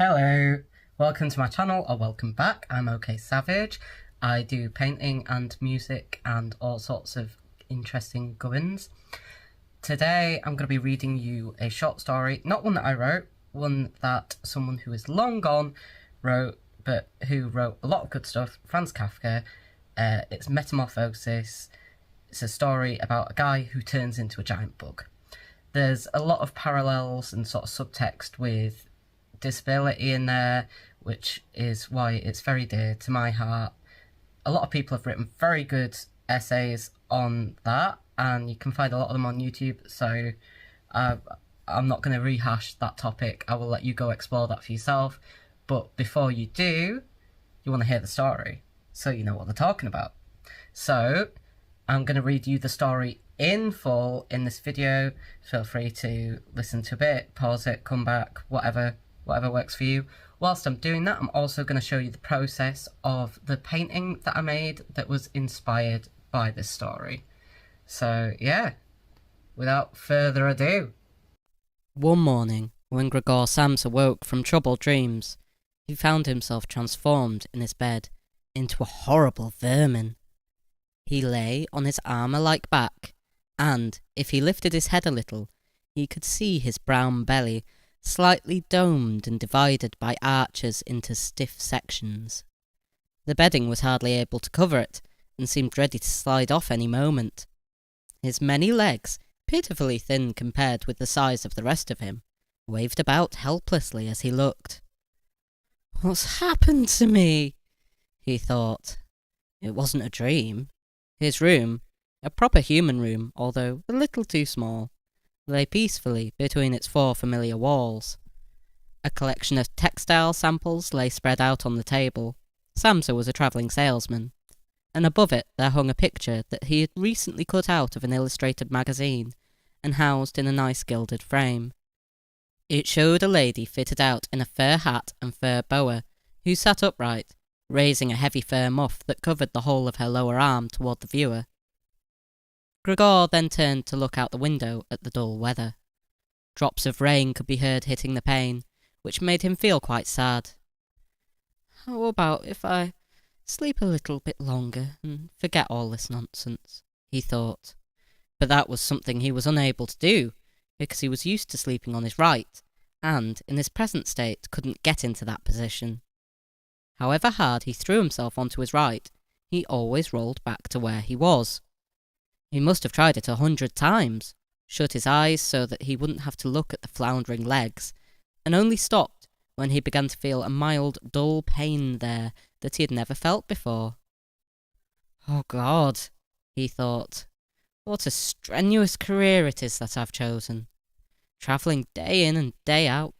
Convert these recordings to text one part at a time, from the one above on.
Hello, welcome to my channel, or welcome back. I'm OK Savage. I do painting and music and all sorts of interesting goings. Today I'm going to be reading you a short story, not one that I wrote, one that someone who is long gone wrote, but who wrote a lot of good stuff, Franz Kafka. It's Metamorphosis. It's a story about a guy who turns into a giant bug. There's a lot of parallels and sort of subtext with disability in there, which is why it's very dear to my heart. A lot of people have written very good essays on that, and you can find a lot of them on YouTube, so I'm not going to rehash that topic. I will let you go explore that for yourself. But before you do, you want to hear the story, so you know what they're talking about. So I'm going to read you the story in full in this video. Feel free to listen to a bit, pause it, come back, whatever works for you. Whilst I'm doing that, I'm also going to show you the process of the painting that I made that was inspired by this story. So yeah, without further ado. One morning, when Gregor Samsa awoke from troubled dreams, he found himself transformed in his bed into a horrible vermin. He lay on his armour-like back, and, if he lifted his head a little, he could see his brown belly slightly domed and divided by arches into stiff sections. The bedding was hardly able to cover it, and seemed ready to slide off any moment. His many legs, pitifully thin compared with the size of the rest of him, waved about helplessly as he looked. "What's happened to me?" he thought. It wasn't a dream. His room, a proper human room, although a little too small, lay peacefully between its four familiar walls. A collection of textile samples lay spread out on the table. Samsa was a travelling salesman, and above it there hung a picture that he had recently cut out of an illustrated magazine and housed in a nice gilded frame. It showed a lady fitted out in a fur hat and fur boa, who sat upright, raising a heavy fur muff that covered the whole of her lower arm toward the viewer. Gregor then turned to look out the window at the dull weather. Drops of rain could be heard hitting the pane, which made him feel quite sad. "How about if I sleep a little bit longer and forget all this nonsense?" he thought. But that was something he was unable to do, because he was used to sleeping on his right, and, in his present state, couldn't get into that position. However hard he threw himself onto his right, he always rolled back to where he was. He must have tried it 100 times, shut his eyes so that he wouldn't have to look at the floundering legs, and only stopped when he began to feel a mild, dull pain there that he had never felt before. "Oh God," he thought, "what a strenuous career it is that I've chosen. Travelling day in and day out.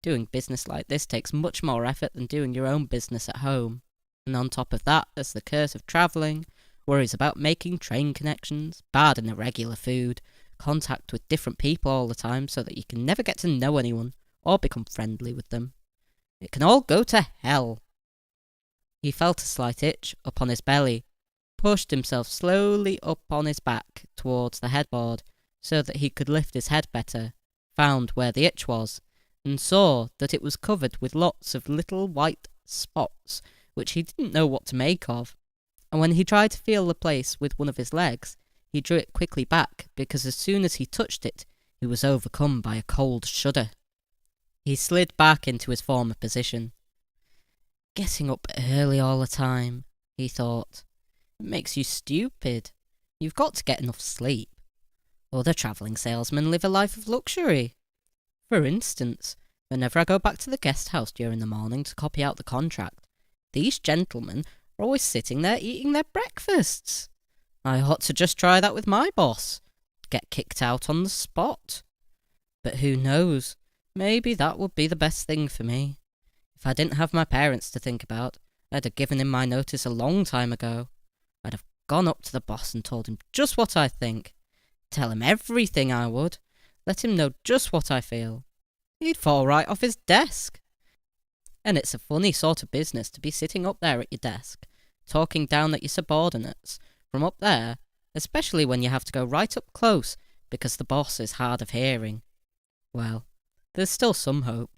Doing business like this takes much more effort than doing your own business at home. And on top of that, there's the curse of travelling, worries about making train connections, bad and irregular food, contact with different people all the time so that you can never get to know anyone or become friendly with them. It can all go to hell." He felt a slight itch up on his belly, pushed himself slowly up on his back towards the headboard so that he could lift his head better, found where the itch was, and saw that it was covered with lots of little white spots, which he didn't know what to make of. And when he tried to feel the place with one of his legs, he drew it quickly back, because as soon as he touched it, he was overcome by a cold shudder. He slid back into his former position. "Getting up early all the time," he thought. "It makes you stupid. You've got to get enough sleep. Other travelling salesmen live a life of luxury. For instance, whenever I go back to the guest house during the morning to copy out the contract, these gentlemen are always sitting there eating their breakfasts. I ought to just try that with my boss. Get kicked out on the spot. But who knows, maybe that would be the best thing for me. If I didn't have my parents to think about, I'd have given him my notice a long time ago. I'd have gone up to the boss and told him just what I think. Tell him everything, I would. Let him know just what I feel. He'd fall right off his desk. And it's a funny sort of business to be sitting up there at your desk, talking down at your subordinates from up there, especially when you have to go right up close because the boss is hard of hearing. Well, there's still some hope.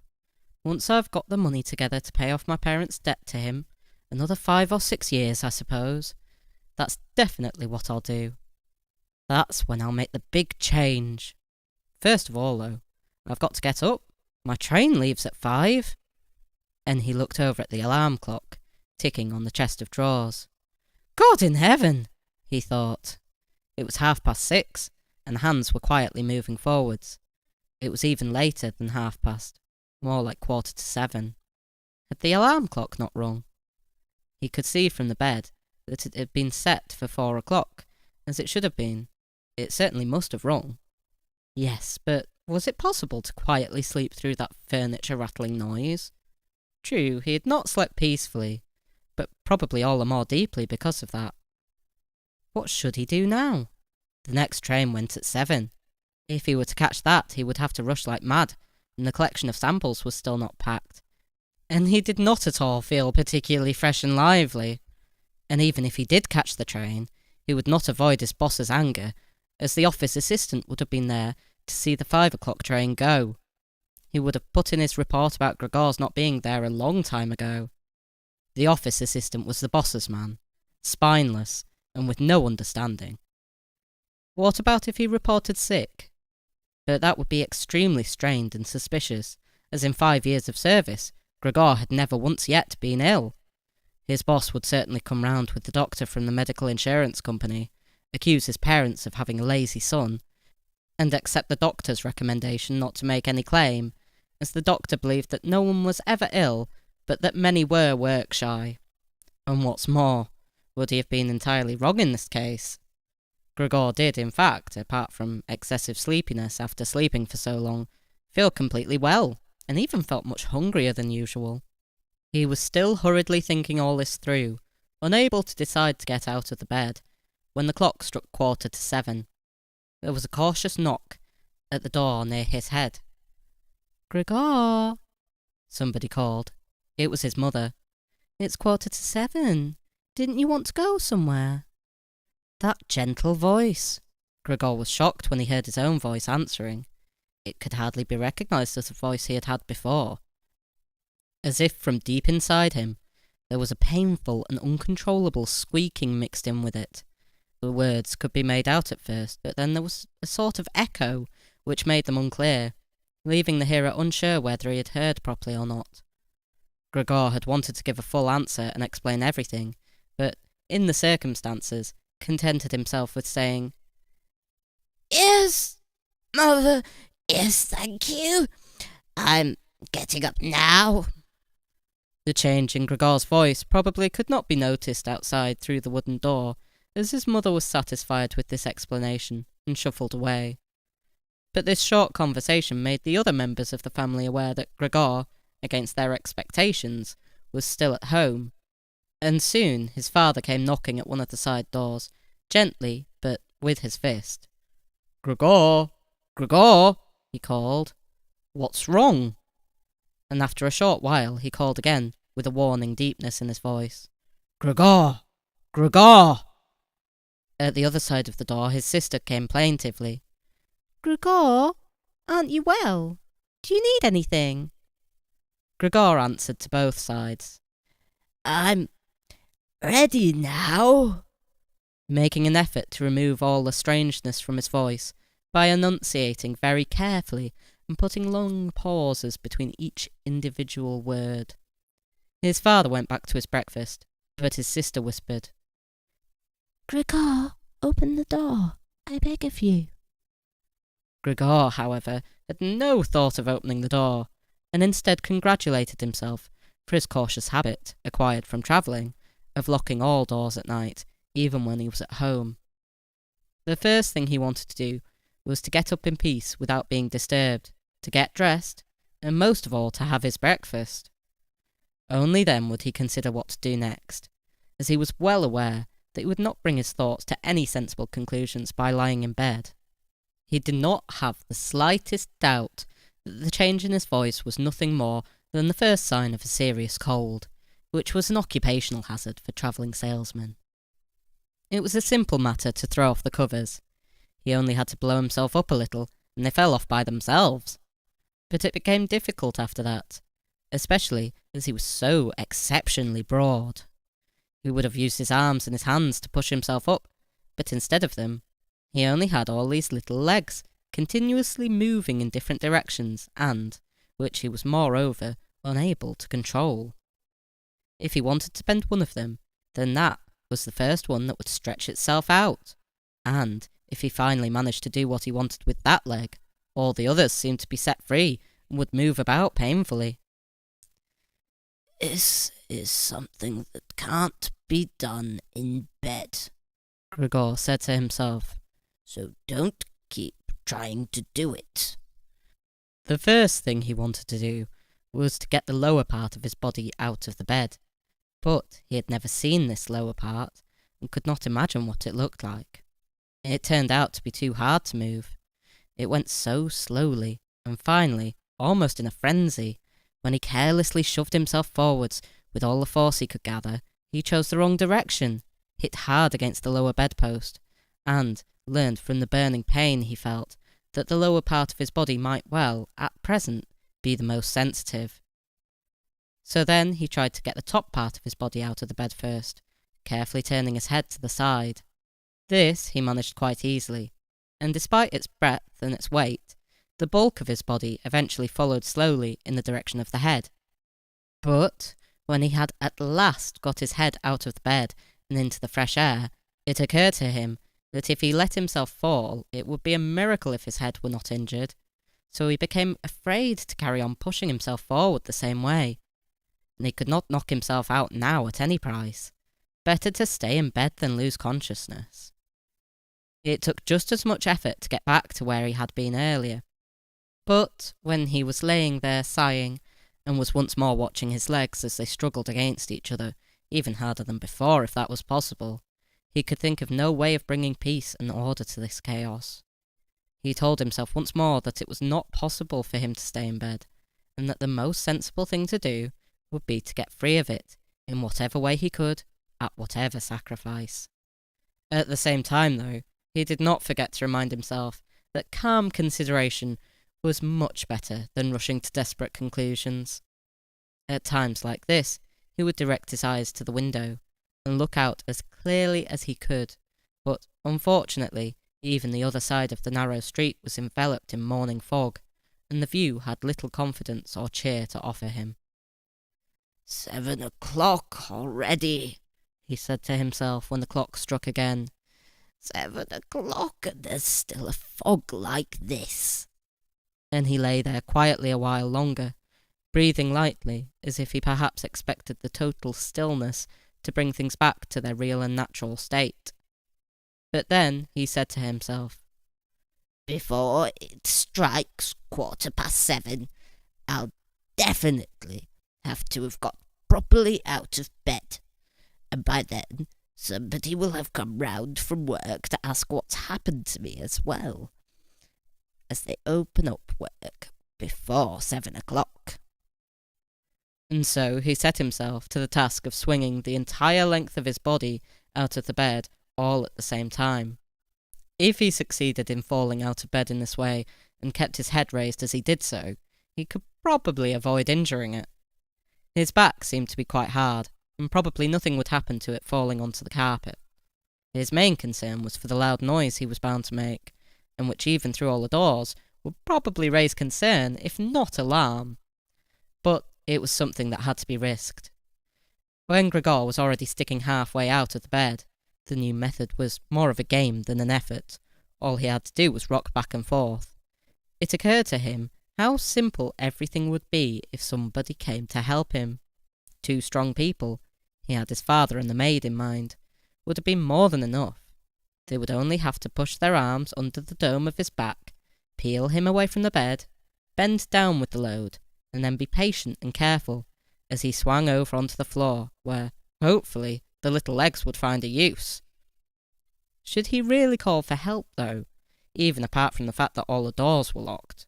Once I've got the money together to pay off my parents' debt to him, another 5 or 6 years, I suppose, that's definitely what I'll do. That's when I'll make the big change. First of all, though, I've got to get up. My train leaves at 5. And he looked over at the alarm clock, ticking on the chest of drawers. God in heaven, he thought. It was 6:30, and the hands were quietly moving forwards. It was even later than 7:30, more like 7:15. Had the alarm clock not rung? He could see from the bed that it had been set for 4 o'clock, as it should have been. It certainly must have rung. Yes, but was it possible to quietly sleep through that furniture-rattling noise? True, he had not slept peacefully, but probably all the more deeply because of that. What should he do now? The next train went at 7. If he were to catch that, he would have to rush like mad, and the collection of samples was still not packed. And he did not at all feel particularly fresh and lively. And even if he did catch the train, he would not avoid his boss's anger, as the office assistant would have been there to see the 5 o'clock train go. He would have put in his report about Gregor's not being there a long time ago. The office assistant was the boss's man, spineless, and with no understanding. What about if he reported sick? But that would be extremely strained and suspicious, as in 5 years of service, Gregor had never once yet been ill. His boss would certainly come round with the doctor from the medical insurance company, accuse his parents of having a lazy son, and accept the doctor's recommendation not to make any claim, as the doctor believed that no one was ever ill, but that many were work-shy. And what's more, would he have been entirely wrong in this case? Gregor did, in fact, apart from excessive sleepiness after sleeping for so long, feel completely well, and even felt much hungrier than usual. He was still hurriedly thinking all this through, unable to decide to get out of the bed, when the clock struck 7:15. There was a cautious knock at the door near his head. "Gregor," somebody called. It was his mother. "It's 7:45. Didn't you want to go somewhere?" That gentle voice. Gregor was shocked when he heard his own voice answering. It could hardly be recognised as a voice he had had before. As if from deep inside him, there was a painful and uncontrollable squeaking mixed in with it. The words could be made out at first, but then there was a sort of echo which made them unclear, leaving the hearer unsure whether he had heard properly or not. Gregor had wanted to give a full answer and explain everything, but, in the circumstances, contented himself with saying, "Yes, Mother, yes, thank you. I'm getting up now." The change in Gregor's voice probably could not be noticed outside through the wooden door, as his mother was satisfied with this explanation and shuffled away. But this short conversation made the other members of the family aware that Gregor, against their expectations, was still at home, and soon his father came knocking at one of the side doors, gently, but with his fist. "Gregor! Gregor!" he called. "What's wrong?" And after a short while he called again, with a warning deepness in his voice. "Gregor! Gregor!" At the other side of the door his sister came plaintively. "Gregor, aren't you well? Do you need anything?" Gregor answered to both sides. "I'm ready now," making an effort to remove all the strangeness from his voice by enunciating very carefully and putting long pauses between each individual word. His father went back to his breakfast, but his sister whispered, "Gregor, open the door, I beg of you." Gregor, however, had no thought of opening the door, and instead congratulated himself for his cautious habit, acquired from travelling, of locking all doors at night, even when he was at home. The first thing he wanted to do was to get up in peace without being disturbed, to get dressed, and most of all to have his breakfast. Only then would he consider what to do next, as he was well aware that he would not bring his thoughts to any sensible conclusions by lying in bed. He did not have the slightest doubt that the change in his voice was nothing more than the first sign of a serious cold, which was an occupational hazard for travelling salesmen. It was a simple matter to throw off the covers. He only had to blow himself up a little, and they fell off by themselves. But it became difficult after that, especially as he was so exceptionally broad. He would have used his arms and his hands to push himself up, but instead of them, he only had all these little legs, continuously moving in different directions and, which he was moreover, unable to control. If he wanted to bend one of them, then that was the first one that would stretch itself out, and if he finally managed to do what he wanted with that leg, all the others seemed to be set free and would move about painfully. This is something that can't be done in bed, Gregor said to himself. So don't keep trying to do it. The first thing he wanted to do was to get the lower part of his body out of the bed, but he had never seen this lower part and could not imagine what it looked like. It turned out to be too hard to move. It went so slowly, and finally, almost in a frenzy, when he carelessly shoved himself forwards with all the force he could gather, he chose the wrong direction, hit hard against the lower bedpost, and learned from the burning pain he felt that the lower part of his body might well, at present, be the most sensitive. So then he tried to get the top part of his body out of the bed first, carefully turning his head to the side. This he managed quite easily, and despite its breadth and its weight, the bulk of his body eventually followed slowly in the direction of the head. But when he had at last got his head out of the bed and into the fresh air, it occurred to him that if he let himself fall, it would be a miracle if his head were not injured. So he became afraid to carry on pushing himself forward the same way. And he could not knock himself out now at any price. Better to stay in bed than lose consciousness. It took just as much effort to get back to where he had been earlier. But when he was laying there sighing, and was once more watching his legs as they struggled against each other, even harder than before if that was possible, he could think of no way of bringing peace and order to this chaos. He told himself once more that it was not possible for him to stay in bed, and that the most sensible thing to do would be to get free of it, in whatever way he could, at whatever sacrifice. At the same time, though, he did not forget to remind himself that calm consideration was much better than rushing to desperate conclusions. At times like this, he would direct his eyes to the window and look out as clearly as he could, but unfortunately, even the other side of the narrow street was enveloped in morning fog, and the view had little confidence or cheer to offer him. 7 o'clock already, he said to himself when the clock struck again. 7 o'clock and there's still a fog like this. And he lay there quietly a while longer, breathing lightly, as if he perhaps expected the total stillness to bring things back to their real and natural state. But then he said to himself, Before it strikes 7:15, I'll definitely have to have got properly out of bed, and by then somebody will have come round from work to ask what's happened to me as well, as they open up work before 7 o'clock. And so he set himself to the task of swinging the entire length of his body out of the bed all at the same time. If he succeeded in falling out of bed in this way and kept his head raised as he did so, he could probably avoid injuring it. His back seemed to be quite hard, and probably nothing would happen to it falling onto the carpet. His main concern was for the loud noise he was bound to make, and which even through all the doors would probably raise concern, if not alarm. But it was something that had to be risked. When Gregor was already sticking halfway out of the bed, the new method was more of a game than an effort. All he had to do was rock back and forth. It occurred to him how simple everything would be if somebody came to help him. 2 strong people, he had his father and the maid in mind, would have been more than enough. They would only have to push their arms under the dome of his back, peel him away from the bed, bend down with the load, and then be patient and careful as he swung over onto the floor, where, hopefully, the little legs would find a use. Should he really call for help, though, even apart from the fact that all the doors were locked?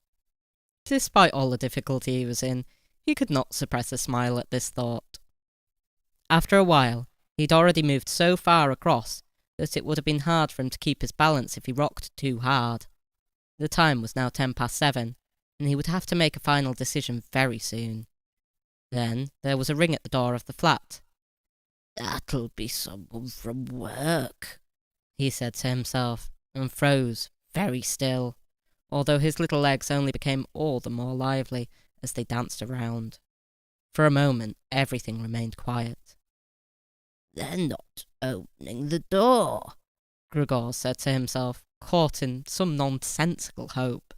Despite all the difficulty he was in, he could not suppress a smile at this thought. After a while, he'd already moved so far across that it would have been hard for him to keep his balance if he rocked too hard. The time was now 7:10, and he would have to make a final decision very soon. Then there was a ring at the door of the flat. "That'll be someone from work," He said to himself, and froze very still, although his little legs only became all the more lively as they danced around. For a moment everything remained quiet. "They're not opening the door," Gregor said to himself, caught in some nonsensical hope.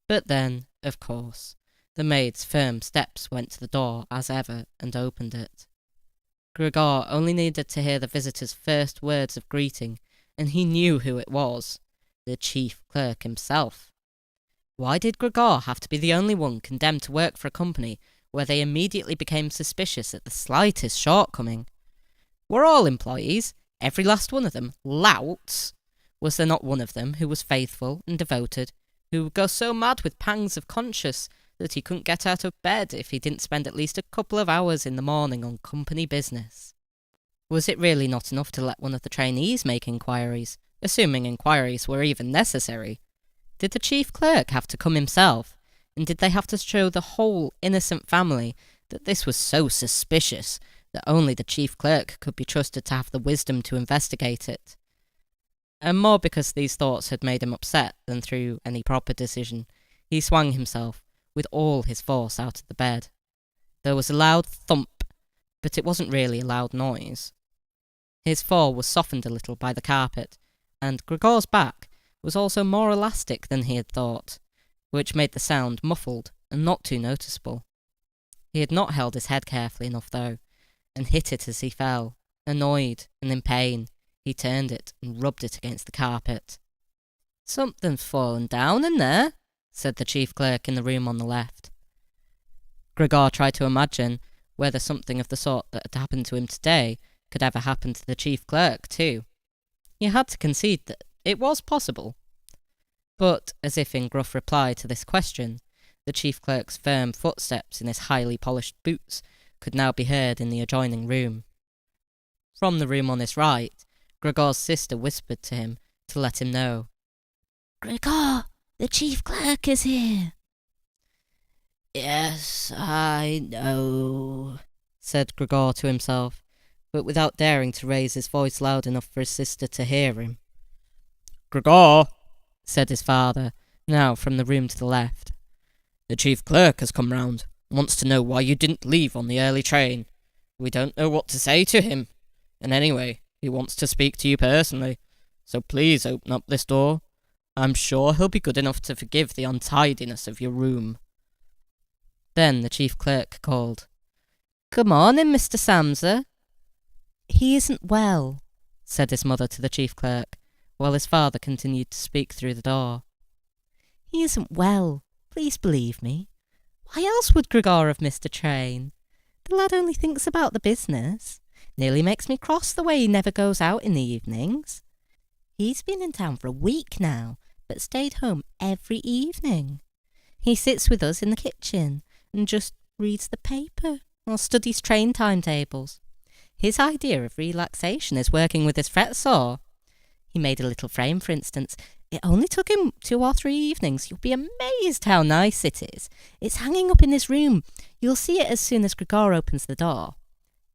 But then, of course, the maid's firm steps went to the door as ever and opened it. Gregor only needed to hear the visitor's first words of greeting, and he knew who it was, the chief clerk himself. Why did Gregor have to be the only one condemned to work for a company where they immediately became suspicious at the slightest shortcoming? Were all employees, every last one of them, louts? Was there not one of them who was faithful and devoted, who would go so mad with pangs of conscience that he couldn't get out of bed if he didn't spend at least a couple of hours in the morning on company business? Was it really not enough to let one of the trainees make inquiries, assuming inquiries were even necessary? Did the chief clerk have to come himself, and did they have to show the whole innocent family that this was so suspicious that only the chief clerk could be trusted to have the wisdom to investigate it? And more because these thoughts had made him upset than through any proper decision, he swung himself with all his force out of the bed. There was a loud thump, but it wasn't really a loud noise. His fall was softened a little by the carpet, and Gregor's back was also more elastic than he had thought, which made the sound muffled and not too noticeable. He had not held his head carefully enough, though, and hit it as he fell. Annoyed and in pain, he turned it and rubbed it against the carpet. "Something's fallen down in there," said the chief clerk in the room on the left. Gregor tried to imagine whether something of the sort that had happened to him today could ever happen to the chief clerk too. He had to concede that it was possible. But, as if in gruff reply to this question, the chief clerk's firm footsteps in his highly polished boots could now be heard in the adjoining room. From the room on his right, Gregor's sister whispered to him to let him know. "Gregor, the chief clerk is here." "Yes, I know," said Gregor to himself, but without daring to raise his voice loud enough for his sister to hear him. "Gregor," said his father, now from the room to the left. "The chief clerk has come round, and wants to know why you didn't leave on the early train. We don't know what to say to him, and anyway, he wants to speak to you personally, so please open up this door. I'm sure he'll be good enough to forgive the untidiness of your room." Then the chief clerk called, "Good morning, Mr. Samsa." "He isn't well," said his mother to the chief clerk, while his father continued to speak through the door. "He isn't well, please believe me. Why else would Gregor have missed a train? The lad only thinks about the business. Nearly makes me cross the way he never goes out in the evenings. He's been in town for a week now, but stayed home every evening. He sits with us in the kitchen and just reads the paper or studies train timetables. His idea of relaxation is working with his fret saw. He made a little frame, for instance. It only took him 2 or 3 evenings. You'll be amazed how nice it is. It's hanging up in his room. You'll see it as soon as Gregor opens the door.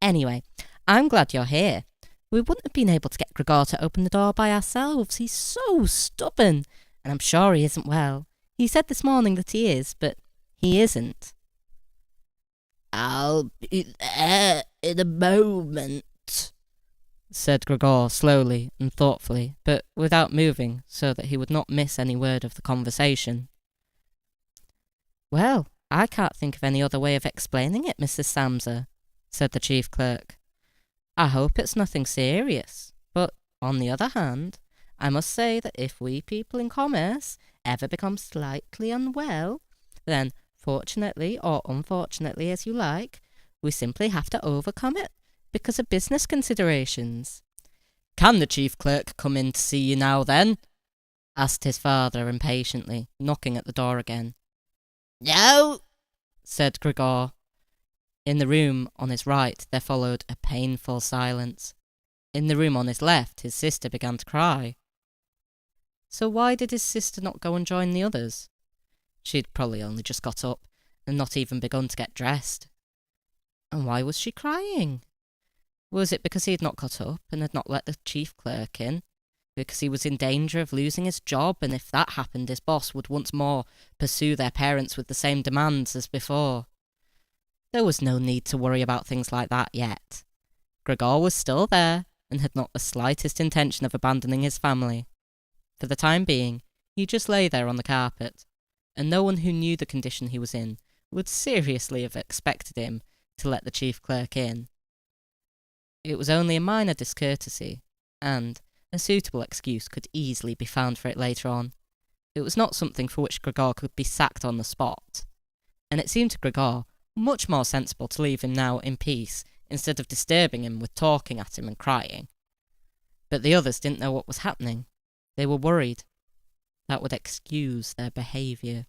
Anyway, I'm glad you're here. We wouldn't have been able to get Gregor to open the door by ourselves. He's so stubborn, and I'm sure he isn't well. He said this morning that he is, but he isn't." "I'll be there in a moment," said Gregor slowly and thoughtfully, but without moving, so that he would not miss any word of the conversation. "Well, I can't think of any other way of explaining it, Mrs. Samsa," said the chief clerk. "I hope it's nothing serious, but, on the other hand, I must say that if we people in commerce ever become slightly unwell, then, fortunately or unfortunately as you like, we simply have to overcome it, because of business considerations." "Can the chief clerk come in to see you now, then?" asked his father impatiently, knocking at the door again. "No," said Gregor. In the room on his right there followed a painful silence. In the room on his left his sister began to cry. So why did his sister not go and join the others? She'd probably only just got up, and not even begun to get dressed. why was she crying? Was it because he had not got up and had not let the chief clerk in? Because he was in danger of losing his job, and if that happened, his boss would once more pursue their parents with the same demands as before? There was no need to worry about things like that yet. Gregor was still there, and had not the slightest intention of abandoning his family. For the time being, he just lay there on the carpet, and no one who knew the condition he was in would seriously have expected him to let the chief clerk in. It was only a minor discourtesy, and a suitable excuse could easily be found for it later on. It was not something for which Gregor could be sacked on the spot, and it seemed to Gregor much more sensible to leave him now in peace instead of disturbing him with talking at him and crying. But the others didn't know what was happening. They were worried. That would excuse their behaviour.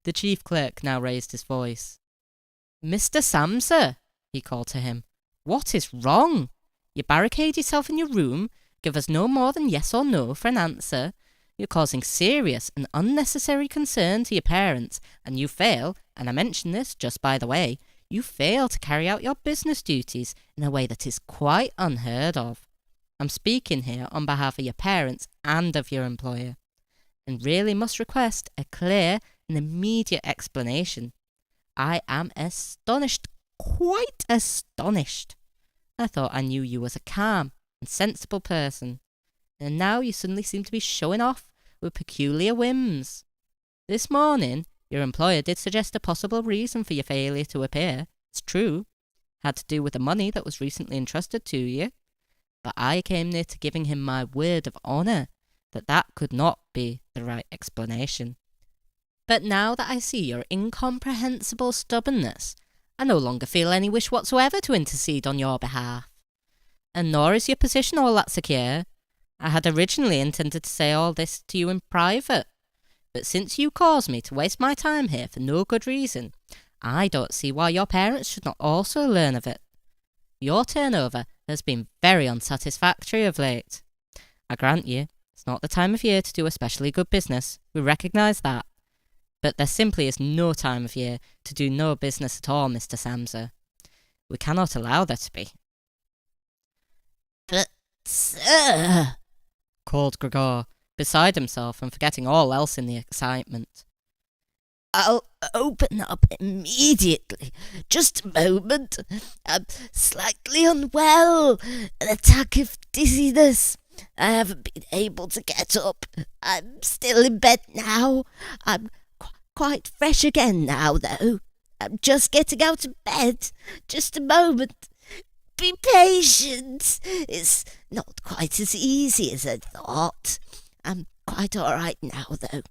The chief clerk now raised his voice. "Mr. Samsa," he called to him, "what is wrong? You barricade yourself in your room, give us no more than yes or no for an answer. You're causing serious and unnecessary concern to your parents, and you fail, and I mention this just by the way, you fail to carry out your business duties in a way that is quite unheard of. I'm speaking here on behalf of your parents and of your employer, and really must request a clear and immediate explanation. I am astonished, quite astonished. I thought I knew you as a calm and sensible person, and now you suddenly seem to be showing off with peculiar whims. This morning, your employer did suggest a possible reason for your failure to appear. It's true. Had to do with the money that was recently entrusted to you. But I came near to giving him my word of honour that that could not be the right explanation. But now that I see your incomprehensible stubbornness, I no longer feel any wish whatsoever to intercede on your behalf. And nor is your position all that secure. I had originally intended to say all this to you in private, but since you caused me to waste my time here for no good reason, I don't see why your parents should not also learn of it. Your turnover has been very unsatisfactory of late. I grant you, it's not the time of year to do especially good business. We recognise that. But there simply is no time of year to do no business at all, Mr. Samsa. We cannot allow there to be. But, sir, called Gregor, beside himself and forgetting all else in the excitement. I'll open up immediately. Just a moment. I'm slightly unwell. An attack of dizziness. I haven't been able to get up. I'm still in bed now. I'm quite fresh again now, though. I'm just getting out of bed. Just a moment. Be patient. It's not quite as easy as I thought. I'm quite all right now, though.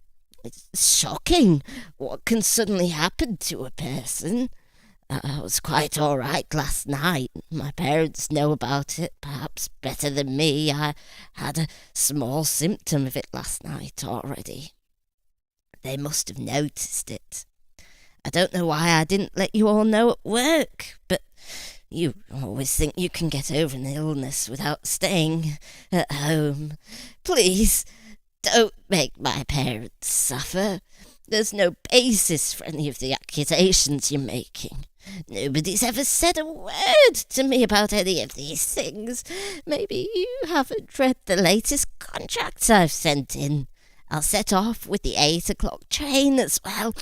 It's shocking what can suddenly happen to a person. I was quite all right last night. My parents know about it, perhaps better than me. I had a small symptom of it last night already. They must have noticed it. I don't know why I didn't let you all know at work, but you always think you can get over an illness without staying at home. Please, don't make my parents suffer. There's no basis for any of the accusations you're making. Nobody's ever said a word to me about any of these things. Maybe you haven't read the latest contracts I've sent in. I'll set off with the 8 o'clock train as well.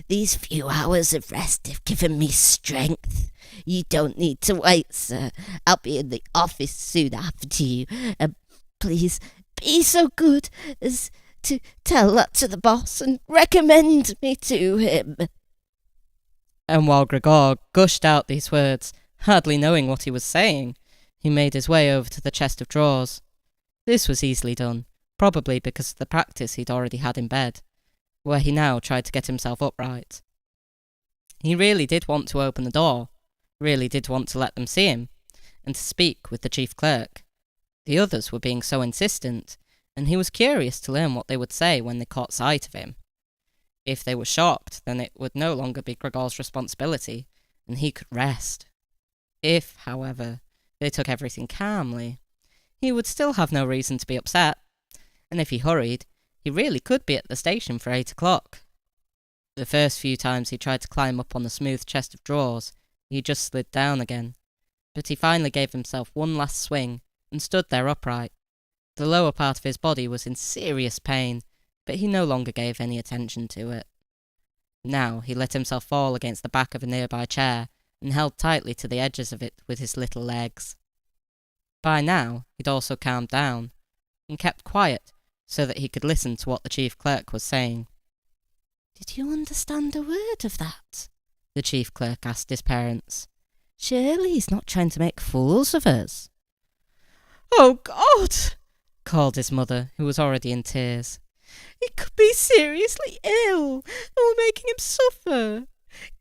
These few hours of rest have given me strength. You don't need to wait, sir. I'll be in the office soon after you. Please, be so good as to tell that to the boss and recommend me to him. And while Gregor gushed out these words, hardly knowing what he was saying, he made his way over to the chest of drawers. This was easily done, probably because of the practice he'd already had in bed, where he now tried to get himself upright. He really did want to open the door, really did want to let them see him, and to speak with the chief clerk. The others were being so insistent, and he was curious to learn what they would say when they caught sight of him. If they were shocked, then it would no longer be Gregor's responsibility, and he could rest. If, however, they took everything calmly, he would still have no reason to be upset, and if he hurried, he really could be at the station for 8 o'clock. The first few times he tried to climb up on the smooth chest of drawers, He just slid down again, but he finally gave himself one last swing and stood there upright. The lower part of his body was in serious pain, but he no longer gave any attention to it. Now he let himself fall against the back of a nearby chair and held tightly to the edges of it with his little legs. By now, he'd also calmed down and kept quiet so that he could listen to what the chief clerk was saying. "Did you understand a word of that?" the chief clerk asked his parents. "Surely he's not trying to make fools of us." "Oh, God!" called his mother, who was already in tears. "He could be seriously ill, and we're making him suffer."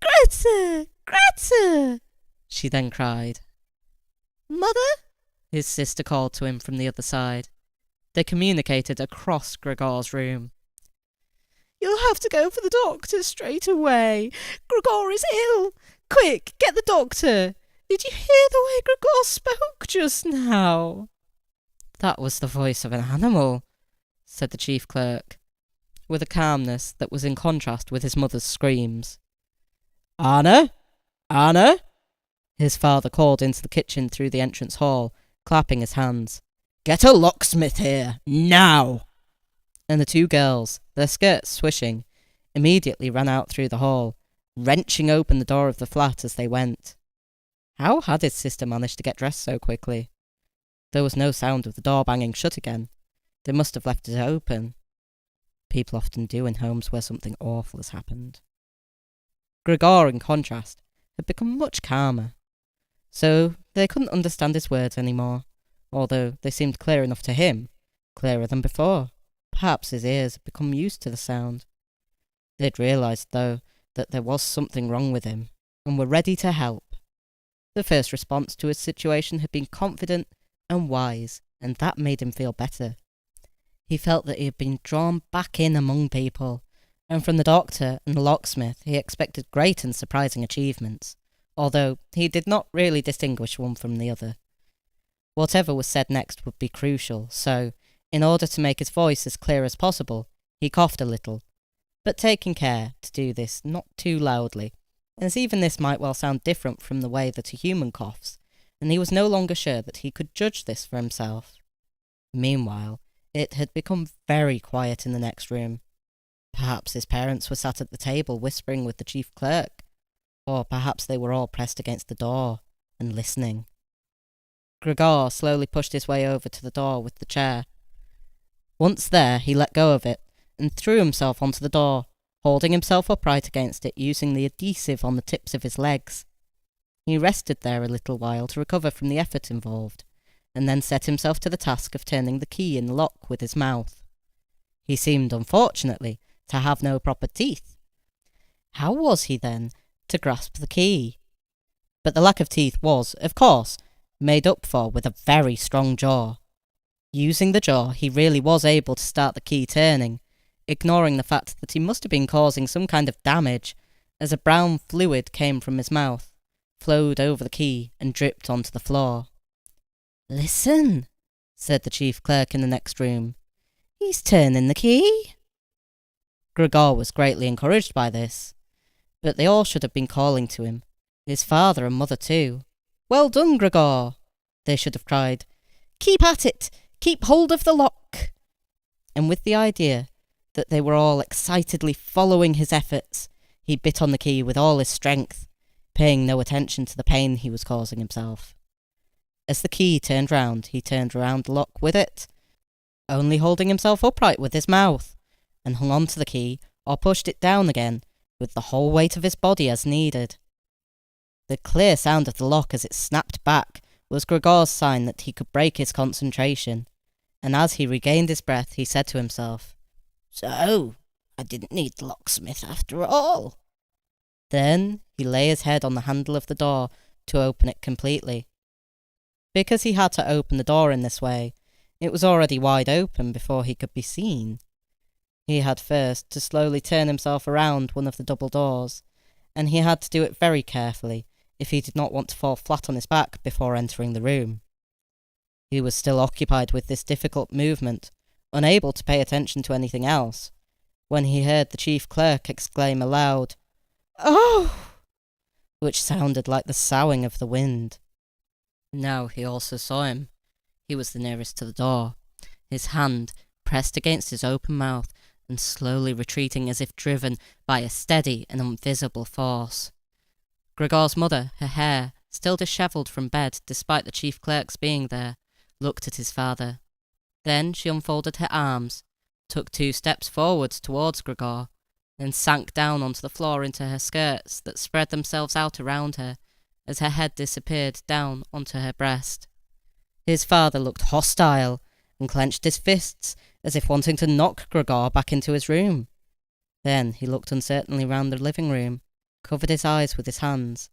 "Greta! Greta!" she then cried. "Mother?" his sister called to him from the other side. They communicated across Gregor's room. "You'll have to go for the doctor straight away. Gregor is ill. Quick, get the doctor. Did you hear the way Gregor spoke just now?" "That was the voice of an animal," said the chief clerk, with a calmness that was in contrast with his mother's screams. "Anna? Anna?" his father called into the kitchen through the entrance hall, clapping his hands. "Get a locksmith here, now!" And the two girls, their skirts swishing, immediately ran out through the hall, wrenching open the door of the flat as they went. How had his sister managed to get dressed so quickly? There was no sound of the door banging shut again. They must have left it open. People often do in homes where something awful has happened. Gregor, in contrast, had become much calmer. So they couldn't understand his words anymore, although they seemed clear enough to him, clearer than before. Perhaps his ears had become used to the sound. They'd realised, though, that there was something wrong with him, and were ready to help. The first response to his situation had been confident and wise, and that made him feel better. He felt that he had been drawn back in among people, and from the doctor and the locksmith he expected great and surprising achievements, although he did not really distinguish one from the other. Whatever was said next would be crucial, so, in order to make his voice as clear as possible, he coughed a little, but taking care to do this not too loudly, as even this might well sound different from the way that a human coughs, and he was no longer sure that he could judge this for himself. Meanwhile, it had become very quiet in the next room. Perhaps his parents were sat at the table whispering with the chief clerk, or perhaps they were all pressed against the door and listening. Gregor slowly pushed his way over to the door with the chair. Once there, he let go of it and threw himself onto the door, holding himself upright against it using the adhesive on the tips of his legs. He rested there a little while to recover from the effort involved, and then set himself to the task of turning the key in the lock with his mouth. He seemed, unfortunately, to have no proper teeth. How was he, then, to grasp the key? But the lack of teeth was, of course, made up for with a very strong jaw. Using the jaw, he really was able to start the key turning, ignoring the fact that he must have been causing some kind of damage, as a brown fluid came from his mouth, flowed over the key, and dripped onto the floor. "Listen," said the chief clerk in the next room. "He's turning the key." Gregor was greatly encouraged by this, but they all should have been calling to him, his father and mother too. "Well done, Gregor," they should have cried. "Keep at it! Keep hold of the lock!" And with the idea that they were all excitedly following his efforts, he bit on the key with all his strength, paying no attention to the pain he was causing himself. As the key turned round, he turned round the lock with it, only holding himself upright with his mouth, and hung on to the key or pushed it down again with the whole weight of his body as needed. The clear sound of the lock as it snapped back was Gregor's sign that he could break his concentration, and as he regained his breath he said to himself, "So, I didn't need the locksmith after all." Then he lay his head on the handle of the door to open it completely. Because he had to open the door in this way, it was already wide open before he could be seen. He had first to slowly turn himself around one of the double doors, and he had to do it very carefully if he did not want to fall flat on his back before entering the room. He was still occupied with this difficult movement, unable to pay attention to anything else, when he heard the chief clerk exclaim aloud, "Oh!" which sounded like the soughing of the wind. Now he also saw him. He was the nearest to the door, his hand pressed against his open mouth and slowly retreating as if driven by a steady and invisible force. Gregor's mother, her hair still dishevelled from bed despite the chief clerk's being there, looked at his father. Then she unfolded her arms, took 2 steps forwards towards Gregor, then sank down onto the floor into her skirts that spread themselves out around her as her head disappeared down onto her breast. His father looked hostile and clenched his fists as if wanting to knock Gregor back into his room. Then he looked uncertainly round the living room, covered his eyes with his hands,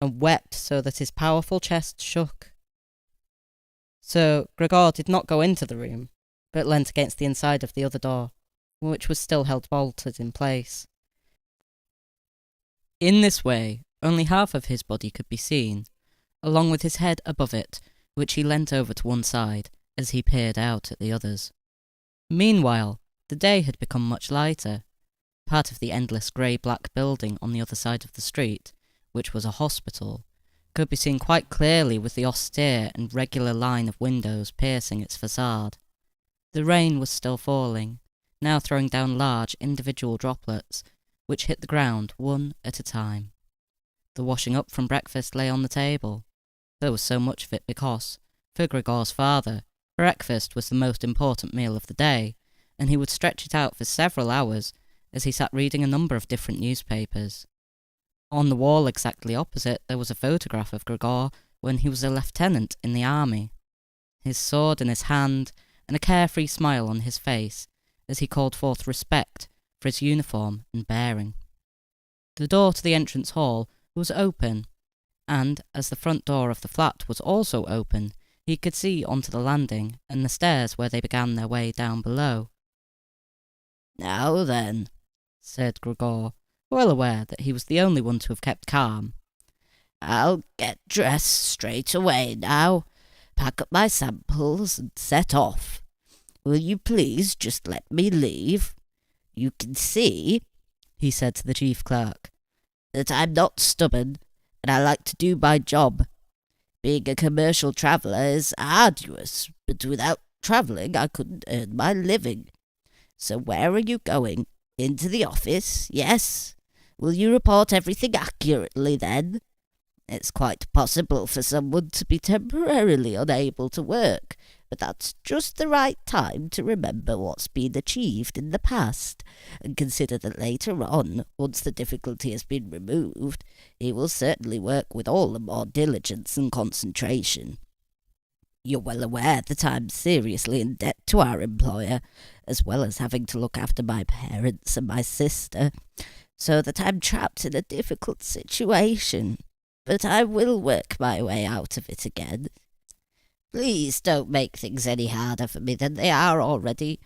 and wept so that his powerful chest shook. So Gregor did not go into the room, but leant against the inside of the other door, which was still held bolted in place. In this way, only half of his body could be seen, along with his head above it, which he leant over to one side as he peered out at the others. Meanwhile, the day had become much lighter. Part of the endless grey-black building on the other side of the street, which was a hospital, could be seen quite clearly with the austere and regular line of windows piercing its facade. The rain was still falling, now throwing down large individual droplets, which hit the ground one at a time. The washing up from breakfast lay on the table. There was so much of it because, for Gregor's father, breakfast was the most important meal of the day, and he would stretch it out for several hours as he sat reading a number of different newspapers. On the wall exactly opposite there was a photograph of Gregor when he was a lieutenant in the army, his sword in his hand and a carefree smile on his face as he called forth respect for his uniform and bearing. The door to the entrance hall was open, and as the front door of the flat was also open, he could see onto the landing and the stairs where they began their way down below. "Now then," said Gregor, well aware that he was the only one to have kept calm. "I'll get dressed straight away now, pack up my samples and set off. Will you please just let me leave? You can see," he said to the chief clerk, "that I'm not stubborn, and I like to do my job. Being a commercial traveller is arduous, but without travelling I couldn't earn my living. So where are you going? Into the office, yes? Will you report everything accurately then? It's quite possible for someone to be temporarily unable to work, but that's just the right time to remember what's been achieved in the past, and consider that later on, once the difficulty has been removed, he will certainly work with all the more diligence and concentration. You're well aware that I'm seriously in debt to our employer, as well as having to look after my parents and my sister, so that I'm trapped in a difficult situation. But I will work my way out of it again. Please don't make things any harder for me than they are already.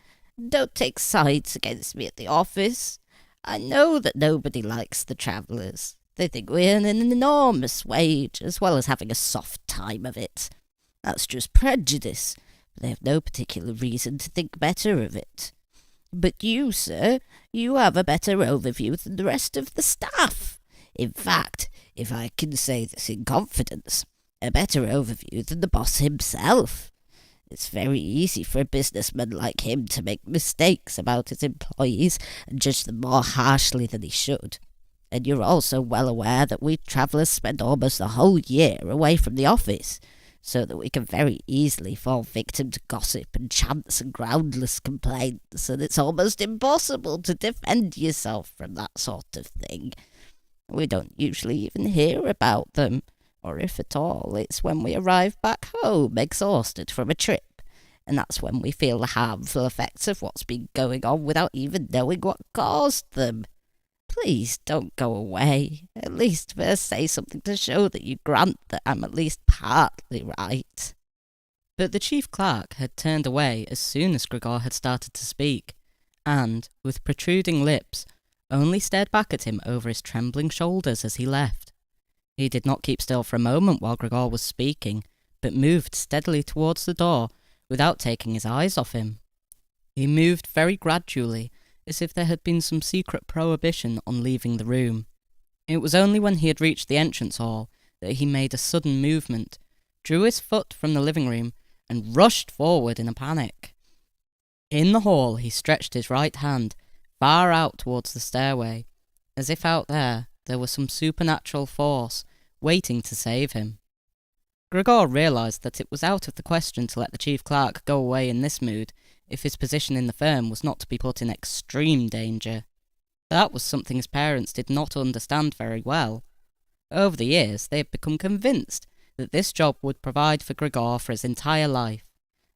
Don't take sides against me at the office. I know that nobody likes the travellers. They think we earn an enormous wage, as well as having a soft time of it. That's just prejudice, but they have no particular reason to think better of it. But you, sir, you have a better overview than the rest of the staff. In fact, if I can say this in confidence, a better overview than the boss himself. It's very easy for a businessman like him to make mistakes about his employees and judge them more harshly than he should. And you're also well aware that we travellers spend almost the whole year away from the office, so that we can very easily fall victim to gossip and chance and groundless complaints, and it's almost impossible to defend yourself from that sort of thing. We don't usually even hear about them, or if at all, it's when we arrive back home exhausted from a trip, and that's when we feel the harmful effects of what's been going on without even knowing what caused them. Please don't go away. At least first say something to show that you grant that I'm at least partly right." But the chief clerk had turned away as soon as Gregor had started to speak, and, with protruding lips, only stared back at him over his trembling shoulders as he left. He did not keep still for a moment while Gregor was speaking, but moved steadily towards the door without taking his eyes off him. He moved very gradually, as if there had been some secret prohibition on leaving the room. It was only when he had reached the entrance hall that he made a sudden movement, drew his foot from the living room, and rushed forward in a panic. In the hall, he stretched his right hand far out towards the stairway, as if out there was some supernatural force waiting to save him. Gregor realised that it was out of the question to let the chief clerk go away in this mood if his position in the firm was not to be put in extreme danger. That was something his parents did not understand very well. Over the years, they had become convinced that this job would provide for Gregor for his entire life,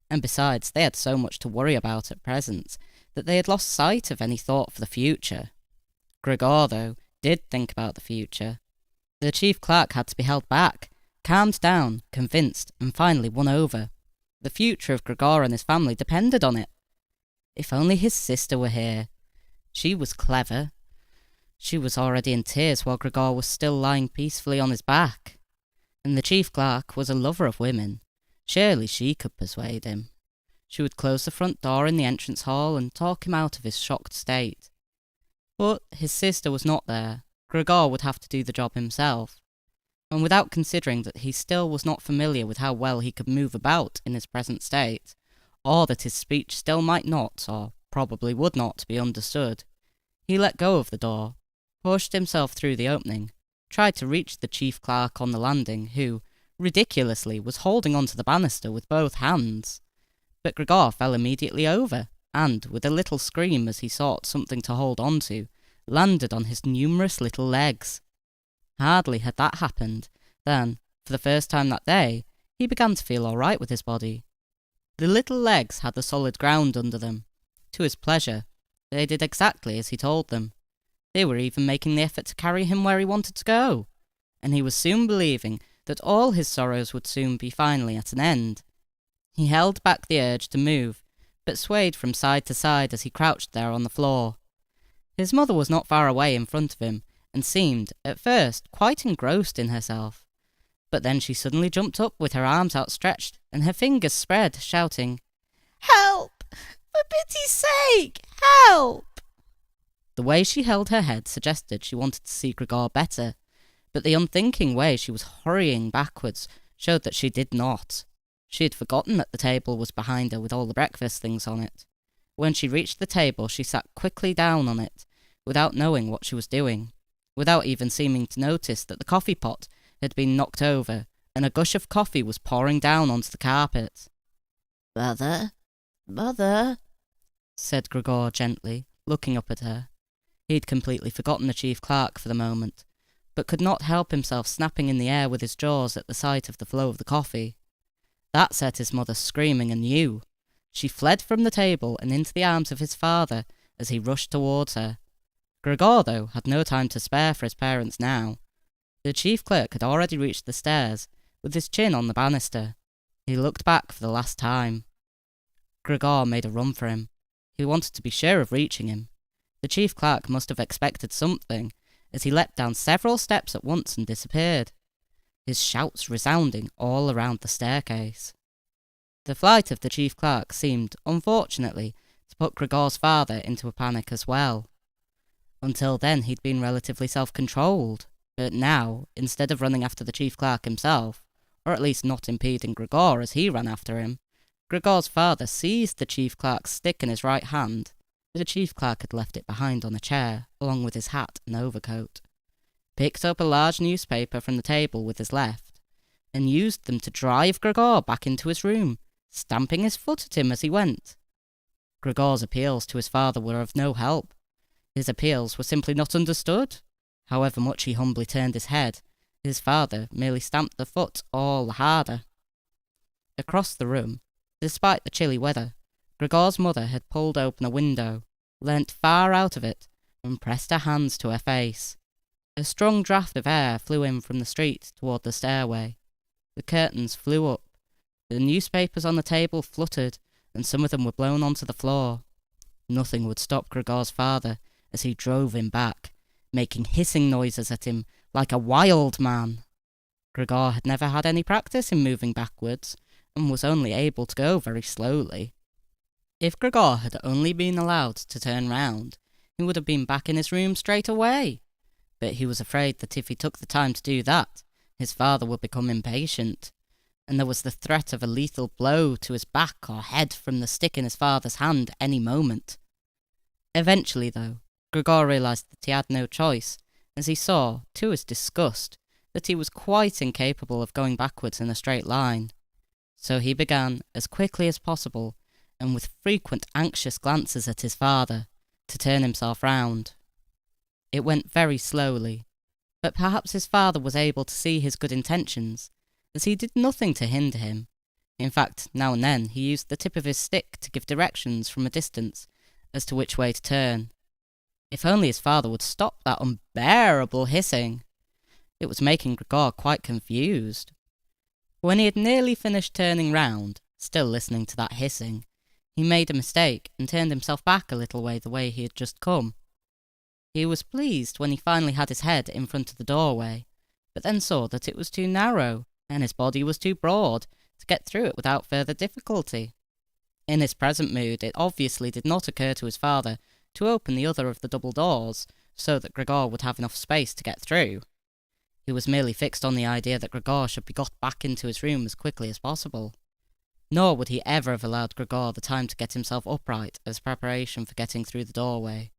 and besides, they had so much to worry about at present that they had lost sight of any thought for the future. Gregor, though, did think about the future. The chief clerk had to be held back, calmed down, convinced, and finally won over. The future of Gregor and his family depended on it. If only his sister were here. She was clever. She was already in tears while Gregor was still lying peacefully on his back. And the chief clerk was a lover of women. Surely she could persuade him. She would close the front door in the entrance hall and talk him out of his shocked state. But his sister was not there. Gregor would have to do the job himself. And without considering that he still was not familiar with how well he could move about in his present state, or that his speech still might not, or probably would not, be understood, he let go of the door, pushed himself through the opening, tried to reach the chief clerk on the landing, who, ridiculously, was holding onto the banister with both hands. But Gregor fell immediately over, and, with a little scream as he sought something to hold on to, landed on his numerous little legs. Hardly had that happened, than, for the first time that day, he began to feel all right with his body. The little legs had the solid ground under them. To his pleasure, they did exactly as he told them. They were even making the effort to carry him where he wanted to go, and he was soon believing that all his sorrows would soon be finally at an end. He held back the urge to move, but swayed from side to side as he crouched there on the floor. His mother was not far away in front of him, and seemed, at first, quite engrossed in herself. But then she suddenly jumped up with her arms outstretched and her fingers spread, shouting, "Help! For pity's sake, help!" The way she held her head suggested she wanted to see Gregor better, but the unthinking way she was hurrying backwards showed that she did not. She had forgotten that the table was behind her with all the breakfast things on it. When she reached the table, she sat quickly down on it, without knowing what she was doing, without even seeming to notice that the coffee pot had been knocked over and a gush of coffee was pouring down onto the carpet. "Mother, mother," said Gregor gently, looking up at her. He'd completely forgotten the chief clerk for the moment, but could not help himself snapping in the air with his jaws at the sight of the flow of the coffee. That set his mother screaming anew. She fled from the table and into the arms of his father as he rushed towards her. Gregor, though, had no time to spare for his parents now. The chief clerk had already reached the stairs, with his chin on the banister. He looked back for the last time. Gregor made a run for him. He wanted to be sure of reaching him. The chief clerk must have expected something, as he leapt down several steps at once and disappeared, his shouts resounding all around the staircase. The flight of the chief clerk seemed, unfortunately, to put Gregor's father into a panic as well. Until then he'd been relatively self-controlled, but now, instead of running after the chief clerk himself, or at least not impeding Gregor as he ran after him, Gregor's father seized the chief clerk's stick in his right hand. The chief clerk had left it behind on a chair, along with his hat and overcoat, picked up a large newspaper from the table with his left, and used them to drive Gregor back into his room, stamping his foot at him as he went. Gregor's appeals to his father were of no help. His appeals were simply not understood. However much he humbly turned his head, his father merely stamped the foot all the harder. Across the room, despite the chilly weather, Gregor's mother had pulled open a window, leant far out of it, and pressed her hands to her face. A strong draught of air flew in from the street toward the stairway. The curtains flew up. The newspapers on the table fluttered, and some of them were blown onto the floor. Nothing would stop Gregor's father as he drove him back, making hissing noises at him like a wild man. Gregor had never had any practice in moving backwards, and was only able to go very slowly. If Gregor had only been allowed to turn round, he would have been back in his room straight away. but he was afraid that if he took the time to do that, his father would become impatient, and there was the threat of a lethal blow to his back or head from the stick in his father's hand any moment. Eventually, though, Gregor realised that he had no choice, as he saw, to his disgust, that he was quite incapable of going backwards in a straight line. So he began, as quickly as possible, and with frequent anxious glances at his father, to turn himself round. It went very slowly, but perhaps his father was able to see his good intentions, as he did nothing to hinder him. In fact, now and then he used the tip of his stick to give directions from a distance as to which way to turn. If only his father would stop that unbearable hissing! It was making Gregor quite confused. When he had nearly finished turning round, still listening to that hissing, he made a mistake and turned himself back a little way the way he had just come. He was pleased when he finally had his head in front of the doorway, but then saw that it was too narrow, and his body was too broad to get through it without further difficulty. In his present mood, it obviously did not occur to his father to open the other of the double doors, so that Gregor would have enough space to get through. He was merely fixed on the idea that Gregor should be got back into his room as quickly as possible. Nor would he ever have allowed Gregor the time to get himself upright as preparation for getting through the doorway.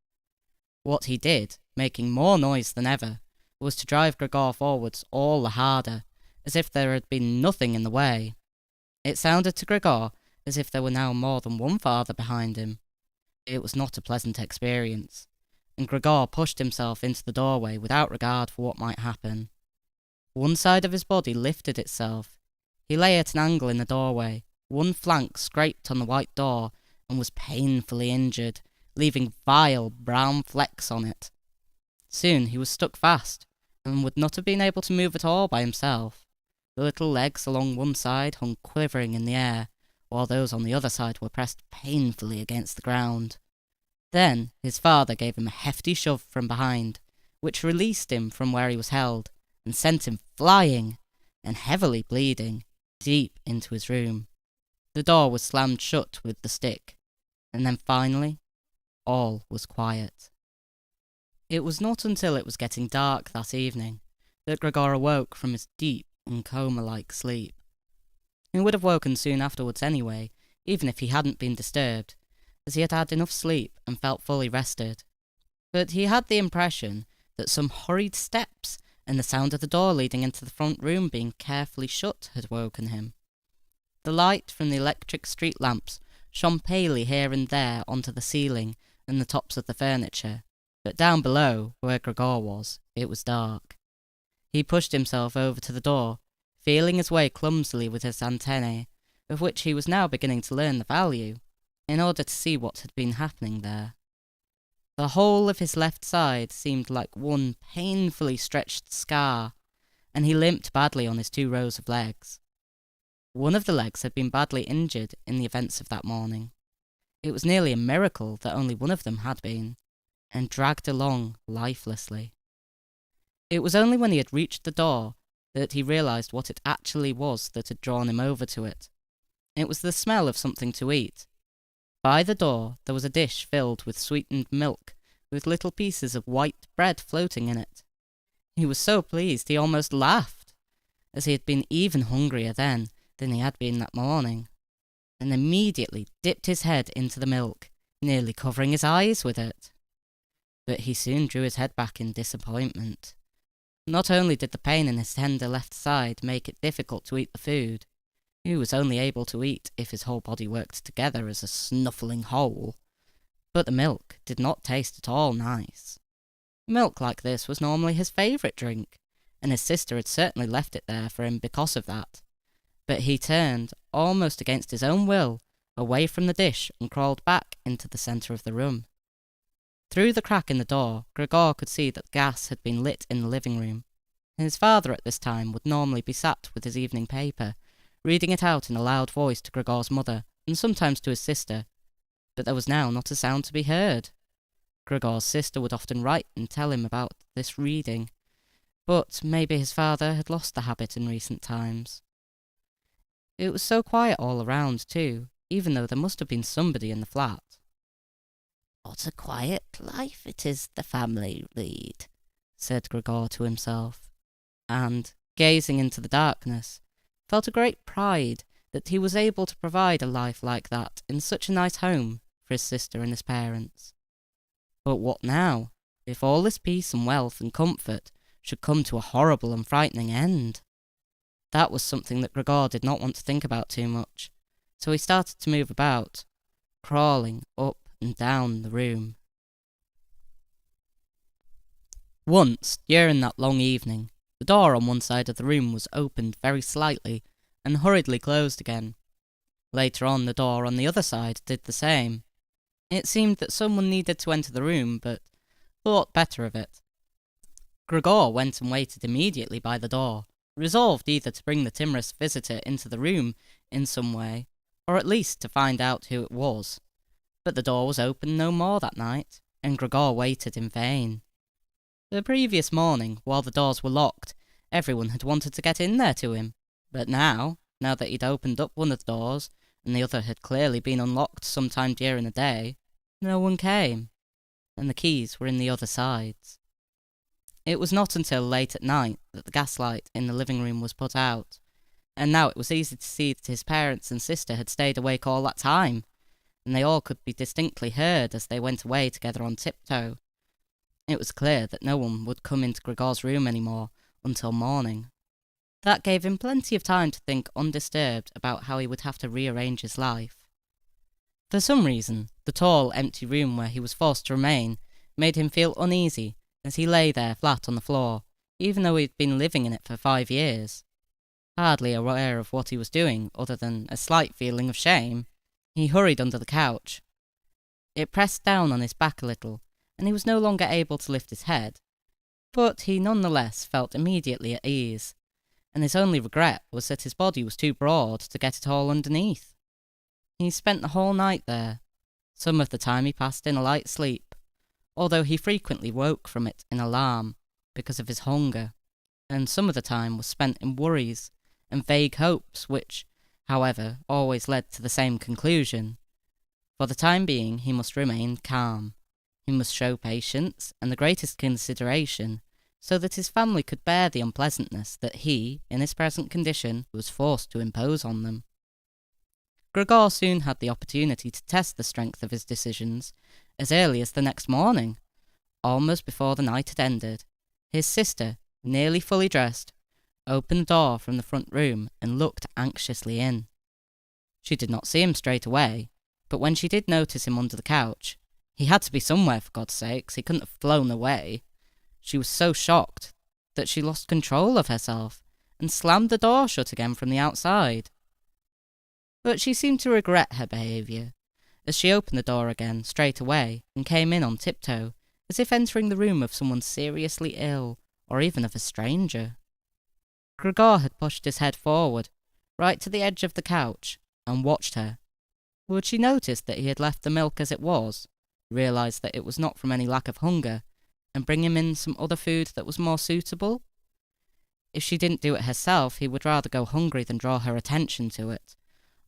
What he did, making more noise than ever, was to drive Gregor forwards all the harder, as if there had been nothing in the way. It sounded to Gregor as if there were now more than one father behind him. It was not a pleasant experience, and Gregor pushed himself into the doorway without regard for what might happen. One side of his body lifted itself. He lay at an angle in the doorway, one flank scraped on the white door, and was painfully injured, leaving vile brown flecks on it. Soon he was stuck fast, and would not have been able to move at all by himself. The little legs along one side hung quivering in the air, while those on the other side were pressed painfully against the ground. Then his father gave him a hefty shove from behind, which released him from where he was held, and sent him flying, and heavily bleeding, deep into his room. The door was slammed shut with the stick, and then finally, all was quiet. It was not until it was getting dark that evening that Gregor awoke from his deep and coma-like sleep. He would have woken soon afterwards anyway, even if he hadn't been disturbed, as he had had enough sleep and felt fully rested. But he had the impression that some hurried steps and the sound of the door leading into the front room being carefully shut had woken him. The light from the electric street lamps shone palely here and there onto the ceiling and the tops of the furniture, but down below, where Gregor was, it was dark. He pushed himself over to the door, feeling his way clumsily with his antennae, of which he was now beginning to learn the value, in order to see what had been happening there. The whole of his left side seemed like one painfully stretched scar, and he limped badly on his 2 rows of legs. One of the legs had been badly injured in the events of that morning. It was nearly a miracle that only one of them had been, and dragged along lifelessly. It was only when he had reached the door that he realised what it actually was that had drawn him over to it. It was the smell of something to eat. By the door there was a dish filled with sweetened milk, with little pieces of white bread floating in it. He was so pleased he almost laughed, as he had been even hungrier then than he had been that morning, and immediately dipped his head into the milk, nearly covering his eyes with it. But he soon drew his head back in disappointment. Not only did the pain in his tender left side make it difficult to eat the food, he was only able to eat if his whole body worked together as a snuffling whole, but the milk did not taste at all nice. Milk like this was normally his favourite drink, and his sister had certainly left it there for him because of that. But he turned, almost against his own will, away from the dish and crawled back into the centre of the room. Through the crack in the door, Gregor could see that gas had been lit in the living room. His father at this time would normally be sat with his evening paper, reading it out in a loud voice to Gregor's mother, and sometimes to his sister, but there was now not a sound to be heard. Gregor's sister would often write and tell him about this reading, but maybe his father had lost the habit in recent times. It was so quiet all around, too, even though there must have been somebody in the flat. What a quiet life it is the family lead, said Gregor to himself, and, gazing into the darkness, felt a great pride that he was able to provide a life like that in such a nice home for his sister and his parents. But what now, if all this peace and wealth and comfort should come to a horrible and frightening end? That was something that Gregor did not want to think about too much, so he started to move about, crawling up and down the room. Once, during that long evening, the door on one side of the room was opened very slightly and hurriedly closed again. Later on, the door on the other side did the same. It seemed that someone needed to enter the room, but thought better of it. Gregor went and waited immediately by the door, resolved either to bring the timorous visitor into the room in some way, or at least to find out who it was. But the door was opened no more that night, and Gregor waited in vain. The previous morning, while the doors were locked, everyone had wanted to get in there to him, but now that he'd opened up one of the doors, and the other had clearly been unlocked some time during the day, no one came, and the keys were in the other sides. It was not until late at night that the gaslight in the living room was put out, and now it was easy to see that his parents and sister had stayed awake all that time, and they all could be distinctly heard as they went away together on tiptoe. It was clear that no one would come into Gregor's room any more until morning. That gave him plenty of time to think undisturbed about how he would have to rearrange his life. For some reason, the tall, empty room where he was forced to remain made him feel uneasy as he lay there flat on the floor, even though he had been living in it for 5 years. Hardly aware of what he was doing other than a slight feeling of shame, he hurried under the couch. It pressed down on his back a little, and he was no longer able to lift his head, but he nonetheless felt immediately at ease, and his only regret was that his body was too broad to get it all underneath. He spent the whole night there. Some of the time he passed in a light sleep, although he frequently woke from it in alarm because of his hunger, and some of the time was spent in worries and vague hopes which, however, always led to the same conclusion. For the time being he must remain calm. He must show patience and the greatest consideration, so that his family could bear the unpleasantness that he, in his present condition, was forced to impose on them. Gregor soon had the opportunity to test the strength of his decisions, as early as the next morning. Almost before the night had ended, his sister, nearly fully dressed, opened the door from the front room and looked anxiously in. She did not see him straight away, but when she did notice him under the couch, he had to be somewhere, for God's sakes, he couldn't have flown away. She was so shocked that she lost control of herself and slammed the door shut again from the outside. But she seemed to regret her behaviour, as she opened the door again straight away and came in on tiptoe, as if entering the room of someone seriously ill, or even of a stranger. Gregor had pushed his head forward, right to the edge of the couch, and watched her. Would she notice that he had left the milk as it was, realise that it was not from any lack of hunger, and bring him in some other food that was more suitable? If she didn't do it herself, he would rather go hungry than draw her attention to it,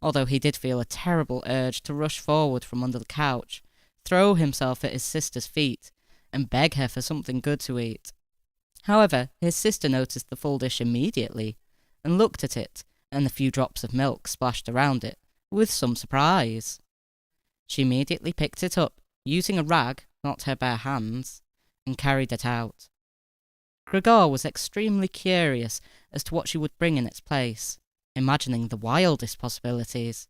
although he did feel a terrible urge to rush forward from under the couch, throw himself at his sister's feet, and beg her for something good to eat. However, his sister noticed the full dish immediately, and looked at it, and the few drops of milk splashed around it, with some surprise. She immediately picked it up, using a rag, not her bare hands, and carried it out. Gregor was extremely curious as to what she would bring in its place, imagining the wildest possibilities.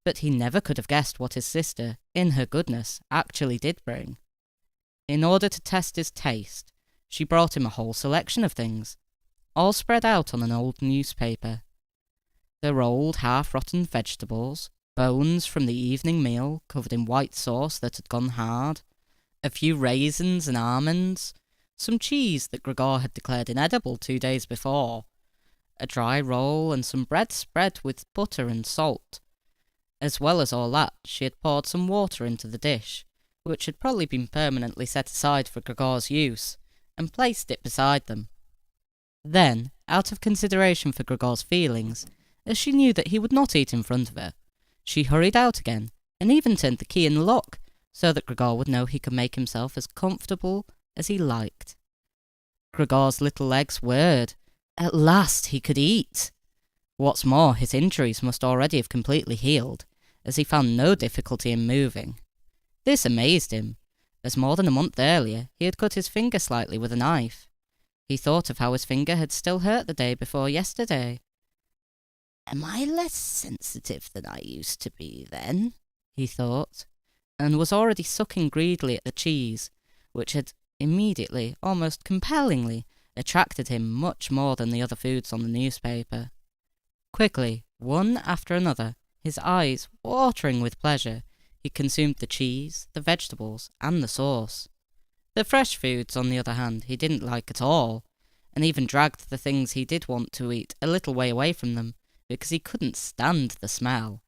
But he never could have guessed what his sister, in her goodness, actually did bring. In order to test his taste, she brought him a whole selection of things, all spread out on an old newspaper. There were old half-rotten vegetables, bones from the evening meal covered in white sauce that had gone hard, a few raisins and almonds, some cheese that Gregor had declared inedible 2 days before, a dry roll and some bread spread with butter and salt. As well as all that, she had poured some water into the dish, which had probably been permanently set aside for Gregor's use, and placed it beside them. Then, out of consideration for Gregor's feelings, as she knew that he would not eat in front of her, she hurried out again, and even turned the key in the lock, so that Gregor would know he could make himself as comfortable as he liked. Gregor's little legs whirred. At last he could eat! What's more, his injuries must already have completely healed, as he found no difficulty in moving. This amazed him, as more than a month earlier he had cut his finger slightly with a knife. He thought of how his finger had still hurt the day before yesterday. Am I less sensitive than I used to be then? He thought, and was already sucking greedily at the cheese, which had immediately, almost compellingly, attracted him much more than the other foods on the newspaper. Quickly, one after another, his eyes watering with pleasure, he consumed the cheese, the vegetables, and the sauce. The fresh foods, on the other hand, he didn't like at all, and even dragged the things he did want to eat a little way away from them, because he couldn't stand the smell.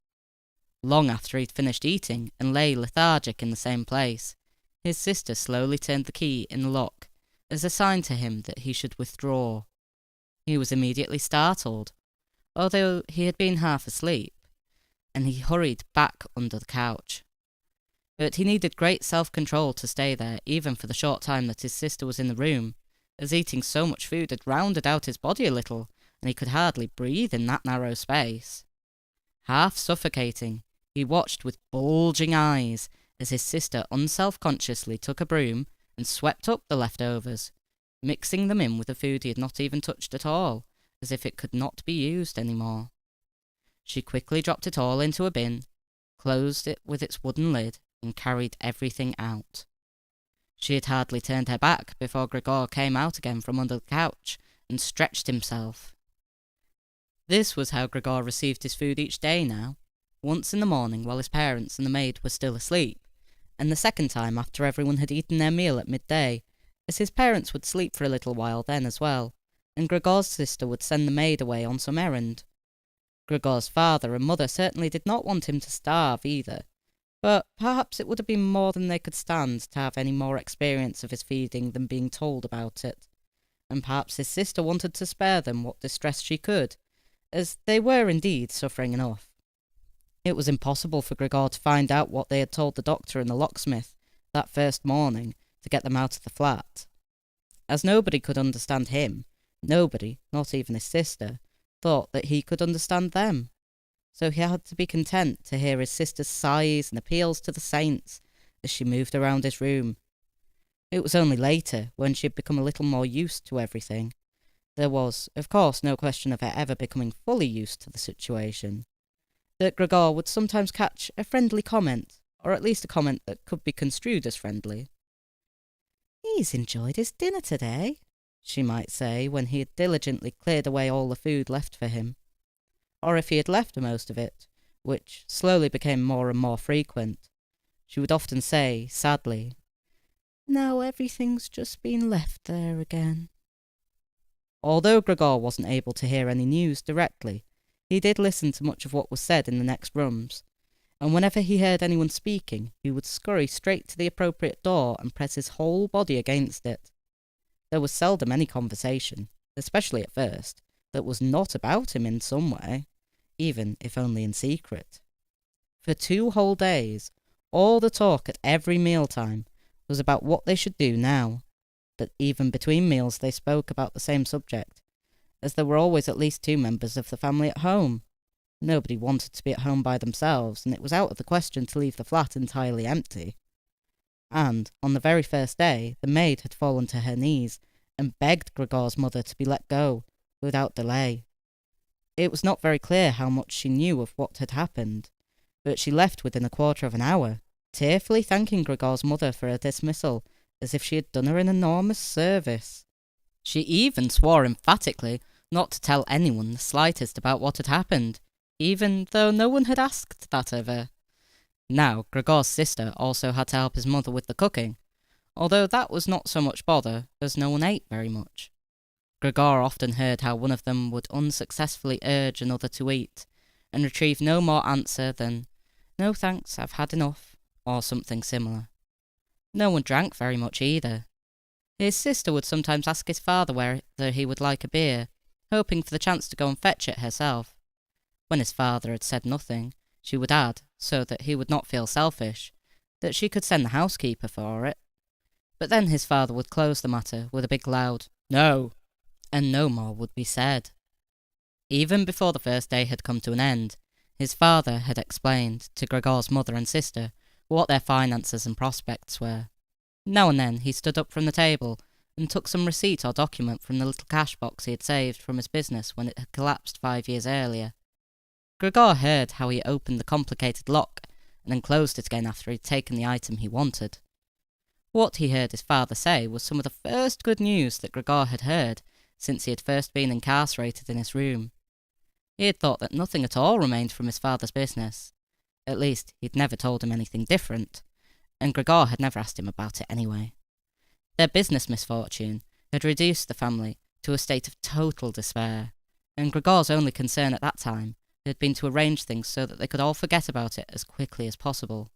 Long after he'd finished eating and lay lethargic in the same place, his sister slowly turned the key in the lock as a sign to him that he should withdraw. He was immediately startled, although he had been half asleep, and he hurried back under the couch. But he needed great self-control to stay there, even for the short time that his sister was in the room, as eating so much food had rounded out his body a little, and he could hardly breathe in that narrow space. Half suffocating, he watched with bulging eyes as his sister unself-consciously took a broom and swept up the leftovers, mixing them in with the food he had not even touched at all, as if it could not be used any more. She quickly dropped it all into a bin, closed it with its wooden lid, and carried everything out. She had hardly turned her back before Gregor came out again from under the couch and stretched himself. This was how Gregor received his food each day now, once in the morning while his parents and the maid were still asleep, and the second time after everyone had eaten their meal at midday, as his parents would sleep for a little while then as well, and Gregor's sister would send the maid away on some errand. Gregor's father and mother certainly did not want him to starve either, but perhaps it would have been more than they could stand to have any more experience of his feeding than being told about it, and perhaps his sister wanted to spare them what distress she could, as they were indeed suffering enough. It was impossible for Gregor to find out what they had told the doctor and the locksmith that first morning to get them out of the flat. As nobody could understand him, nobody, not even his sister, thought that he could understand them. So he had to be content to hear his sister's sighs and appeals to the saints as she moved around his room. It was only later, when she had become a little more used to everything. There was, of course, no question of her ever becoming fully used to the situation, that Gregor would sometimes catch a friendly comment, or at least a comment that could be construed as friendly. "He's enjoyed his dinner today," she might say when he had diligently cleared away all the food left for him. Or if he had left most of it, which slowly became more and more frequent, she would often say, sadly, "Now everything's just been left there again." Although Gregor wasn't able to hear any news directly, he did listen to much of what was said in the next rooms, and whenever he heard anyone speaking, he would scurry straight to the appropriate door and press his whole body against it. There was seldom any conversation, especially at first, that was not about him in some way, even if only in secret. For 2 whole days, all the talk at every mealtime was about what they should do now, but even between meals they spoke about the same subject, as there were always at least 2 members of the family at home. Nobody wanted to be at home by themselves, and it was out of the question to leave the flat entirely empty. And, on the very first day, the maid had fallen to her knees and begged Gregor's mother to be let go, without delay. It was not very clear how much she knew of what had happened, but she left within a quarter of an hour, tearfully thanking Gregor's mother for her dismissal, as if she had done her an enormous service. She even swore emphatically not to tell anyone the slightest about what had happened, even though no one had asked that of her. Now, Gregor's sister also had to help his mother with the cooking, although that was not so much bother, as no one ate very much. Gregor often heard how one of them would unsuccessfully urge another to eat, and retrieve no more answer than, "No thanks, I've had enough," or something similar. No one drank very much either. His sister would sometimes ask his father whether he would like a beer, hoping for the chance to go and fetch it herself. When his father had said nothing, she would add, so that he would not feel selfish, that she could send the housekeeper for it. But then his father would close the matter with a big loud, No, and no more would be said. Even before the first day had come to an end, his father had explained to Gregor's mother and sister what their finances and prospects were. Now and then he stood up from the table and took some receipt or document from the little cash box he had saved from his business when it had collapsed 5 years earlier. Gregor heard how he opened the complicated lock and then closed it again after he'd taken the item he wanted. What he heard his father say was some of the first good news that Gregor had heard since he had first been incarcerated in his room. He had thought that nothing at all remained from his father's business. At least, he'd never told him anything different, and Gregor had never asked him about it anyway. Their business misfortune had reduced the family to a state of total despair, and Gregor's only concern at that time had been to arrange things so that they could all forget about it as quickly as possible.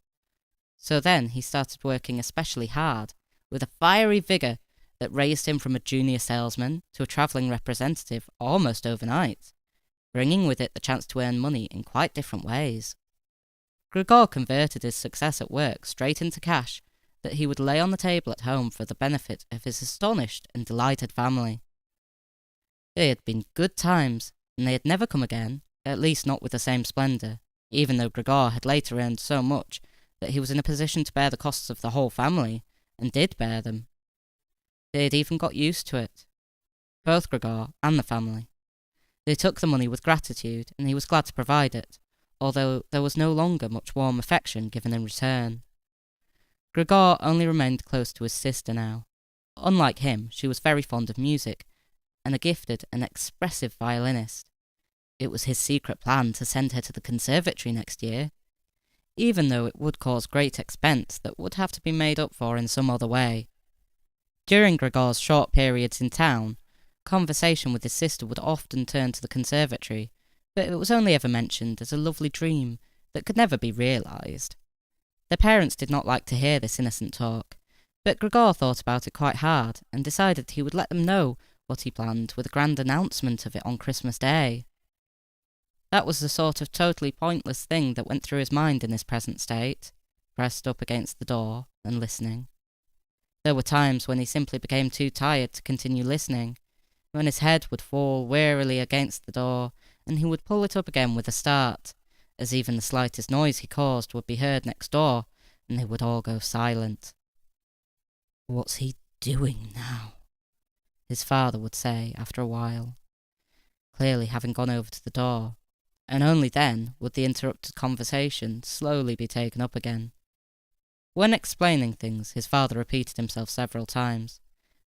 So then he started working especially hard, with a fiery vigour that raised him from a junior salesman to a travelling representative almost overnight, bringing with it the chance to earn money in quite different ways. Gregor converted his success at work straight into cash that he would lay on the table at home for the benefit of his astonished and delighted family. They had been good times, and they had never come again, at least not with the same splendour, even though Gregor had later earned so much that he was in a position to bear the costs of the whole family, and did bear them. They had even got used to it, both Gregor and the family. They took the money with gratitude, and he was glad to provide it, although there was no longer much warm affection given in return. Gregor only remained close to his sister now. Unlike him, she was very fond of music, and a gifted and expressive violinist. It was his secret plan to send her to the conservatory next year, even though it would cause great expense that would have to be made up for in some other way. During Gregor's short periods in town, conversation with his sister would often turn to the conservatory, but it was only ever mentioned as a lovely dream that could never be realised. Their parents did not like to hear this innocent talk, but Gregor thought about it quite hard and decided he would let them know what he planned with a grand announcement of it on Christmas Day. That was the sort of totally pointless thing that went through his mind in his present state, pressed up against the door and listening. There were times when he simply became too tired to continue listening, when his head would fall wearily against the door, and he would pull it up again with a start, as even the slightest noise he caused would be heard next door, and they would all go silent. "What's he doing now?" his father would say after a while, clearly having gone over to the door, and only then would the interrupted conversation slowly be taken up again. When explaining things, his father repeated himself several times,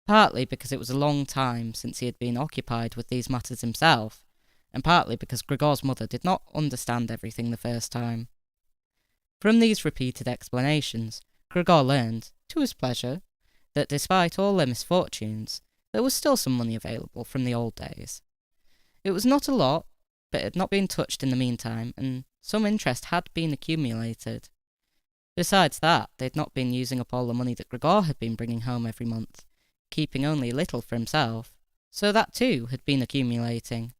partly because it was a long time since he had been occupied with these matters himself, and partly because Gregor's mother did not understand everything the first time. From these repeated explanations, Gregor learned, to his pleasure, that despite all their misfortunes, there was still some money available from the old days. It was not a lot, but it had not been touched in the meantime, and some interest had been accumulated. Besides that, they had not been using up all the money that Gregor had been bringing home every month, keeping only a little for himself, so that too had been accumulating.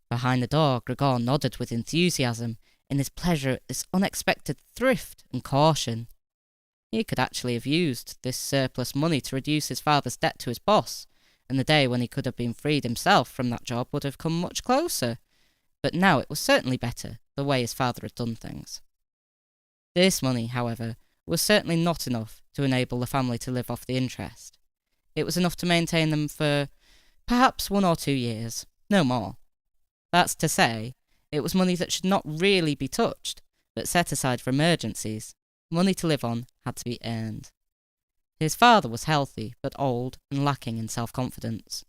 Behind the door, Gregor nodded with enthusiasm in his pleasure at this unexpected thrift and caution. He could actually have used this surplus money to reduce his father's debt to his boss, and the day when he could have been freed himself from that job would have come much closer. But now it was certainly better, the way his father had done things. This money, however, was certainly not enough to enable the family to live off the interest. It was enough to maintain them for perhaps 1 or 2 years, no more. That's to say, it was money that should not really be touched, but set aside for emergencies. Money to live on had to be earned. His father was healthy, but old and lacking in self-confidence.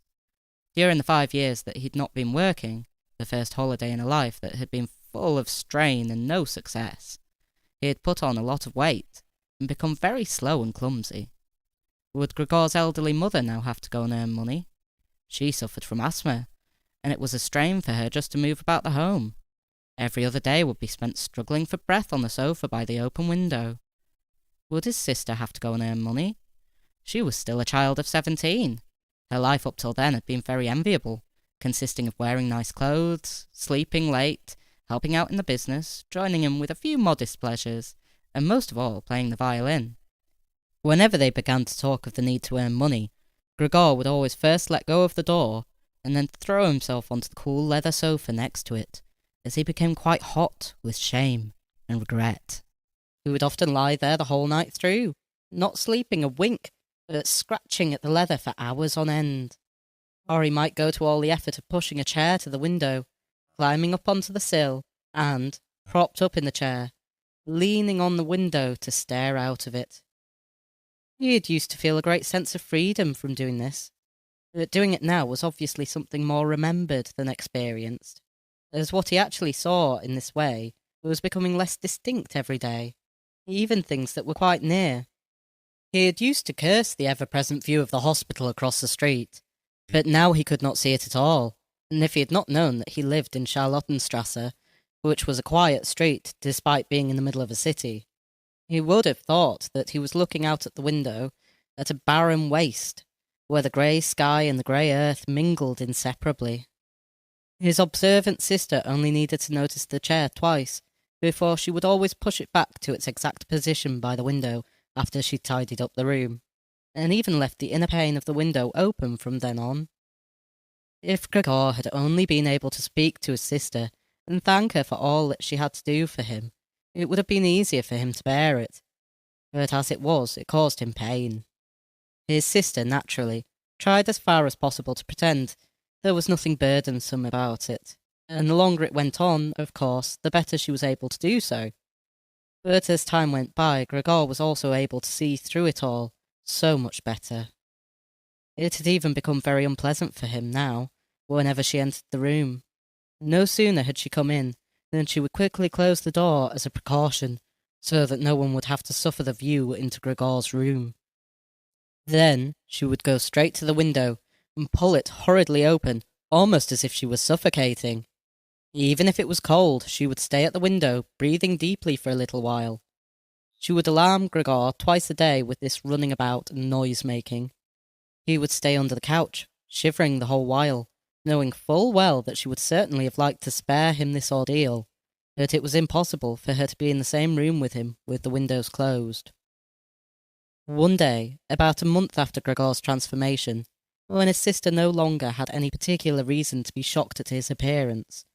During the 5 years that he'd not been working, the first holiday in a life that had been full of strain and no success, he had put on a lot of weight and become very slow and clumsy. Would Gregor's elderly mother now have to go and earn money? She suffered from asthma, and it was a strain for her just to move about the home. Every other day would be spent struggling for breath on the sofa by the open window. Would his sister have to go and earn money? She was still a child of 17. Her life up till then had been very enviable, consisting of wearing nice clothes, sleeping late, helping out in the business, joining in with a few modest pleasures, and most of all playing the violin. Whenever they began to talk of the need to earn money, Gregor would always first let go of the door and then throw himself onto the cool leather sofa next to it, as he became quite hot with shame and regret. He would often lie there the whole night through, not sleeping a wink, but scratching at the leather for hours on end. Or he might go to all the effort of pushing a chair to the window, climbing up onto the sill, and, propped up in the chair, leaning on the window to stare out of it. He had used to feel a great sense of freedom from doing this, but doing it now was obviously something more remembered than experienced, as what he actually saw in this way was becoming less distinct every day, even things that were quite near. He had used to curse the ever-present view of the hospital across the street, but now he could not see it at all, and if he had not known that he lived in Charlottenstrasse, which was a quiet street despite being in the middle of a city, he would have thought that he was looking out at the window at a barren waste, where the grey sky and the grey earth mingled inseparably. His observant sister only needed to notice the chair twice, before she would always push it back to its exact position by the window after she tidied up the room, and even left the inner pane of the window open from then on. If Gregor had only been able to speak to his sister and thank her for all that she had to do for him, it would have been easier for him to bear it. But as it was, it caused him pain. His sister, naturally, tried as far as possible to pretend there was nothing burdensome about it, and the longer it went on, of course, the better she was able to do so. But as time went by, Gregor was also able to see through it all so much better. It had even become very unpleasant for him now, whenever she entered the room. No sooner had she come in than she would quickly close the door as a precaution, so that no one would have to suffer the view into Gregor's room. Then she would go straight to the window and pull it hurriedly open, almost as if she was suffocating. Even if it was cold, she would stay at the window, breathing deeply for a little while. She would alarm Gregor twice a day with this running about and noise-making. He would stay under the couch, shivering the whole while, knowing full well that she would certainly have liked to spare him this ordeal, but it was impossible for her to be in the same room with him with the windows closed. One day, about a month after Gregor's transformation, when his sister no longer had any particular reason to be shocked at his appearance,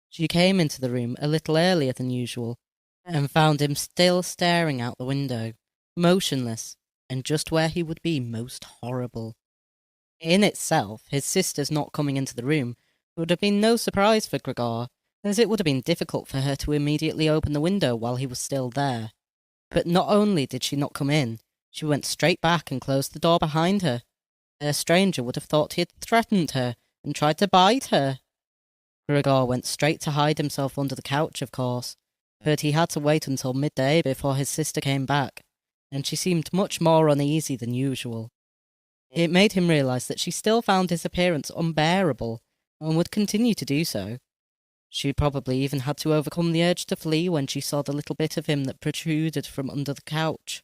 she came into the room a little earlier than usual, and found him still staring out the window, motionless, and just where he would be most horrible. In itself, his sister's not coming into the room would have been no surprise for Gregor, as it would have been difficult for her to immediately open the window while he was still there. But not only did she not come in, she went straight back and closed the door behind her. A stranger would have thought he had threatened her and tried to bite her. Gregor went straight to hide himself under the couch, of course, but he had to wait until midday before his sister came back, and she seemed much more uneasy than usual. It made him realise that she still found his appearance unbearable, and would continue to do so. She probably even had to overcome the urge to flee when she saw the little bit of him that protruded from under the couch.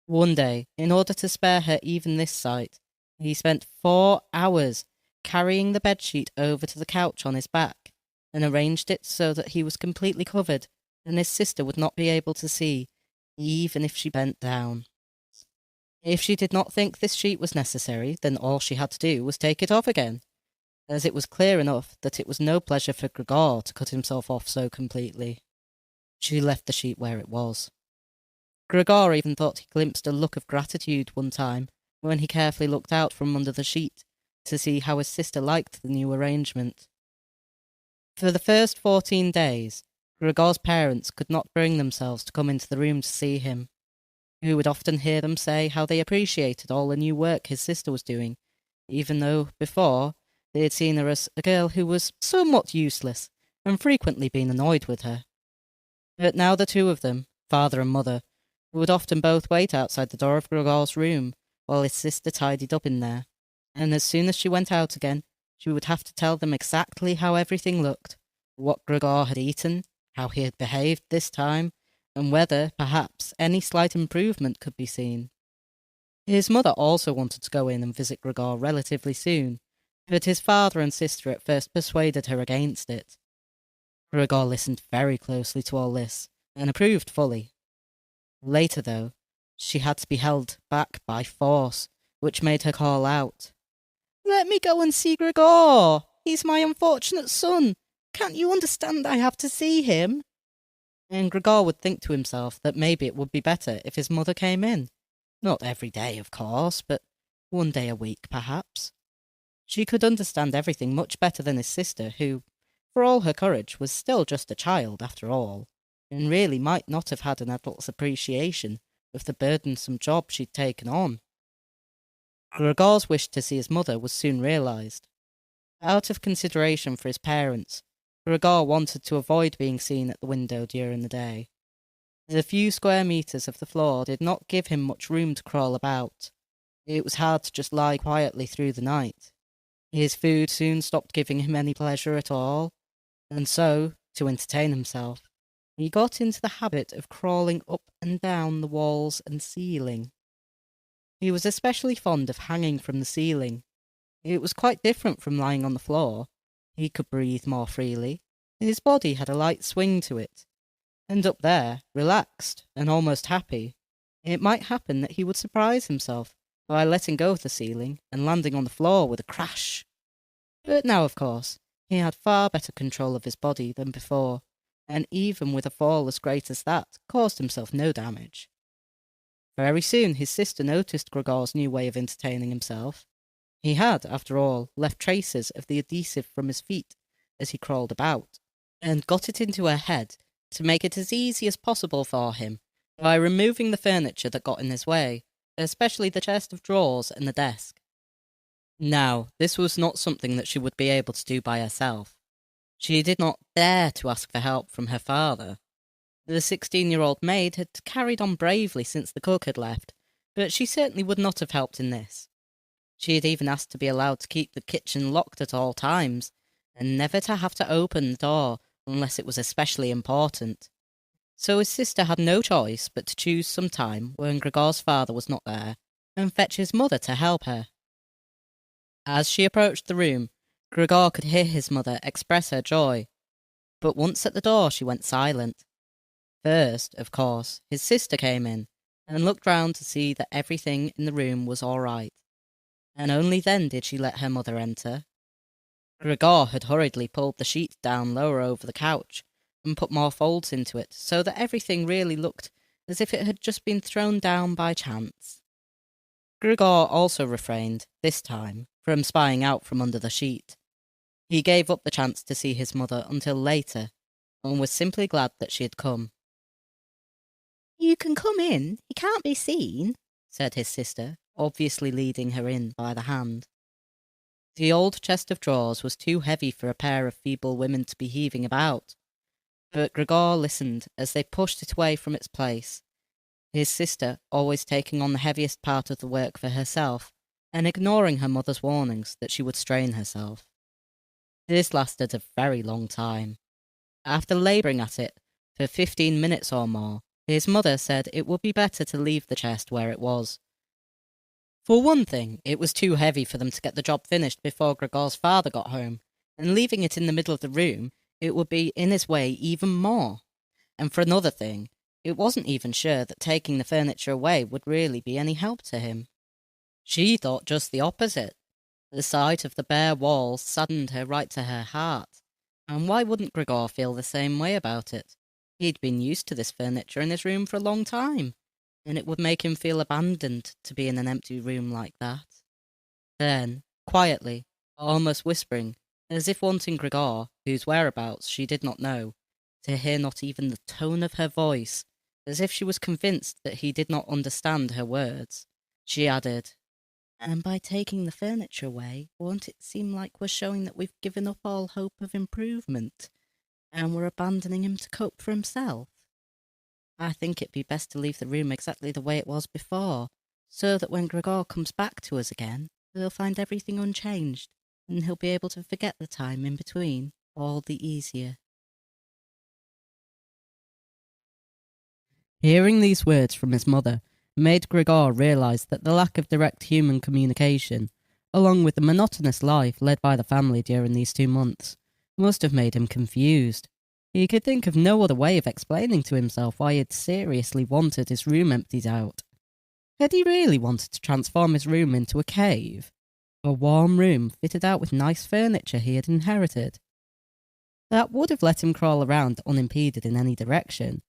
One day, in order to spare her even this sight, he spent 4 hours carrying the bedsheet over to the couch on his back, and arranged it so that he was completely covered, and his sister would not be able to see, even if she bent down. If she did not think this sheet was necessary, then all she had to do was take it off again, as it was clear enough that it was no pleasure for Gregor to cut himself off so completely. She left the sheet where it was. Gregor even thought he glimpsed a look of gratitude one time when he carefully looked out from under the sheet to see how his sister liked the new arrangement. For the first 14 days, Gregor's parents could not bring themselves to come into the room to see him. He would often hear them say how they appreciated all the new work his sister was doing, even though, before, they had seen her as a girl who was somewhat useless, and frequently been annoyed with her. But now the two of them, father and mother, would often both wait outside the door of Gregor's room while his sister tidied up in there, and as soon as she went out again, she would have to tell them exactly how everything looked, what Gregor had eaten, how he had behaved this time, and whether, perhaps, any slight improvement could be seen. His mother also wanted to go in and visit Gregor relatively soon, but his father and sister at first persuaded her against it. Gregor listened very closely to all this, and approved fully. Later, though, she had to be held back by force which made her call out, "Let me go and see Gregor! He's my unfortunate son! Can't you understand I have to see him?" And Gregor would think to himself that maybe it would be better if his mother came in. Not every day, of course, but one day a week, perhaps. She could understand everything much better than his sister, who, for all her courage, was still just a child after all, and really might not have had an adult's appreciation of the burdensome job she'd taken on. Gregor's wish to see his mother was soon realised. Out of consideration for his parents, Gregor wanted to avoid being seen at the window during the day. The few square metres of the floor did not give him much room to crawl about. It was hard to just lie quietly through the night. His food soon stopped giving him any pleasure at all, and so, to entertain himself, he got into the habit of crawling up and down the walls and ceiling. He was especially fond of hanging from the ceiling. It was quite different from lying on the floor. He could breathe more freely. His body had a light swing to it. And up there, relaxed and almost happy, it might happen that he would surprise himself by letting go of the ceiling and landing on the floor with a crash. But now, of course, he had far better control of his body than before, and even with a fall as great as that, caused himself no damage. Very soon his sister noticed Gregor's new way of entertaining himself. He had, after all, left traces of the adhesive from his feet as he crawled about, and got it into her head to make it as easy as possible for him by removing the furniture that got in his way, especially the chest of drawers and the desk. Now, this was not something that she would be able to do by herself. She did not dare to ask for help from her father. The 16-year-old maid had carried on bravely since the cook had left, but she certainly would not have helped in this. She had even asked to be allowed to keep the kitchen locked at all times, and never to have to open the door unless it was especially important. So his sister had no choice but to choose some time when Gregor's father was not there, and fetch his mother to help her. As she approached the room, Gregor could hear his mother express her joy, but once at the door she went silent. First, of course, his sister came in, and looked round to see that everything in the room was all right, and only then did she let her mother enter. Gregor had hurriedly pulled the sheet down lower over the couch, and put more folds into it, so that everything really looked as if it had just been thrown down by chance. Gregor also refrained, this time, from spying out from under the sheet. He gave up the chance to see his mother until later, and was simply glad that she had come. "You can come in, he can't be seen," said his sister, obviously leading her in by the hand. The old chest of drawers was too heavy for a pair of feeble women to be heaving about, but Gregor listened as they pushed it away from its place, his sister always taking on the heaviest part of the work for herself, and ignoring her mother's warnings that she would strain herself. This lasted a very long time. After labouring at it for 15 minutes or more, his mother said it would be better to leave the chest where it was. For one thing, it was too heavy for them to get the job finished before Gregor's father got home, and leaving it in the middle of the room, it would be in his way even more. And for another thing, it wasn't even sure that taking the furniture away would really be any help to him. She thought just the opposite. The sight of the bare walls saddened her right to her heart, and why wouldn't Gregor feel the same way about it? He'd been used to this furniture in his room for a long time, and it would make him feel abandoned to be in an empty room like that. Then, quietly, almost whispering, as if wanting Gregor, whose whereabouts she did not know, to hear not even the tone of her voice, as if she was convinced that he did not understand her words, she added, "And by taking the furniture away, won't it seem like we're showing that we've given up all hope of improvement, and we're abandoning him to cope for himself? I think it'd be best to leave the room exactly the way it was before, so that when Gregor comes back to us again, we'll find everything unchanged, and he'll be able to forget the time in between all the easier." Hearing these words from his mother made Gregor realise that the lack of direct human communication, along with the monotonous life led by the family during these 2 months, must have made him confused. He could think of no other way of explaining to himself why he had seriously wanted his room emptied out. Had he really wanted to transform his room into a cave? A warm room fitted out with nice furniture he had inherited? That would have let him crawl around unimpeded in any direction,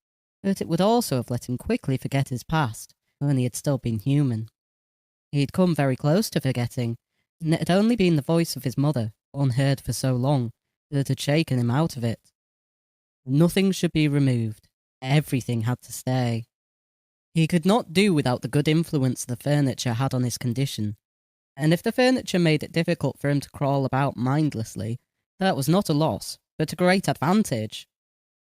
but it would also have let him quickly forget his past when he had still been human. He'd come very close to forgetting, and it had only been the voice of his mother, unheard for so long, that had shaken him out of it. Nothing should be removed. Everything had to stay. He could not do without the good influence the furniture had on his condition, and if the furniture made it difficult for him to crawl about mindlessly, that was not a loss, but a great advantage.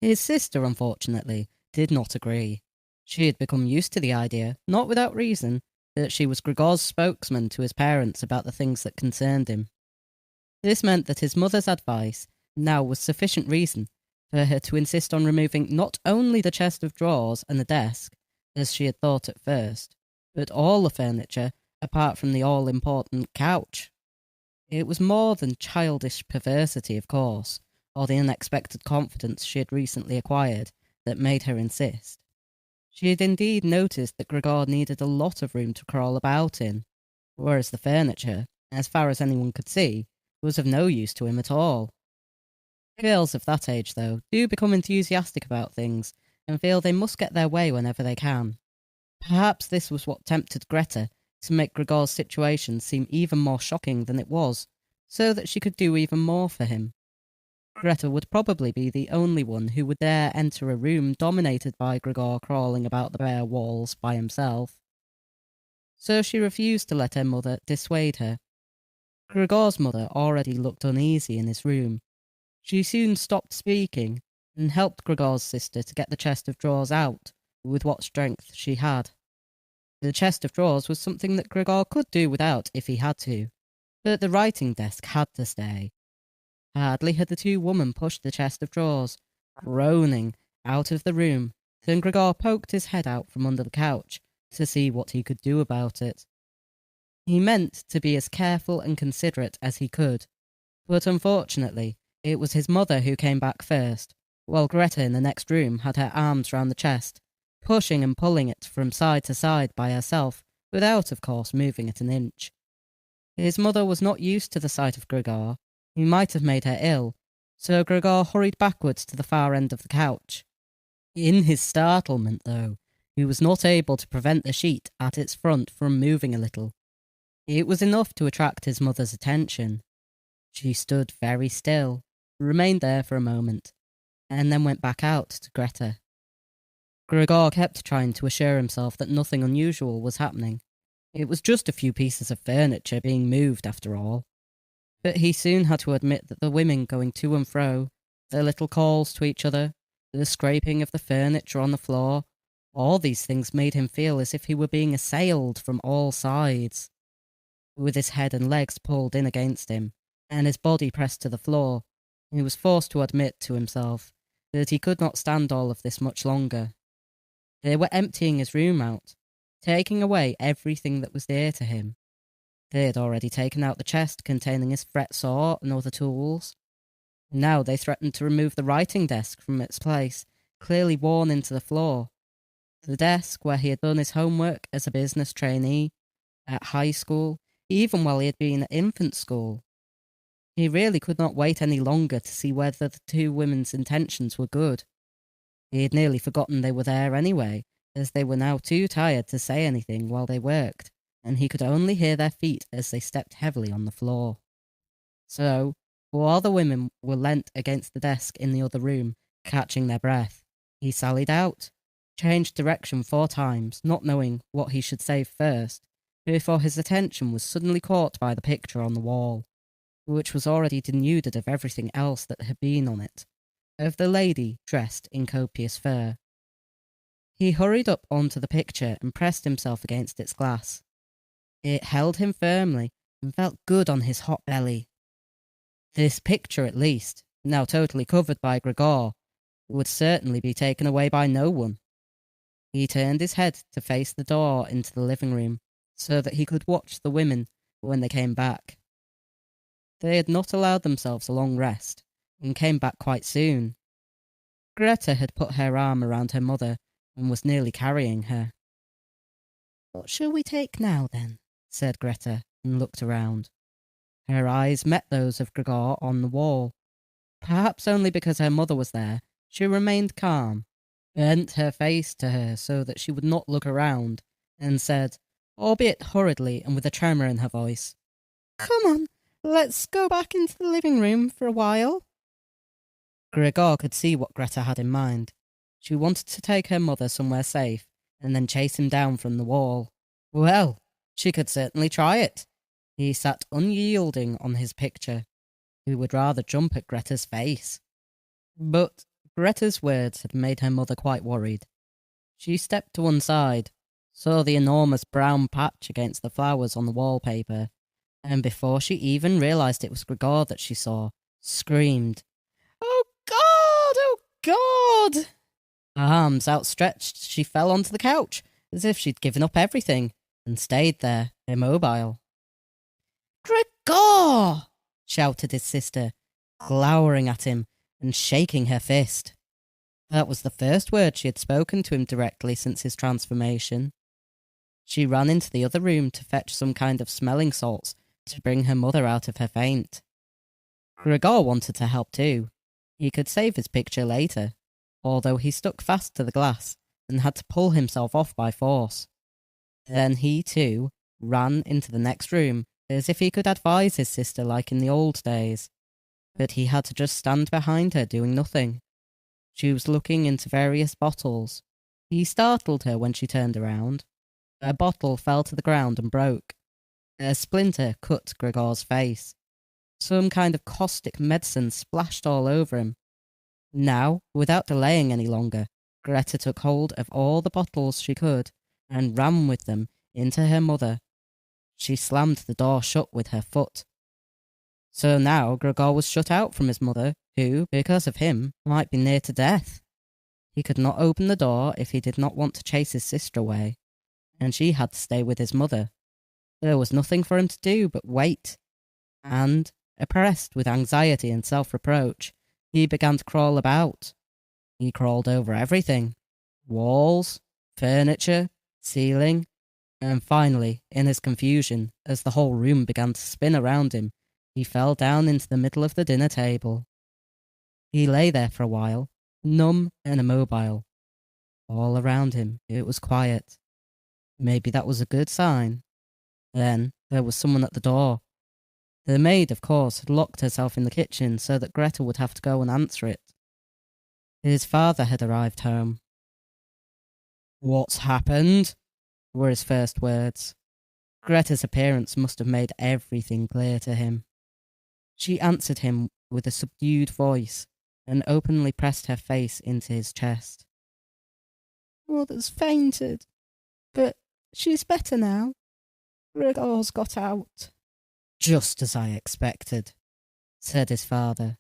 His sister, unfortunately, did not agree. She had become used to the idea, not without reason, that she was Gregor's spokesman to his parents about the things that concerned him. This meant that his mother's advice now was sufficient reason for her to insist on removing not only the chest of drawers and the desk, as she had thought at first, but all the furniture apart from the all-important couch. It was more than childish perversity, of course, or the unexpected confidence she had recently acquired that made her insist. She had indeed noticed that Gregor needed a lot of room to crawl about in, whereas the furniture, as far as anyone could see, was of no use to him at all. Girls of that age, though, do become enthusiastic about things and feel they must get their way whenever they can. Perhaps this was what tempted Greta to make Gregor's situation seem even more shocking than it was, so that she could do even more for him. Greta would probably be the only one who would dare enter a room dominated by Gregor crawling about the bare walls by himself. So she refused to let her mother dissuade her. Gregor's mother already looked uneasy in his room. She soon stopped speaking and helped Gregor's sister to get the chest of drawers out with what strength she had. The chest of drawers was something that Gregor could do without if he had to, but the writing desk had to stay. Hardly had the two women pushed the chest of drawers, groaning, out of the room, than Gregor poked his head out from under the couch to see what he could do about it. He meant to be as careful and considerate as he could, but unfortunately, it was his mother who came back first, while Greta in the next room had her arms round the chest, pushing and pulling it from side to side by herself, without, of course, moving it an inch. His mother was not used to the sight of Gregor. He might have made her ill, so Gregor hurried backwards to the far end of the couch. In his startlement, though, he was not able to prevent the sheet at its front from moving a little. It was enough to attract his mother's attention. She stood very still, remained there for a moment, and then went back out to Greta. Gregor kept trying to assure himself that nothing unusual was happening. It was just a few pieces of furniture being moved, after all. But he soon had to admit that the women going to and fro, their little calls to each other, the scraping of the furniture on the floor, all these things made him feel as if he were being assailed from all sides. With his head and legs pulled in against him, and his body pressed to the floor, he was forced to admit to himself that he could not stand all of this much longer. They were emptying his room out, taking away everything that was dear to him. They had already taken out the chest containing his fret saw and other tools. Now they threatened to remove the writing desk from its place, clearly worn into the floor. The desk where he had done his homework as a business trainee, at high school, even while he had been at infant school. He really could not wait any longer to see whether the two women's intentions were good. He had nearly forgotten they were there anyway, as they were now too tired to say anything while they worked, and he could only hear their feet as they stepped heavily on the floor. So, while the women were leant against the desk in the other room, catching their breath, he sallied out, changed direction 4 times, not knowing what he should say first, before his attention was suddenly caught by the picture on the wall, which was already denuded of everything else that had been on it, of the lady dressed in copious fur. He hurried up onto the picture and pressed himself against its glass. It held him firmly and felt good on his hot belly. This picture, at least, now totally covered by Gregor, would certainly be taken away by no one. He turned his head to face the door into the living room, so that he could watch the women when they came back. They had not allowed themselves a long rest, and came back quite soon. Greta had put her arm around her mother, and was nearly carrying her. "What shall we take now, then?" said Greta, and looked around. Her eyes met those of Gregor on the wall. Perhaps only because her mother was there, she remained calm, bent her face to her so that she would not look around, and said, albeit hurriedly and with a tremor in her voice, "Come on, let's go back into the living room for a while." Gregor could see what Greta had in mind. She wanted to take her mother somewhere safe and then chase him down from the wall. Well, she could certainly try it. He sat unyielding on his picture. He would rather jump at Greta's face. But Greta's words had made her mother quite worried. She stepped to one side, saw the enormous brown patch against the flowers on the wallpaper, and before she even realised it was Gregor that she saw, screamed, "Oh God! Oh God!" Arms outstretched, she fell onto the couch, as if she'd given up everything, and stayed there, immobile. "Gregor!" shouted his sister, glowering at him and shaking her fist. That was the first word she had spoken to him directly since his transformation. She ran into the other room to fetch some kind of smelling salts to bring her mother out of her faint. Gregor wanted to help too. He could save his picture later, although he stuck fast to the glass and had to pull himself off by force. Then he too ran into the next room as if he could advise his sister like in the old days. But he had to just stand behind her doing nothing. She was looking into various bottles. He startled her when she turned around. A bottle fell to the ground and broke. A splinter cut Gregor's face. Some kind of caustic medicine splashed all over him. Now, without delaying any longer, Greta took hold of all the bottles she could and ran with them into her mother. She slammed the door shut with her foot. So now Gregor was shut out from his mother, who, because of him, might be near to death. He could not open the door if he did not want to chase his sister away, and she had to stay with his mother. There was nothing for him to do but wait. And, oppressed with anxiety and self-reproach, he began to crawl about. He crawled over everything. Walls, furniture, ceiling, and finally, in his confusion, as the whole room began to spin around him, he fell down into the middle of the dinner table. He lay there for a while, numb and immobile. All around him, it was quiet. Maybe that was a good sign. Then there was someone at the door. The maid, of course, had locked herself in the kitchen so that Greta would have to go and answer it. His father had arrived home. "What's happened?" were his first words. Greta's appearance must have made everything clear to him. She answered him with a subdued voice and openly pressed her face into his chest. "Mother's fainted, but she's better now. Gregor's got out." "Just as I expected," said his father.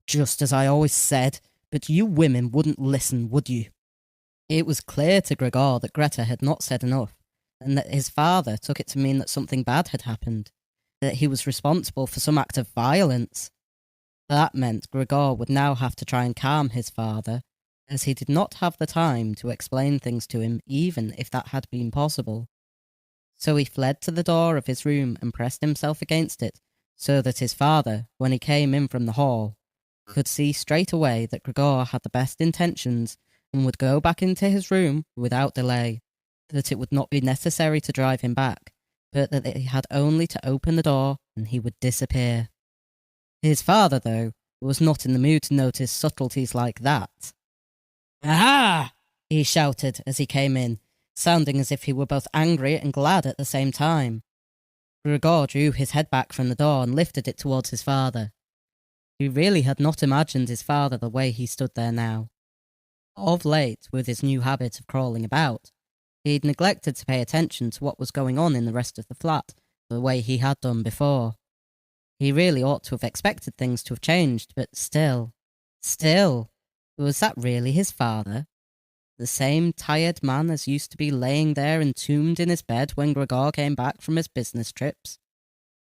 "Just as I always said, but you women wouldn't listen, would you?" It was clear to Gregor that Greta had not said enough, and that his father took it to mean that something bad had happened, that he was responsible for some act of violence. That meant Gregor would now have to try and calm his father, as he did not have the time to explain things to him even if that had been possible. So he fled to the door of his room and pressed himself against it, so that his father, when he came in from the hall, could see straight away that Gregor had the best intentions and would go back into his room without delay, that it would not be necessary to drive him back, but that he had only to open the door and he would disappear. His father, though, was not in the mood to notice subtleties like that. "Aha!" he shouted as he came in, sounding as if he were both angry and glad at the same time. Gregor drew his head back from the door and lifted it towards his father. He really had not imagined his father the way he stood there now. Of late, with his new habit of crawling about, he'd neglected to pay attention to what was going on in the rest of the flat the way he had done before. He really ought to have expected things to have changed, but still, was that really his father? The same tired man as used to be laying there entombed in his bed when Gregor came back from his business trips?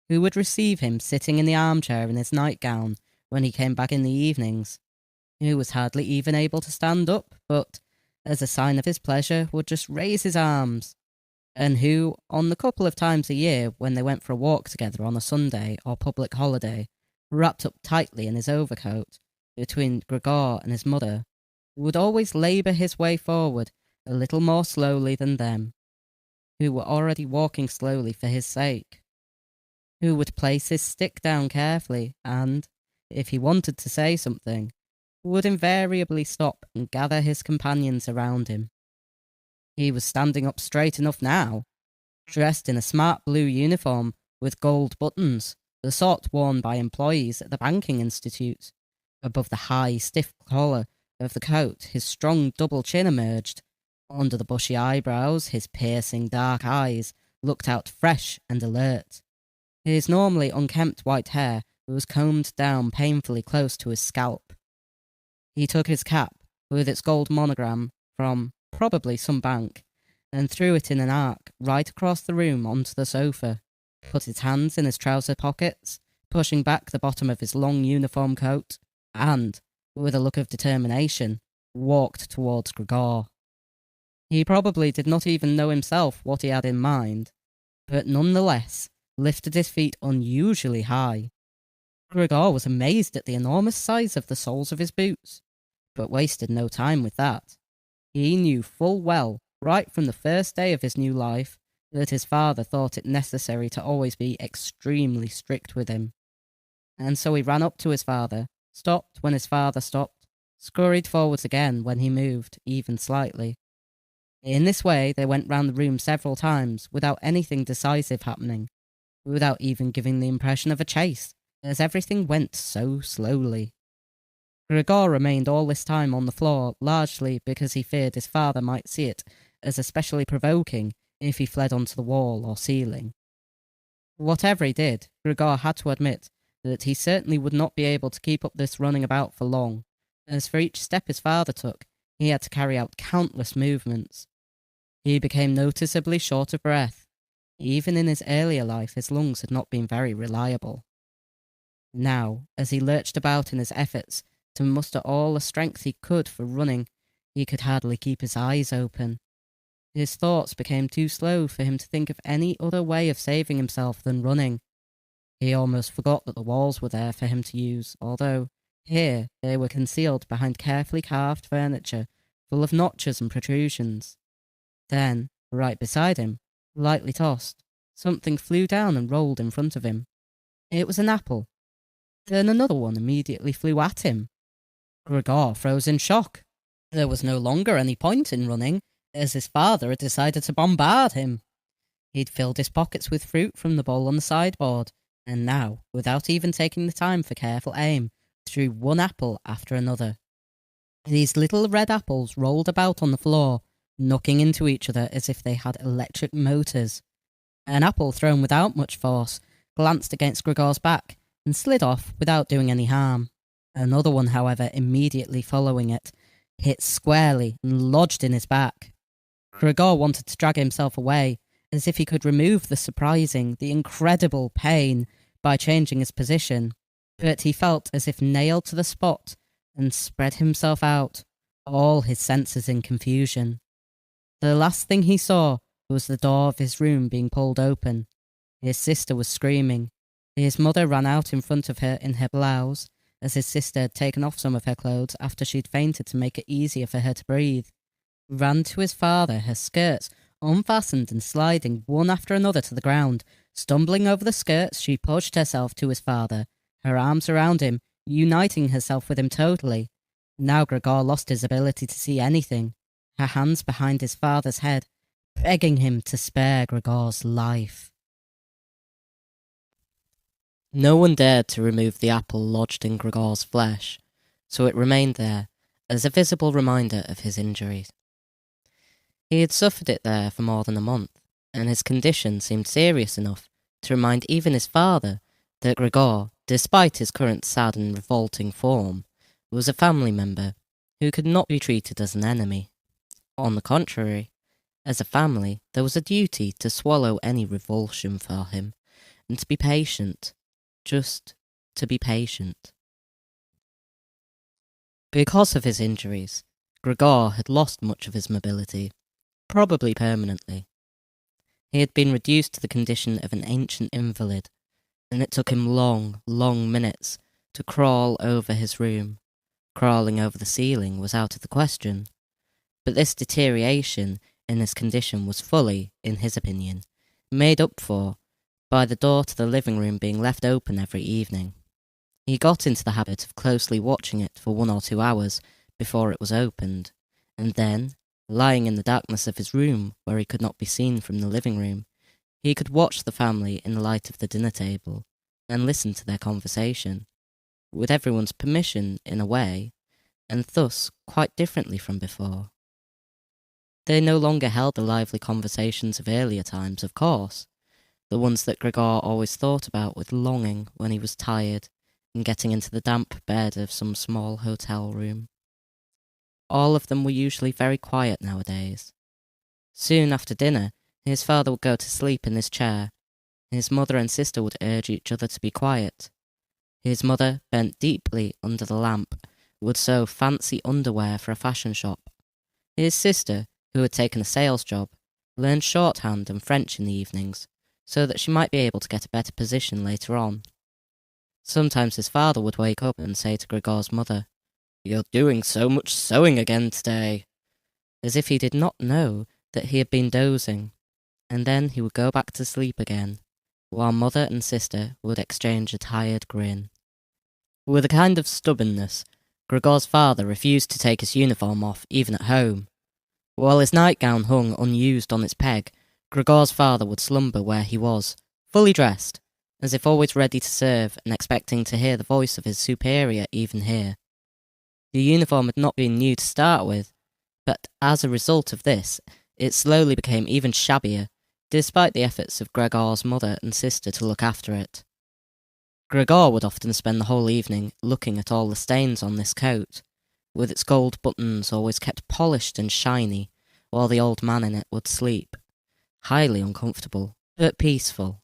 Who would receive him sitting in the armchair in his nightgown when he came back in the evenings? Who was hardly even able to stand up, but, as a sign of his pleasure, would just raise his arms? and who, on the couple of times a year when they went for a walk together on a Sunday or public holiday, wrapped up tightly in his overcoat, between Gregor and his mother, would always labour his way forward a little more slowly than them, who were already walking slowly for his sake, who would place his stick down carefully and, if he wanted to say something, would invariably stop and gather his companions around him. He was standing up straight enough now, dressed in a smart blue uniform with gold buttons, the sort worn by employees at the banking institute. Above the high, stiff collar of the coat, his strong double chin emerged. Under the bushy eyebrows, his piercing dark eyes looked out fresh and alert. His normally unkempt white hair was combed down painfully close to his scalp. He took his cap, with its gold monogram, from probably some bank, and threw it in an arc right across the room onto the sofa, put his hands in his trouser pockets, pushing back the bottom of his long uniform coat, and, with a look of determination, walked towards Gregor. He probably did not even know himself what he had in mind, but nonetheless lifted his feet unusually high. Gregor was amazed at the enormous size of the soles of his boots, but wasted no time with that. He knew full well, right from the first day of his new life, that his father thought it necessary to always be extremely strict with him. And so he ran up to his father, stopped when his father stopped, scurried forwards again when he moved, even slightly. In this way they went round the room several times without anything decisive happening, without even giving the impression of a chase, as everything went so slowly. Gregor remained all this time on the floor, largely because he feared his father might see it as especially provoking if he fled onto the wall or ceiling. Whatever he did, Gregor had to admit that he certainly would not be able to keep up this running about for long, as for each step his father took, he had to carry out countless movements. He became noticeably short of breath. Even in his earlier life, his lungs had not been very reliable. Now, as he lurched about in his efforts to muster all the strength he could for running, he could hardly keep his eyes open. His thoughts became too slow for him to think of any other way of saving himself than running. He almost forgot that the walls were there for him to use, although here they were concealed behind carefully carved furniture full of notches and protrusions. Then, right beside him, lightly tossed, something flew down and rolled in front of him. It was an apple. Then another one immediately flew at him. Gregor froze in shock. There was no longer any point in running, as his father had decided to bombard him. He'd filled his pockets with fruit from the bowl on the sideboard, and now, without even taking the time for careful aim, threw one apple after another. These little red apples rolled about on the floor, knocking into each other as if they had electric motors. An apple thrown without much force glanced against Gregor's back and slid off without doing any harm. Another one, however, immediately following it, hit squarely and lodged in his back. Gregor wanted to drag himself away, as if he could remove the surprising, the incredible pain by changing his position, but he felt as if nailed to the spot and spread himself out, all his senses in confusion. The last thing he saw was the door of his room being pulled open. His sister was screaming. His mother ran out in front of her in her blouse, as his sister had taken off some of her clothes after she'd fainted to make it easier for her to breathe. Ran to his father, her skirts unfastened and sliding one after another to the ground. Stumbling over the skirts, she pushed herself to his father, her arms around him, uniting herself with him totally. Now Gregor lost his ability to see anything, her hands behind his father's head, begging him to spare Gregor's life. No one dared to remove the apple lodged in Gregor's flesh, so it remained there as a visible reminder of his injuries. He had suffered it there for more than a month, and his condition seemed serious enough to remind even his father that Gregor, despite his current sad and revolting form, was a family member who could not be treated as an enemy. On the contrary, as a family, there was a duty to swallow any revulsion for him, and to be patient, just to be patient. Because of his injuries, Gregor had lost much of his mobility, probably permanently. He had been reduced to the condition of an ancient invalid, and it took him long, long minutes to crawl over his room. Crawling over the ceiling was out of the question. But this deterioration in his condition was fully, in his opinion, made up for by the door to the living room being left open every evening. He got into the habit of closely watching it for 1 or 2 hours before it was opened, and then, lying in the darkness of his room where he could not be seen from the living room, he could watch the family in the light of the dinner table and listen to their conversation, with everyone's permission in a way, and thus quite differently from before. They no longer held the lively conversations of earlier times, of course, the ones that Gregor always thought about with longing when he was tired and getting into the damp bed of some small hotel room. All of them were usually very quiet nowadays. Soon after dinner, his father would go to sleep in his chair. His mother and sister would urge each other to be quiet. His mother, bent deeply under the lamp, would sew fancy underwear for a fashion shop. His sister, who had taken a sales job, learned shorthand and French in the evenings, so that she might be able to get a better position later on. Sometimes his father would wake up and say to Gregor's mother, "You're doing so much sewing again today," as if he did not know that he had been dozing, and then he would go back to sleep again, while mother and sister would exchange a tired grin. With a kind of stubbornness, Gregor's father refused to take his uniform off even at home. While his nightgown hung unused on its peg, Gregor's father would slumber where he was, fully dressed, as if always ready to serve and expecting to hear the voice of his superior even here. The uniform had not been new to start with, but as a result of this, it slowly became even shabbier, despite the efforts of Gregor's mother and sister to look after it. Gregor would often spend the whole evening looking at all the stains on this coat, with its gold buttons always kept polished and shiny, while the old man in it would sleep, highly uncomfortable, but peaceful.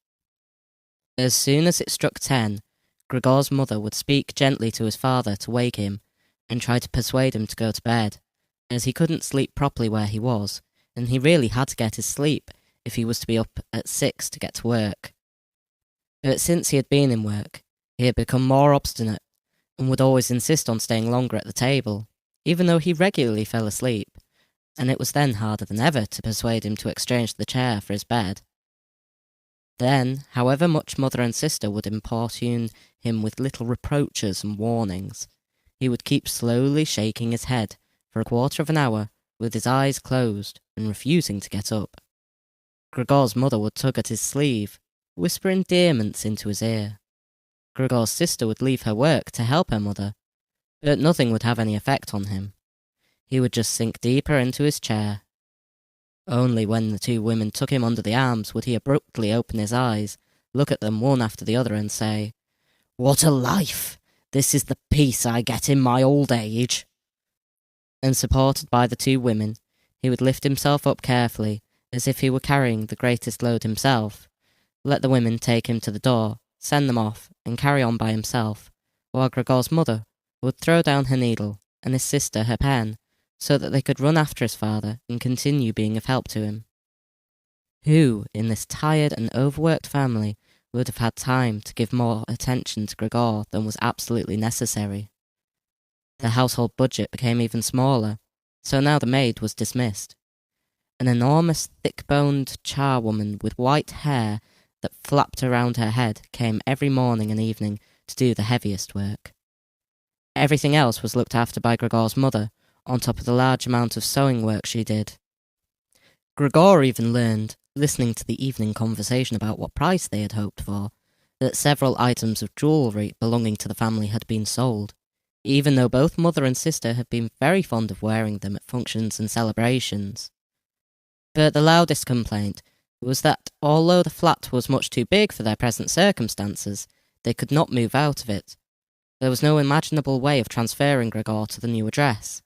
As soon as it struck 10, Gregor's mother would speak gently to his father to wake him, and try to persuade him to go to bed, as he couldn't sleep properly where he was, and he really had to get his sleep if he was to be up at 6 to get to work. But since he had been in work, he had become more obstinate, and would always insist on staying longer at the table, even though he regularly fell asleep, and it was then harder than ever to persuade him to exchange the chair for his bed. Then, however much mother and sister would importune him with little reproaches and warnings, he would keep slowly shaking his head for a quarter of an hour with his eyes closed and refusing to get up. Gregor's mother would tug at his sleeve, whisper endearments into his ear. Gregor's sister would leave her work to help her mother, but nothing would have any effect on him. He would just sink deeper into his chair. Only when the 2 women took him under the arms would he abruptly open his eyes, look at them one after the other and say, "What a life! This is the peace I get in my old age." And supported by the 2 women, he would lift himself up carefully, as if he were carrying the greatest load himself, let the women take him to the door, send them off, and carry on by himself, while Gregor's mother would throw down her needle and his sister her pen, so that they could run after his father and continue being of help to him. Who, in this tired and overworked family, would have had time to give more attention to Gregor than was absolutely necessary? The household budget became even smaller, so now the maid was dismissed. An enormous, thick-boned charwoman with white hair that flapped around her head came every morning and evening to do the heaviest work. Everything else was looked after by Gregor's mother, on top of the large amount of sewing work she did. Gregor even learned, listening to the evening conversation about what price they had hoped for, that several items of jewellery belonging to the family had been sold, even though both mother and sister had been very fond of wearing them at functions and celebrations. But the loudest complaint was that, although the flat was much too big for their present circumstances, they could not move out of it. There was no imaginable way of transferring Gregor to the new address.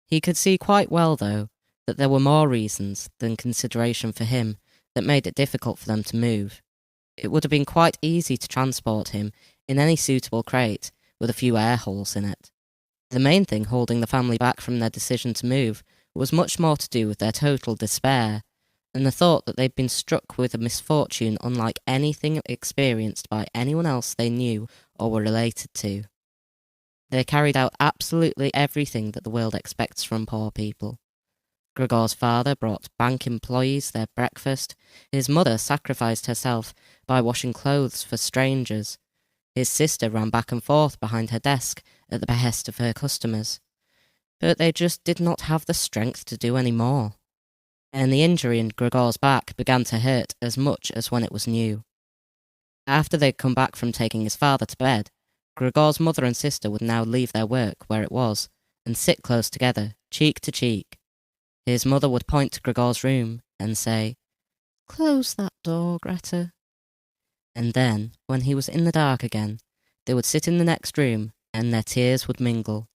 He could see quite well, though, that there were more reasons than consideration for him that made it difficult for them to move. It would have been quite easy to transport him in any suitable crate with a few air holes in it. The main thing holding the family back from their decision to move was much more to do with their total despair, and the thought that they'd been struck with a misfortune unlike anything experienced by anyone else they knew or were related to. They carried out absolutely everything that the world expects from poor people. Gregor's father brought bank employees their breakfast. His mother sacrificed herself by washing clothes for strangers. His sister ran back and forth behind her desk at the behest of her customers. But they just did not have the strength to do any more. And the injury in Gregor's back began to hurt as much as when it was new. After they'd come back from taking his father to bed, Gregor's mother and sister would now leave their work where it was and sit close together, cheek to cheek. His mother would point to Gregor's room and say, "Close that door, Greta." And then, when he was in the dark again, they would sit in the next room and their tears would mingle,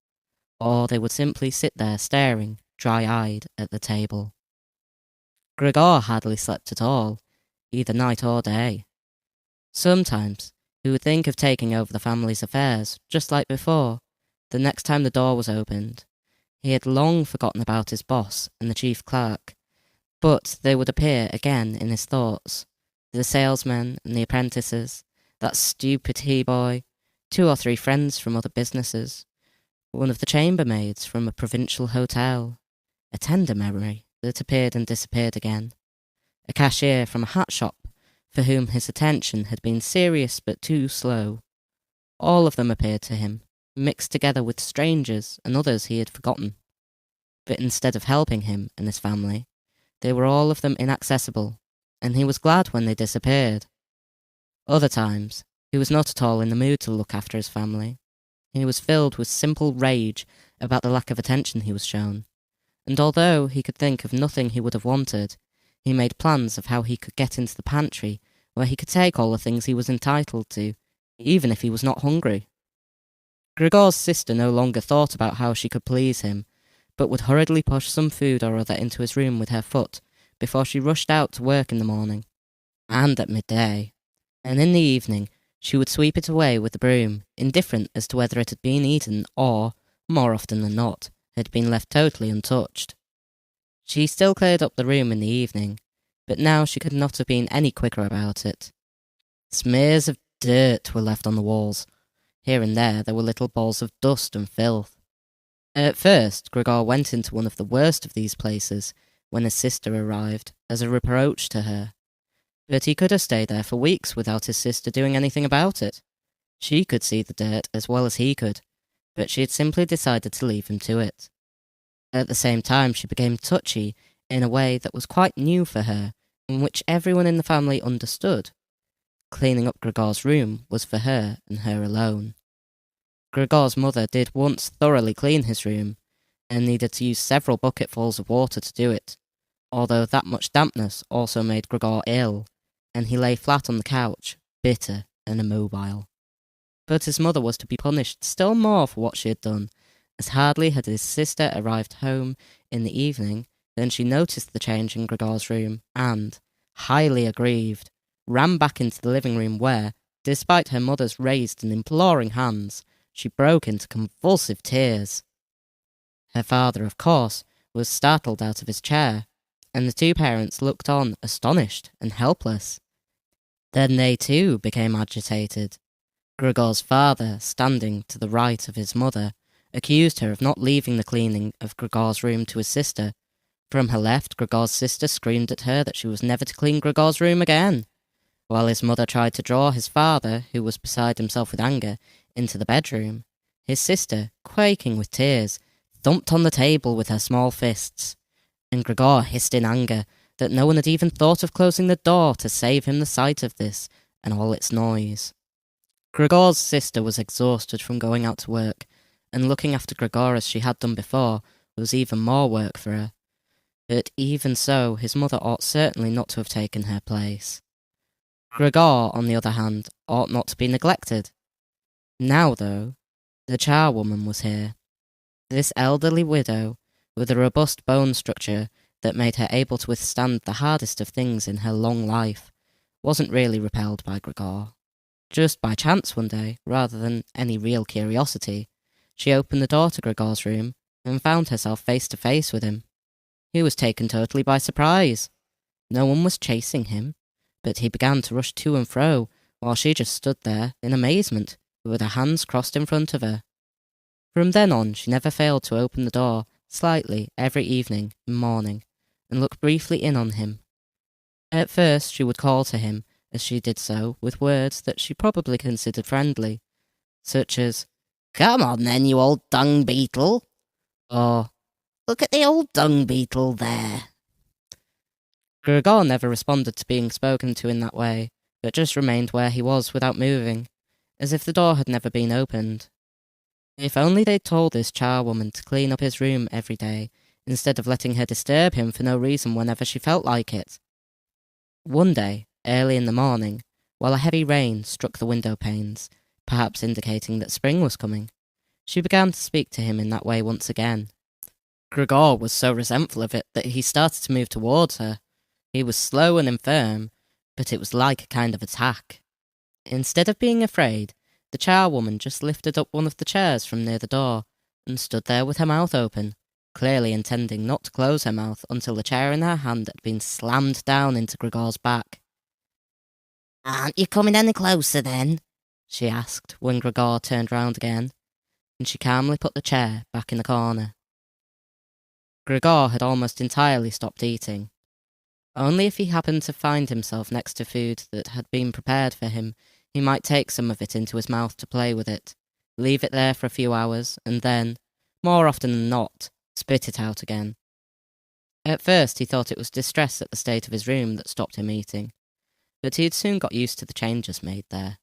or they would simply sit there staring, dry-eyed, at the table. Gregor hardly slept at all, either night or day. Sometimes he would think of taking over the family's affairs, just like before, the next time the door was opened. He had long forgotten about his boss and the chief clerk, but they would appear again in his thoughts. The salesmen and the apprentices, that stupid he-boy, 2 or 3 friends from other businesses, one of the chambermaids from a provincial hotel, a tender memory that appeared and disappeared again, a cashier from a hat shop for whom his attention had been serious but too slow. All of them appeared to him, mixed together with strangers and others he had forgotten. But instead of helping him and his family, they were all of them inaccessible, and he was glad when they disappeared. Other times, he was not at all in the mood to look after his family. He was filled with simple rage about the lack of attention he was shown, and although he could think of nothing he would have wanted, he made plans of how he could get into the pantry where he could take all the things he was entitled to, even if he was not hungry. Gregor's sister no longer thought about how she could please him, but would hurriedly push some food or other into his room with her foot before she rushed out to work in the morning, and at midday, and in the evening she would sweep it away with the broom, indifferent as to whether it had been eaten or, more often than not, had been left totally untouched. She still cleared up the room in the evening, but now she could not have been any quicker about it. Smears of dirt were left on the walls. Here and there were little balls of dust and filth. At first, Gregor went into one of the worst of these places when his sister arrived, as a reproach to her. But he could have stayed there for weeks without his sister doing anything about it. She could see the dirt as well as he could, but she had simply decided to leave him to it. At the same time, she became touchy in a way that was quite new for her, and which everyone in the family understood. Cleaning up Gregor's room was for her and her alone. Gregor's mother did once thoroughly clean his room, and needed to use several bucketfuls of water to do it, although that much dampness also made Gregor ill, and he lay flat on the couch, bitter and immobile. But his mother was to be punished still more for what she had done, as hardly had his sister arrived home in the evening than she noticed the change in Gregor's room, and, highly aggrieved, ran back into the living room where, despite her mother's raised and imploring hands, she broke into convulsive tears. Her father, of course, was startled out of his chair, and the 2 parents looked on astonished and helpless. Then they too became agitated. Gregor's father, standing to the right of his mother, accused her of not leaving the cleaning of Gregor's room to his sister. From her left, Gregor's sister screamed at her that she was never to clean Gregor's room again, while his mother tried to draw his father, who was beside himself with anger, into the bedroom. His sister, quaking with tears, thumped on the table with her small fists, and Gregor hissed in anger that no one had even thought of closing the door to save him the sight of this and all its noise. Gregor's sister was exhausted from going out to work, and looking after Gregor as she had done before was even more work for her. But even so, his mother ought certainly not to have taken her place. Gregor, on the other hand, ought not to be neglected. Now, though, the charwoman was here. This elderly widow, with a robust bone structure that made her able to withstand the hardest of things in her long life, wasn't really repelled by Gregor. Just by chance one day, rather than any real curiosity, she opened the door to Gregor's room and found herself face to face with him. He was taken totally by surprise. No one was chasing him, but he began to rush to and fro, while she just stood there in amazement, with her hands crossed in front of her. From then on, she never failed to open the door slightly every evening and morning, and look briefly in on him. At first, she would call to him, as she did so, with words that she probably considered friendly, such as, "Come on then, you old dung beetle. or Look at the old dung beetle there." Gregor never responded to being spoken to in that way, but just remained where he was without moving, as if the door had never been opened. If only they'd told this charwoman to clean up his room every day, instead of letting her disturb him for no reason whenever she felt like it. One day, early in the morning, while a heavy rain struck the window panes, perhaps indicating that spring was coming, she began to speak to him in that way once again. Gregor was so resentful of it that he started to move towards her. He was slow and infirm, but it was like a kind of attack. Instead of being afraid, the charwoman just lifted up one of the chairs from near the door and stood there with her mouth open, clearly intending not to close her mouth until the chair in her hand had been slammed down into Gregor's back. "Aren't you coming any closer then?" she asked when Gregor turned round again, and she calmly put the chair back in the corner. Gregor had almost entirely stopped eating. Only if he happened to find himself next to food that had been prepared for him, he might take some of it into his mouth to play with it, leave it there for a few hours, and then, more often than not, spit it out again. At first he thought it was distress at the state of his room that stopped him eating, but he had soon got used to the changes made there.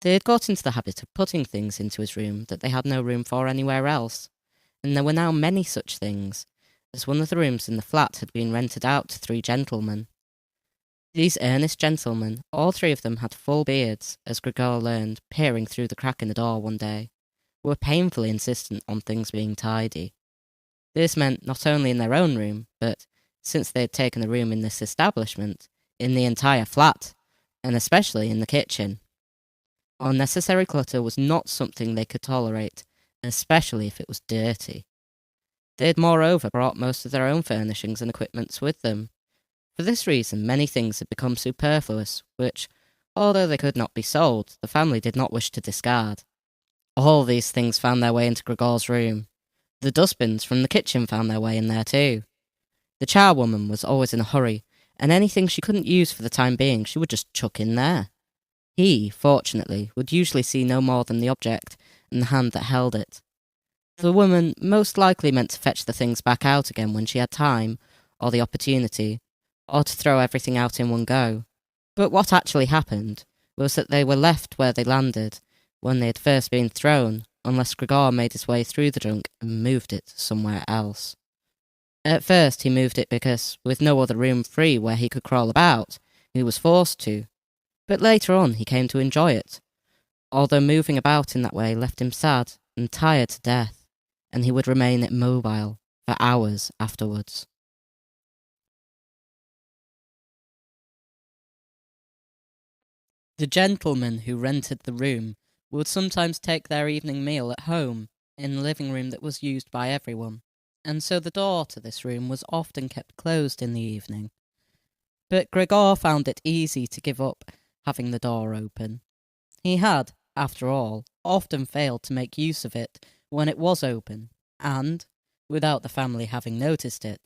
They had got into the habit of putting things into his room that they had no room for anywhere else, and there were now many such things, as one of the rooms in the flat had been rented out to 3 gentlemen. These earnest gentlemen, all 3 of them had full beards, as Gregor learned, peering through the crack in the door one day, were painfully insistent on things being tidy. This meant not only in their own room, but, since they had taken a room in this establishment, in the entire flat, and especially in the kitchen. Unnecessary clutter was not something they could tolerate, especially if it was dirty. They had moreover brought most of their own furnishings and equipments with them. For this reason, many things had become superfluous, which, although they could not be sold, the family did not wish to discard. All these things found their way into Gregor's room. The dustbins from the kitchen found their way in there too. The charwoman was always in a hurry, and anything she couldn't use for the time being she would just chuck in there. He, fortunately, would usually see no more than the object and the hand that held it. The woman most likely meant to fetch the things back out again when she had time, or the opportunity, or to throw everything out in one go. But what actually happened was that they were left where they landed when they had first been thrown, unless Gregor made his way through the junk and moved it somewhere else. At first he moved it because, with no other room free where he could crawl about, he was forced to. But later on he came to enjoy it, although moving about in that way left him sad and tired to death, and he would remain immobile for hours afterwards. The gentleman who rented the room would sometimes take their evening meal at home, in the living room that was used by everyone, and so the door to this room was often kept closed in the evening. But Gregor found it easy to give up having the door open. He had, after all, often failed to make use of it when it was open, and, without the family having noticed it,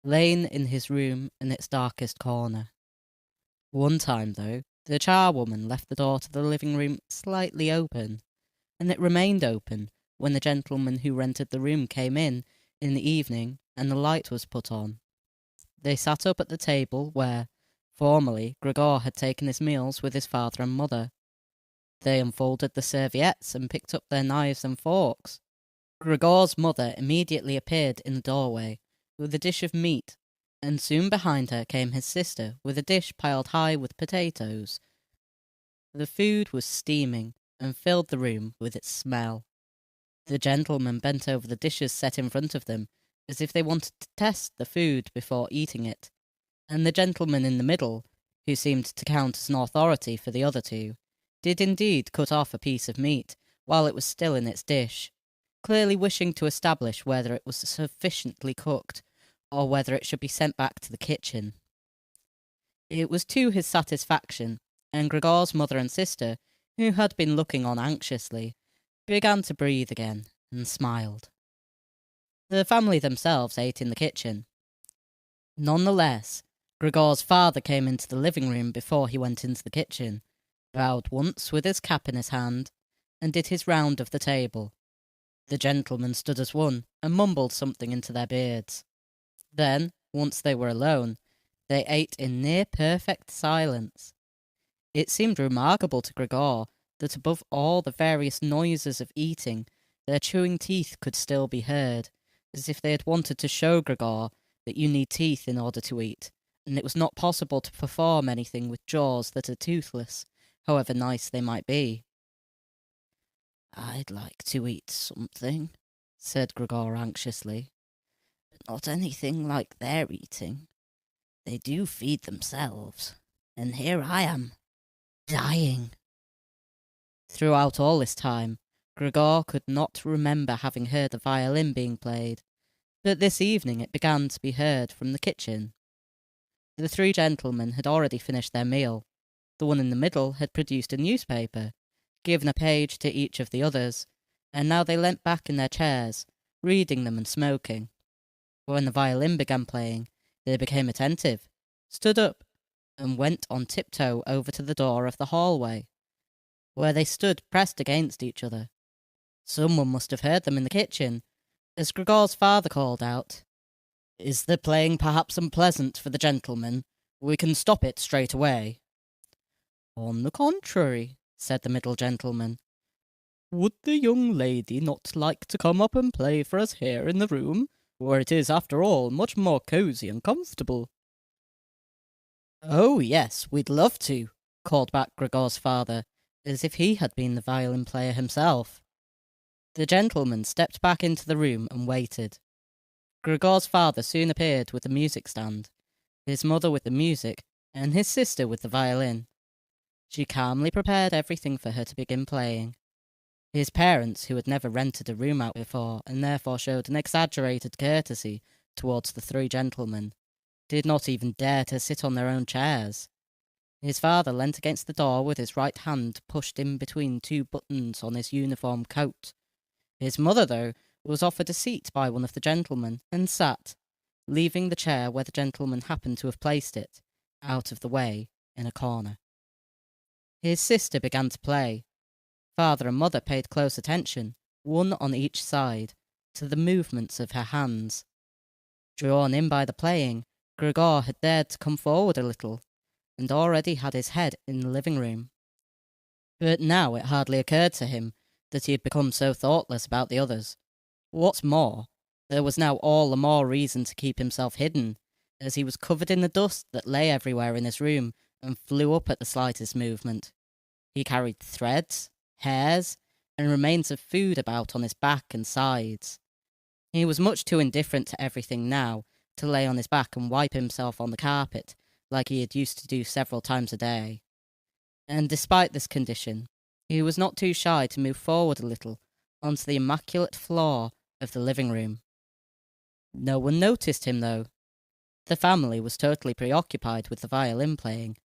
lain in his room in its darkest corner. One time, though, the charwoman left the door to the living room slightly open, and it remained open when the gentleman who rented the room came in the evening and the light was put on. They sat up at the table where, formerly, Gregor had taken his meals with his father and mother. They unfolded the serviettes and picked up their knives and forks. Gregor's mother immediately appeared in the doorway with a dish of meat, and soon behind her came his sister with a dish piled high with potatoes. The food was steaming and filled the room with its smell. The gentlemen bent over the dishes set in front of them, as if they wanted to test the food before eating it, and the gentleman in the middle, who seemed to count as an authority for the other 2, did indeed cut off a piece of meat while it was still in its dish, clearly wishing to establish whether it was sufficiently cooked, or whether it should be sent back to the kitchen. It was to his satisfaction, and Gregor's mother and sister, who had been looking on anxiously, began to breathe again and smiled. The family themselves ate in the kitchen. Nonetheless, Gregor's father came into the living room before he went into the kitchen, bowed once with his cap in his hand, and did his round of the table. The gentlemen stood as one and mumbled something into their beards. Then, once they were alone, they ate in near perfect silence. It seemed remarkable to Gregor that above all the various noises of eating, their chewing teeth could still be heard, as if they had wanted to show Gregor that you need teeth in order to eat, and it was not possible to perform anything with jaws that are toothless, however nice they might be. "I'd like to eat something," said Gregor anxiously, "but not anything like they're eating. They do feed themselves, and here I am, dying." Throughout all this time, Gregor could not remember having heard the violin being played, but this evening it began to be heard from the kitchen. The three gentlemen had already finished their meal. The one in the middle had produced a newspaper, given a page to each of the others, and now they leant back in their chairs, reading them and smoking. When the violin began playing, they became attentive, stood up, and went on tiptoe over to the door of the hallway, where they stood pressed against each other. Someone must have heard them in the kitchen, as Gregor's father called out, "Is the playing perhaps unpleasant for the gentlemen? We can stop it straight away." "On the contrary," said the middle gentleman. "Would the young lady not like to come up and play for us here in the room, where it is, after all, much more cosy and comfortable?" "Oh, yes, we'd love to," called back Gregor's father, as if he had been the violin player himself. The gentleman stepped back into the room and waited. Gregor's father soon appeared with the music stand, his mother with the music, and his sister with the violin. She calmly prepared everything for her to begin playing. His parents, who had never rented a room out before, and therefore showed an exaggerated courtesy towards the three gentlemen, did not even dare to sit on their own chairs. His father leant against the door with his right hand pushed in between two buttons on his uniform coat. His mother, though, was offered a seat by one of the gentlemen, and sat, leaving the chair where the gentleman happened to have placed it, out of the way, in a corner. His sister began to play. Father and mother paid close attention, one on each side, to the movements of her hands. Drawn in by the playing, Gregor had dared to come forward a little, and already had his head in the living room. But now it hardly occurred to him that he had become so thoughtless about the others. What's more, there was now all the more reason to keep himself hidden, as he was covered in the dust that lay everywhere in his room and flew up at the slightest movement. He carried threads, hairs, and remains of food about on his back and sides. He was much too indifferent to everything now to lay on his back and wipe himself on the carpet, like he had used to do several times a day. And despite this condition, he was not too shy to move forward a little onto the immaculate floor of the living room. No one noticed him, though. The family was totally preoccupied with the violin playing.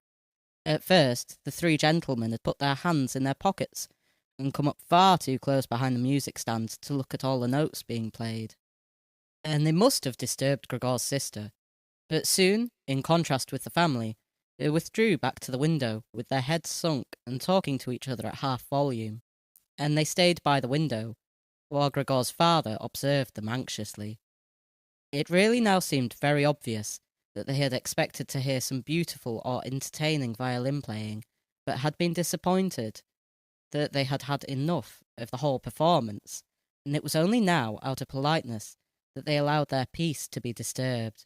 At first, the three gentlemen had put their hands in their pockets and come up far too close behind the music stand to look at all the notes being played. And they must have disturbed Gregor's sister. But soon, in contrast with the family, they withdrew back to the window with their heads sunk and talking to each other at half volume. And they stayed by the window, while Gregor's father observed them anxiously. It really now seemed very obvious that they had expected to hear some beautiful or entertaining violin playing, but had been disappointed, that they had had enough of the whole performance, and it was only now, out of politeness, that they allowed their peace to be disturbed.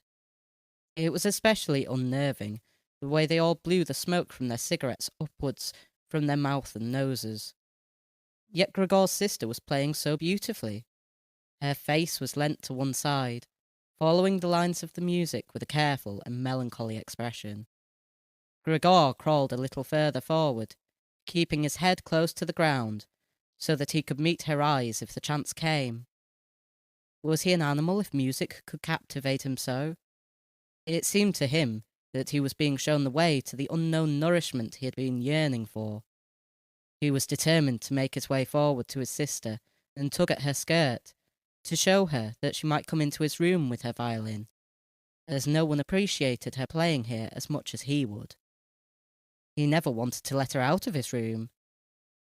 It was especially unnerving, the way they all blew the smoke from their cigarettes upwards from their mouth and noses. Yet Gregor's sister was playing so beautifully. Her face was leant to one side, following the lines of the music with a careful and melancholy expression. Gregor crawled a little further forward, keeping his head close to the ground, so that he could meet her eyes if the chance came. Was he an animal if music could captivate him so? It seemed to him that he was being shown the way to the unknown nourishment he had been yearning for. He was determined to make his way forward to his sister and tug at her skirt, to show her that she might come into his room with her violin, as no one appreciated her playing here as much as he would. He never wanted to let her out of his room.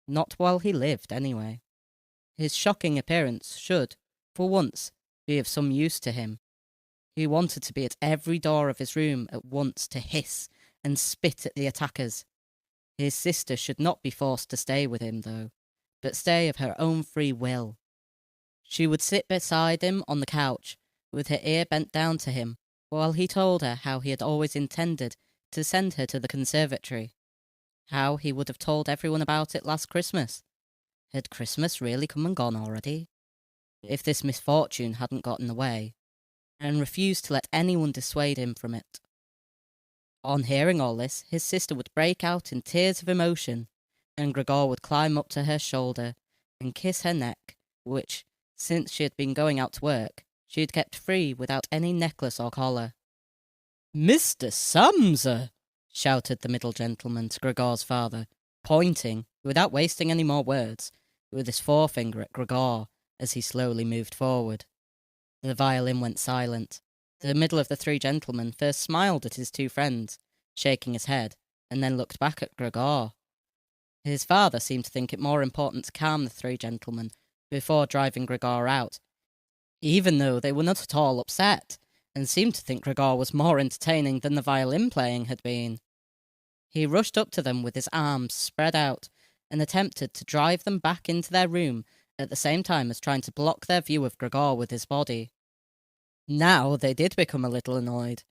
Not while he lived, anyway. His shocking appearance should, for once, be of some use to him. He wanted to be at every door of his room at once to hiss and spit at the attackers. His sister should not be forced to stay with him, though, but stay of her own free will. She would sit beside him on the couch, with her ear bent down to him, while he told her how he had always intended to send her to the conservatory. How he would have told everyone about it last Christmas. Had Christmas really come and gone already? If this misfortune hadn't got in the way, and refused to let anyone dissuade him from it. On hearing all this, his sister would break out in tears of emotion, and Gregor would climb up to her shoulder and kiss her neck, which, since she had been going out to work, she had kept free without any necklace or collar. "Mr. Samsa!" shouted the middle gentleman to Gregor's father, pointing, without wasting any more words, with his forefinger at Gregor as he slowly moved forward. The violin went silent. The middle of the three gentlemen first smiled at his two friends, shaking his head, and then looked back at Gregor. His father seemed to think it more important to calm the three gentlemen before driving Gregor out, even though they were not at all upset, and seemed to think Gregor was more entertaining than the violin playing had been. He rushed up to them with his arms spread out, and attempted to drive them back into their room at the same time as trying to block their view of Gregor with his body. Now they did become a little annoyed,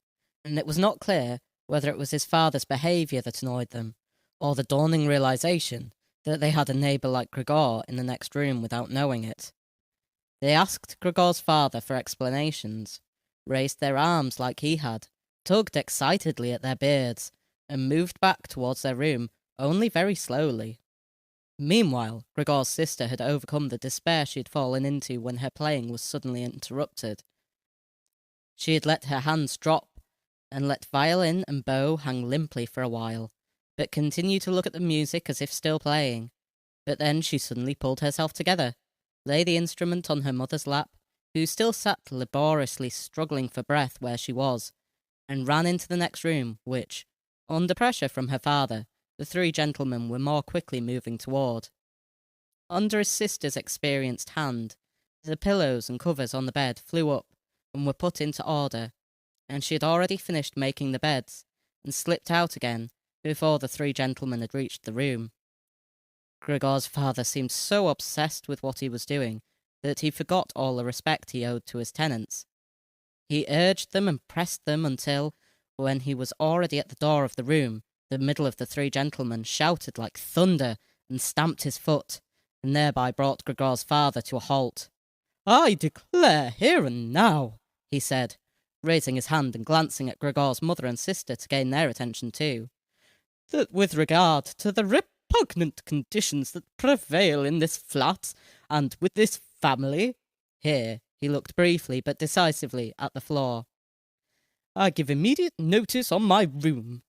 and it was not clear whether it was his father's behaviour that annoyed them, or the dawning realisation that they had a neighbour like Gregor in the next room without knowing it. They asked Gregor's father for explanations, raised their arms like he had, tugged excitedly at their beards, and moved back towards their room only very slowly. Meanwhile, Gregor's sister had overcome the despair she had fallen into when her playing was suddenly interrupted. She had let her hands drop, and let violin and bow hang limply for a while, but continued to look at the music as if still playing. But then she suddenly pulled herself together, lay the instrument on her mother's lap, who still sat laboriously struggling for breath where she was, and ran into the next room, which, under pressure from her father, the three gentlemen were more quickly moving toward. Under his sister's experienced hand, the pillows and covers on the bed flew up and were put into order, and she had already finished making the beds, and slipped out again before the three gentlemen had reached the room. Gregor's father seemed so obsessed with what he was doing that he forgot all the respect he owed to his tenants. He urged them and pressed them until, when he was already at the door of the room, the middle of the three gentlemen shouted like thunder and stamped his foot, and thereby brought Gregor's father to a halt. "I declare here and now," he said, raising his hand and glancing at Gregor's mother and sister to gain their attention too, "that with regard to the repugnant conditions that prevail in this flat, and with this family," here he looked briefly but decisively at the floor, "I give immediate notice on my room.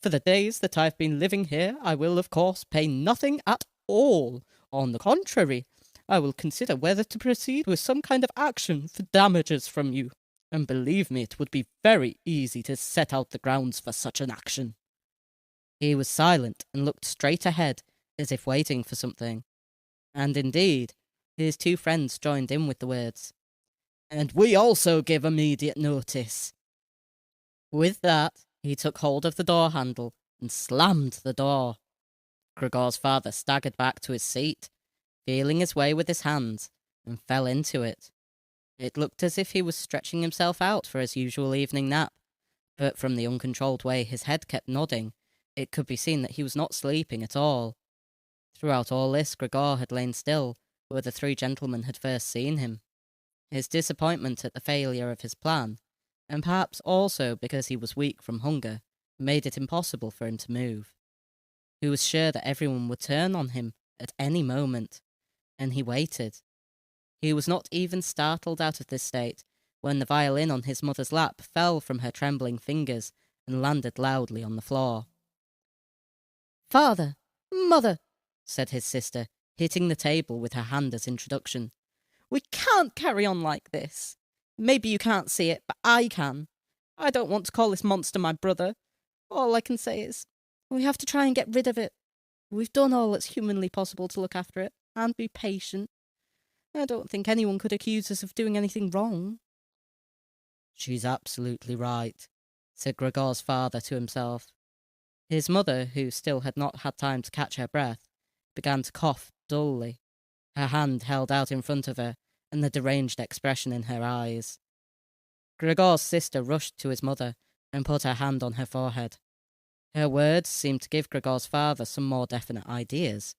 For the days that I have been living here, I will, of course, pay nothing at all. On the contrary, I will consider whether to proceed with some kind of action for damages from you, and believe me, it would be very easy to set out the grounds for such an action." He was silent and looked straight ahead, as if waiting for something. And indeed, his two friends joined in with the words, "And we also give immediate notice." With that, he took hold of the door handle and slammed the door. Gregor's father staggered back to his seat, feeling his way with his hands, and fell into it. It looked as if he was stretching himself out for his usual evening nap, but from the uncontrolled way his head kept nodding, it could be seen that he was not sleeping at all. Throughout all this, Gregor had lain still, where the three gentlemen had first seen him. His disappointment at the failure of his plan, and perhaps also because he was weak from hunger, made it impossible for him to move. He was sure that everyone would turn on him at any moment, and he waited. He was not even startled out of this state when the violin on his mother's lap fell from her trembling fingers and landed loudly on the floor. "Father! Mother!" said his sister, hitting the table with her hand as introduction. "We can't carry on like this. Maybe you can't see it, but I can. I don't want to call this monster my brother. All I can say is, we have to try and get rid of it. We've done all that's humanly possible to look after it, and be patient. I don't think anyone could accuse us of doing anything wrong." "She's absolutely right," said Gregor's father to himself. His mother, who still had not had time to catch her breath, began to cough dully, her hand held out in front of her, and the deranged expression in her eyes. Gregor's sister rushed to his mother and put her hand on her forehead. Her words seemed to give Gregor's father some more definite ideas.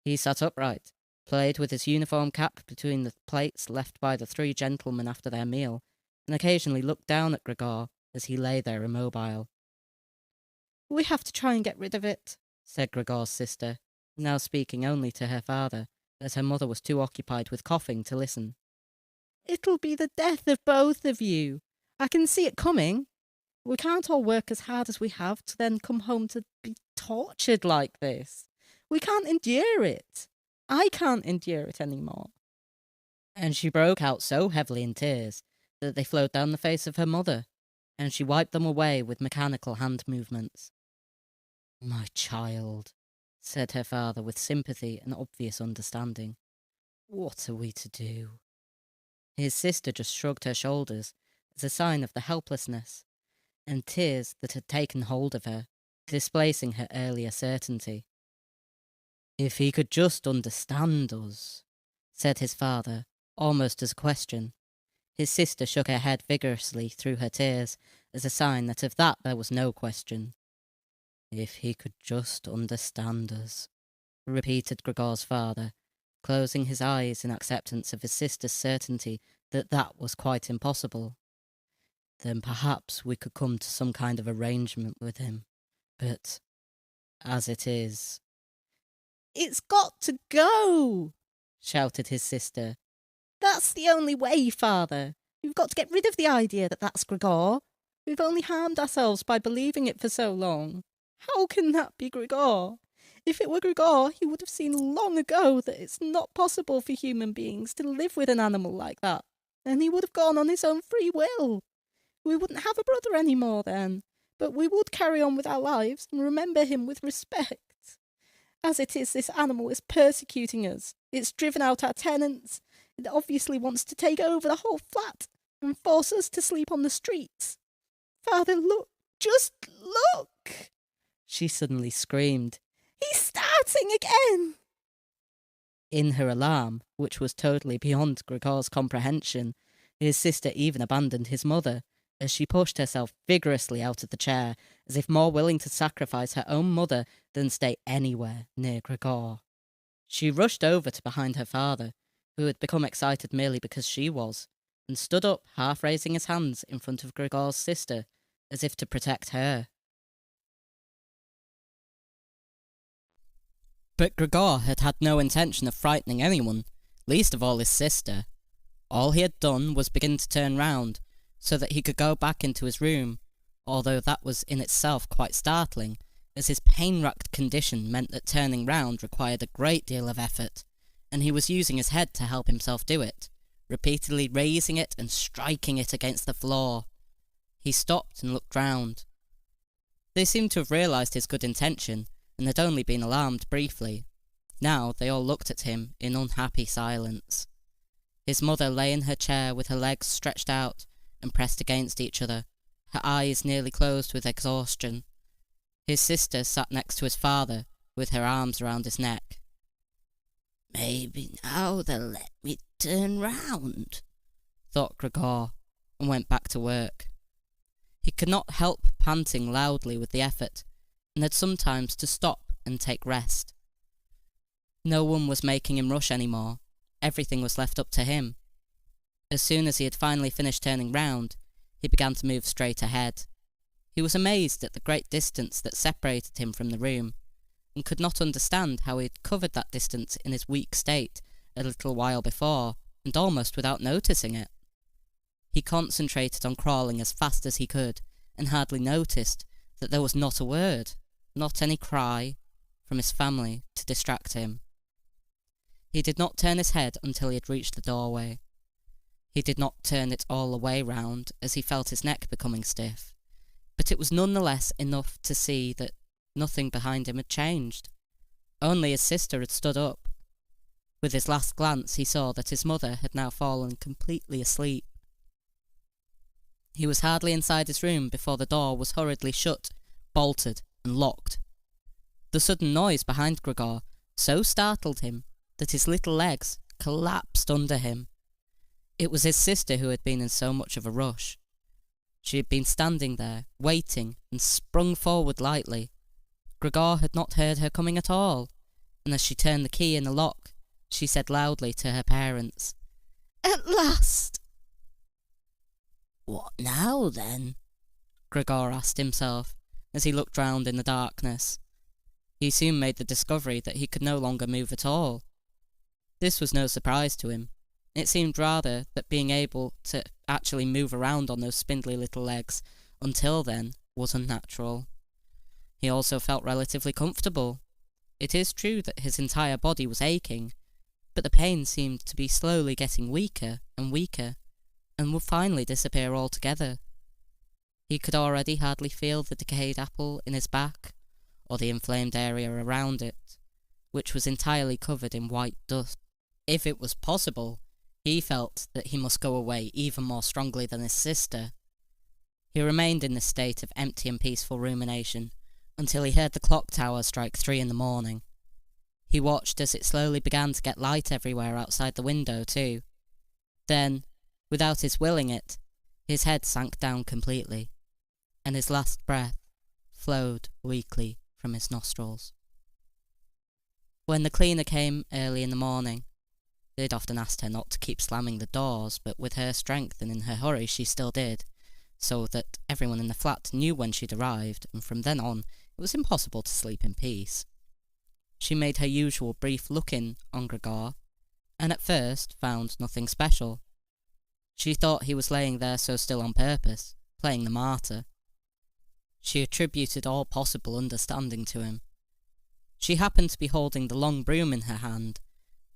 He sat upright, played with his uniform cap between the plates left by the three gentlemen after their meal, and occasionally looked down at Gregor as he lay there immobile. "We have to try and get rid of it," said Gregor's sister, now speaking only to her father, as her mother was too occupied with coughing to listen. "It'll be the death of both of you. I can see it coming. We can't all work as hard as we have to then come home to be tortured like this. We can't endure it. I can't endure it anymore." And she broke out so heavily in tears that they flowed down the face of her mother, and she wiped them away with mechanical hand movements. "My child," said her father with sympathy and obvious understanding. "What are we to do?" His sister just shrugged her shoulders as a sign of the helplessness and tears that had taken hold of her, displacing her earlier certainty. "If he could just understand us," said his father, almost as a question. His sister shook her head vigorously through her tears, as a sign that of that there was no question. "If he could just understand us," repeated Gregor's father, closing his eyes in acceptance of his sister's certainty that that was quite impossible. "Then perhaps we could come to some kind of arrangement with him. But, as it is—" "It's got to go!" shouted his sister. "That's the only way, father. We've got to get rid of the idea that that's Gregor. We've only harmed ourselves by believing it for so long. How can that be Gregor? If it were Gregor, he would have seen long ago that it's not possible for human beings to live with an animal like that, and he would have gone on his own free will. We wouldn't have a brother any more then, but we would carry on with our lives and remember him with respect. As it is, this animal is persecuting us. It's driven out our tenants. It obviously wants to take over the whole flat and force us to sleep on the streets. Father, look! Just look!" she suddenly screamed. "He's starting again!" In her alarm, which was totally beyond Gregor's comprehension, his sister even abandoned his mother, as she pushed herself vigorously out of the chair, as if more willing to sacrifice her own mother than stay anywhere near Gregor. She rushed over to behind her father, who had become excited merely because she was, and stood up, half raising his hands in front of Gregor's sister, as if to protect her. But Gregor had had no intention of frightening anyone, least of all his sister. All he had done was begin to turn round, so that he could go back into his room, although that was in itself quite startling, as his pain-racked condition meant that turning round required a great deal of effort, and he was using his head to help himself do it, repeatedly raising it and striking it against the floor. He stopped and looked round. They seemed to have realised his good intention, and had only been alarmed briefly. Now they all looked at him in unhappy silence. His mother lay in her chair with her legs stretched out and pressed against each other, her eyes nearly closed with exhaustion. His sister sat next to his father, with her arms around his neck. "Maybe now they'll let me turn round," thought Gregor, and went back to work. He could not help panting loudly with the effort, and had sometimes to stop and take rest. No one was making him rush any more. Everything was left up to him. As soon as he had finally finished turning round, he began to move straight ahead. He was amazed at the great distance that separated him from the room, and could not understand how he had covered that distance in his weak state a little while before, and almost without noticing it. He concentrated on crawling as fast as he could, and hardly noticed that there was not a word, not any cry, from his family to distract him. He did not turn his head until he had reached the doorway. He did not turn it all the way round, as he felt his neck becoming stiff, but it was nonetheless enough to see that nothing behind him had changed. Only his sister had stood up. With his last glance he saw that his mother had now fallen completely asleep. He was hardly inside his room before the door was hurriedly shut, bolted, and locked. The sudden noise behind Gregor so startled him that his little legs collapsed under him. It was his sister who had been in so much of a rush. She had been standing there, waiting, and sprung forward lightly. Gregor had not heard her coming at all, and as she turned the key in the lock, she said loudly to her parents, "At last!" "What now, then?" Gregor asked himself, as he looked round in the darkness. He soon made the discovery that he could no longer move at all. This was no surprise to him. It seemed rather that being able to actually move around on those spindly little legs until then was unnatural. He also felt relatively comfortable. It is true that his entire body was aching, but the pain seemed to be slowly getting weaker and weaker, and would finally disappear altogether. He could already hardly feel the decayed apple in his back, or the inflamed area around it, which was entirely covered in white dust. If it was possible, he felt that he must go away even more strongly than his sister. He remained in this state of empty and peaceful rumination until he heard the clock tower strike 3 in the morning. He watched as it slowly began to get light everywhere outside the window too. Then, without his willing it, his head sank down completely, and his last breath flowed weakly from his nostrils. When the cleaner came early in the morning, they'd often asked her not to keep slamming the doors, but with her strength and in her hurry she still did, so that everyone in the flat knew when she'd arrived, and from then on it was impossible to sleep in peace. She made her usual brief look-in on Gregor, and at first found nothing special. She thought he was laying there so still on purpose, playing the martyr. She attributed all possible understanding to him. She happened to be holding the long broom in her hand,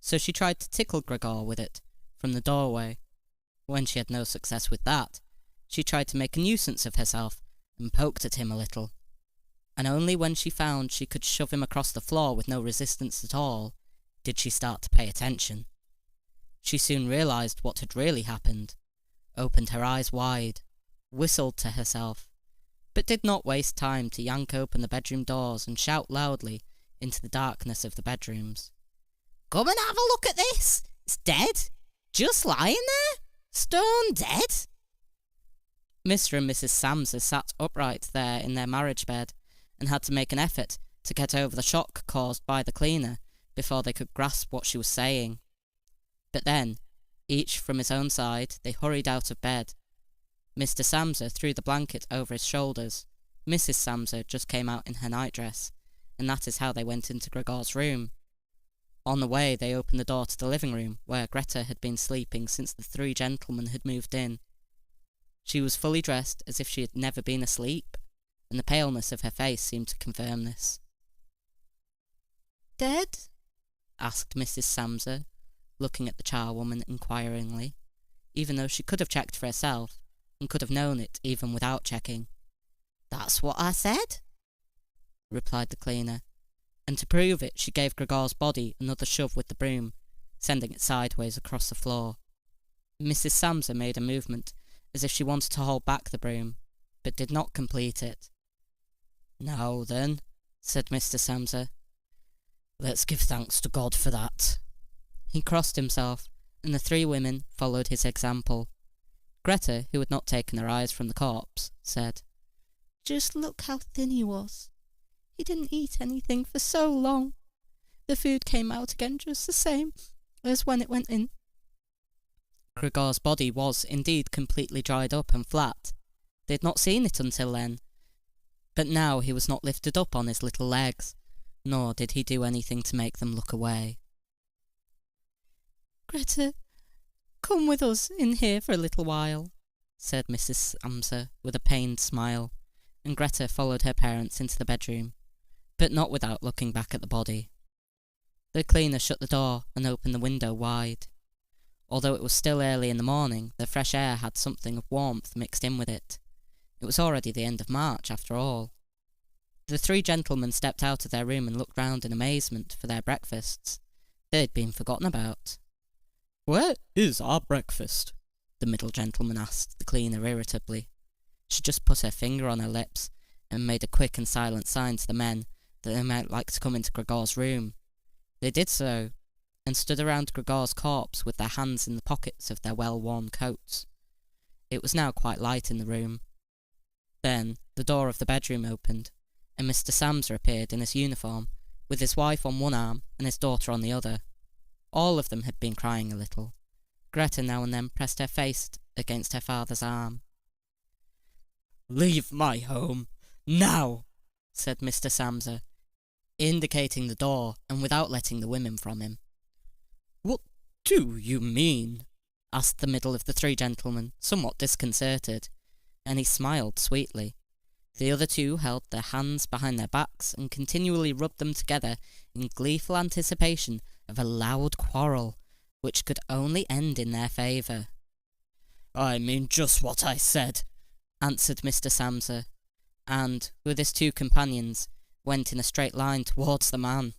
so she tried to tickle Gregor with it from the doorway. When she had no success with that, she tried to make a nuisance of herself and poked at him a little. And only when she found she could shove him across the floor with no resistance at all, did she start to pay attention. She soon realized what had really happened, opened her eyes wide, whistled to herself, but did not waste time to yank open the bedroom doors and shout loudly into the darkness of the bedrooms. "Come and have a look at this! It's dead! Just lying there! Stone dead!" Mr. and Mrs. Samsa sat upright there in their marriage bed, and had to make an effort to get over the shock caused by the cleaner before they could grasp what she was saying. But then, each from his own side, they hurried out of bed. Mr. Samsa threw the blanket over his shoulders. Mrs. Samsa just came out in her nightdress, and that is how they went into Gregor's room. On the way, they opened the door to the living room, where Greta had been sleeping since the 3 gentlemen had moved in. She was fully dressed as if she had never been asleep, and the paleness of her face seemed to confirm this. "Dead?" asked Mrs. Samsa, looking at the charwoman inquiringly, even though she could have checked for herself, and could have known it even without checking. "That's what I said," replied the cleaner, and to prove it she gave Gregor's body another shove with the broom, sending it sideways across the floor. Mrs. Samsa made a movement as if she wanted to hold back the broom, but did not complete it. "Now then," said Mr. Samsa, "let's give thanks to God for that." He crossed himself, and the 3 women followed his example. Greta, who had not taken her eyes from the corpse, said, "Just look how thin he was. He didn't eat anything for so long. The food came out again just the same as when it went in." Gregor's body was indeed completely dried up and flat. They had not seen it until then. But now he was not lifted up on his little legs, nor did he do anything to make them look away. "Greta, come with us in here for a little while," said Mrs. Samsa with a pained smile, and Greta followed her parents into the bedroom, but not without looking back at the body. The cleaner shut the door and opened the window wide. Although it was still early in the morning, the fresh air had something of warmth mixed in with it. It was already the end of March, after all. The three gentlemen stepped out of their room and looked round in amazement for their breakfasts. They had been forgotten about. "Where is our breakfast?" the middle gentleman asked the cleaner irritably. She just put her finger on her lips and made a quick and silent sign to the men that they might like to come into Gregor's room. They did so, and stood around Gregor's corpse with their hands in the pockets of their well-worn coats. It was now quite light in the room. Then the door of the bedroom opened, and Mr. Samsa appeared in his uniform, with his wife on one arm and his daughter on the other. All of them had been crying a little. Greta now and then pressed her face against her father's arm. "Leave my home, now," said Mr. Samsa, indicating the door and without letting the women from him. "What do you mean?" asked the middle of the three gentlemen, somewhat disconcerted, and he smiled sweetly. The other two held their hands behind their backs and continually rubbed them together in gleeful anticipation of a loud quarrel, which could only end in their favour. "I mean just what I said," answered Mr. Samsa, and, with his two companions, went in a straight line towards the man.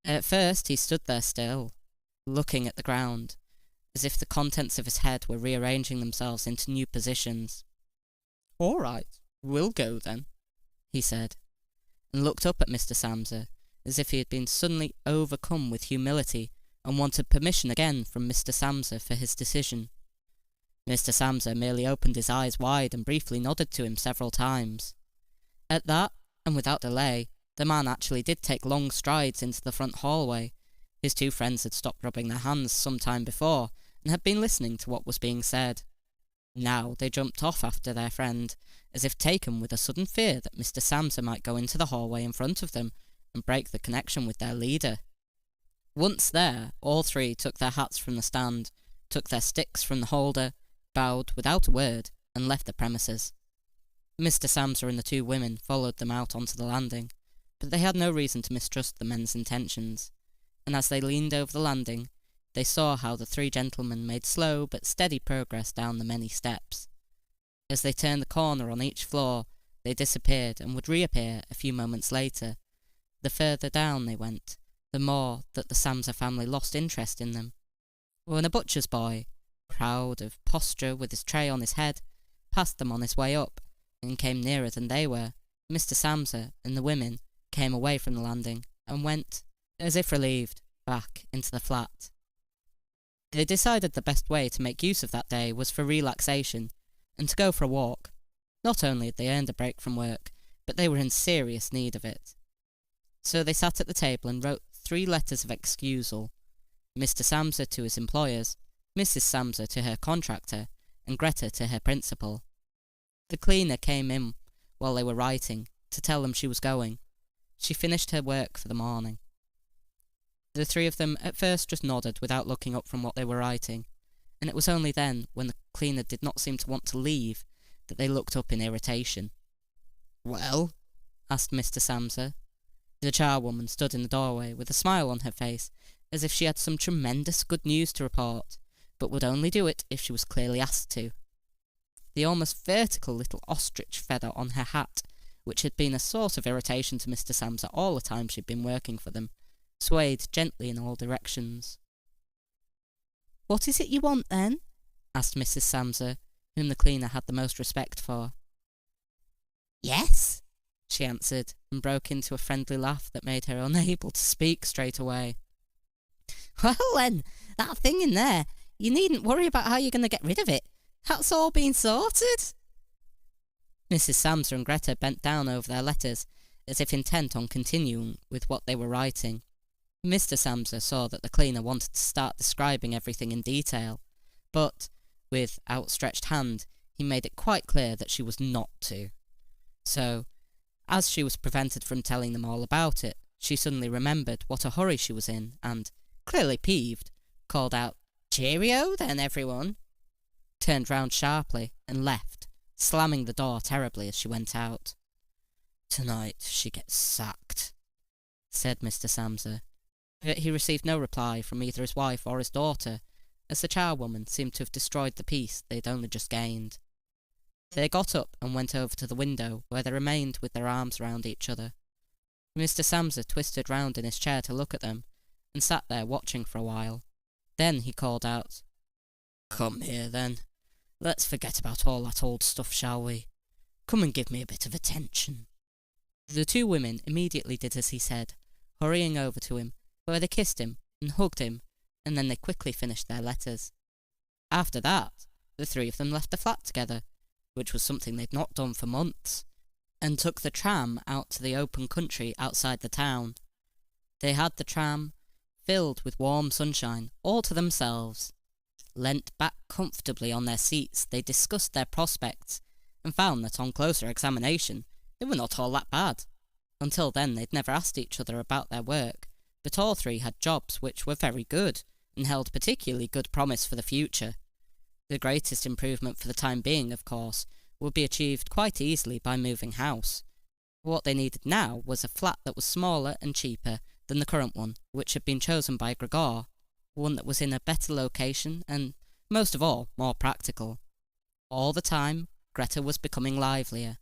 At first he stood there still, looking at the ground, as if the contents of his head were rearranging themselves into new positions. "All right, we'll go then," he said, and looked up at Mr. Samsa, as if he had been suddenly overcome with humility and wanted permission again from Mr. Samsa for his decision. Mr. Samsa merely opened his eyes wide and briefly nodded to him several times. At that, and without delay, the man actually did take long strides into the front hallway. His two friends had stopped rubbing their hands some time before, and had been listening to what was being said. Now they jumped off after their friend, as if taken with a sudden fear that Mr. Samsa might go into the hallway in front of them and break the connection with their leader. Once there, all three took their hats from the stand, took their sticks from the holder, bowed without a word, and left the premises. Mr. Samsa and the two women followed them out onto the landing, but they had no reason to mistrust the men's intentions, and as they leaned over the landing, they saw how the three gentlemen made slow but steady progress down the many steps. As they turned the corner on each floor, they disappeared and would reappear a few moments later. The further down they went, the more that the Samsa family lost interest in them. When a butcher's boy, proud of posture with his tray on his head, passed them on his way up, and came nearer than they were, Mr. Samsa and the women came away from the landing, and went, as if relieved, back into the flat. They decided the best way to make use of that day was for relaxation, and to go for a walk. Not only had they earned a break from work, but they were in serious need of it. So they sat at the table and wrote 3 letters of excusal, Mr. Samsa to his employers, Mrs. Samsa to her contractor, and Greta to her principal. The cleaner came in while they were writing, to tell them she was going. She finished her work for the morning. The 3 of them at first just nodded without looking up from what they were writing, and it was only then, when the cleaner did not seem to want to leave, that they looked up in irritation. "Well?" asked Mr. Samsa. The charwoman stood in the doorway with a smile on her face, as if she had some tremendous good news to report, but would only do it if she was clearly asked to. The almost vertical little ostrich feather on her hat, which had been a source of irritation to Mr. Samsa all the time she'd been working for them, swayed gently in all directions. "What is it you want, then?" asked Mrs. Samsa, whom the cleaner had the most respect for. "Yes," she answered, and broke into a friendly laugh that made her unable to speak straight away. "Well then, that thing in there, you needn't worry about how you're going to get rid of it. That's all been sorted." Mrs. Samsa and Greta bent down over their letters, as if intent on continuing with what they were writing. Mr. Samsa saw that the cleaner wanted to start describing everything in detail, but, with outstretched hand, he made it quite clear that she was not to. So, as she was prevented from telling them all about it, she suddenly remembered what a hurry she was in, and, clearly peeved, called out, "Cheerio then, everyone." turned round sharply and left, slamming the door terribly as she went out. "Tonight she gets sacked," said Mr. Samsa. But he received no reply from either his wife or his daughter, as the charwoman seemed to have destroyed the peace they'd only just gained. They got up and went over to the window, where they remained with their arms round each other. Mr. Samsa twisted round in his chair to look at them, and sat there watching for a while. Then he called out, "Come here, then. Let's forget about all that old stuff, shall we? Come and give me a bit of attention." The two women immediately did as he said, hurrying over to him, where they kissed him and hugged him, and then they quickly finished their letters. After that, the three of them left the flat together, which was something they'd not done for months, and took the tram out to the open country outside the town. They had the tram, filled with warm sunshine, all to themselves. Leant back comfortably on their seats, they discussed their prospects, and found that on closer examination they were not all that bad. Until then they'd never asked each other about their work, but all three had jobs which were very good, and held particularly good promise for the future. The greatest improvement for the time being, of course, would be achieved quite easily by moving house. What they needed now was a flat that was smaller and cheaper than the current one, which had been chosen by Gregor, one that was in a better location and, most of all, more practical. All the time, Greta was becoming livelier.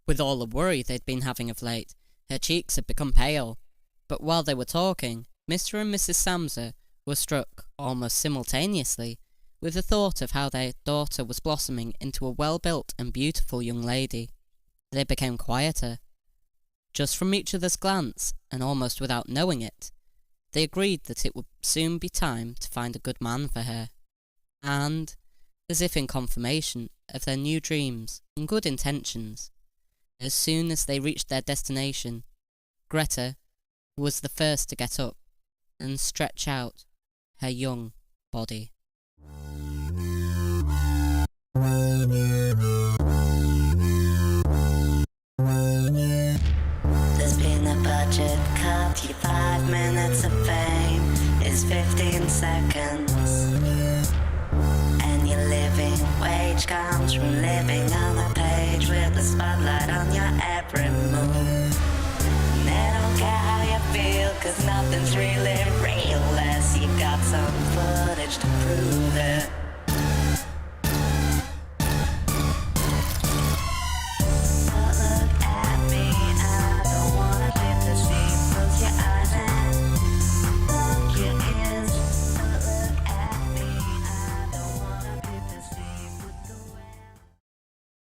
With all the worry they'd been having of late, her cheeks had become pale, but while they were talking, Mr. and Mrs. Samsa were struck, almost simultaneously, with the thought of how their daughter was blossoming into a well-built and beautiful young lady. They became quieter. Just from each other's glance, and almost without knowing it, they agreed that it would soon be time to find a good man for her. And, as if in confirmation of their new dreams and good intentions, as soon as they reached their destination, Greta was the first to get up and stretch out her young body. There's been a budget cut, your 5 minutes of fame is 15 seconds. And your living wage comes from living on a page with the spotlight on your every move. And they don't care how you feel, cause nothing's really real unless you got some footage to prove it.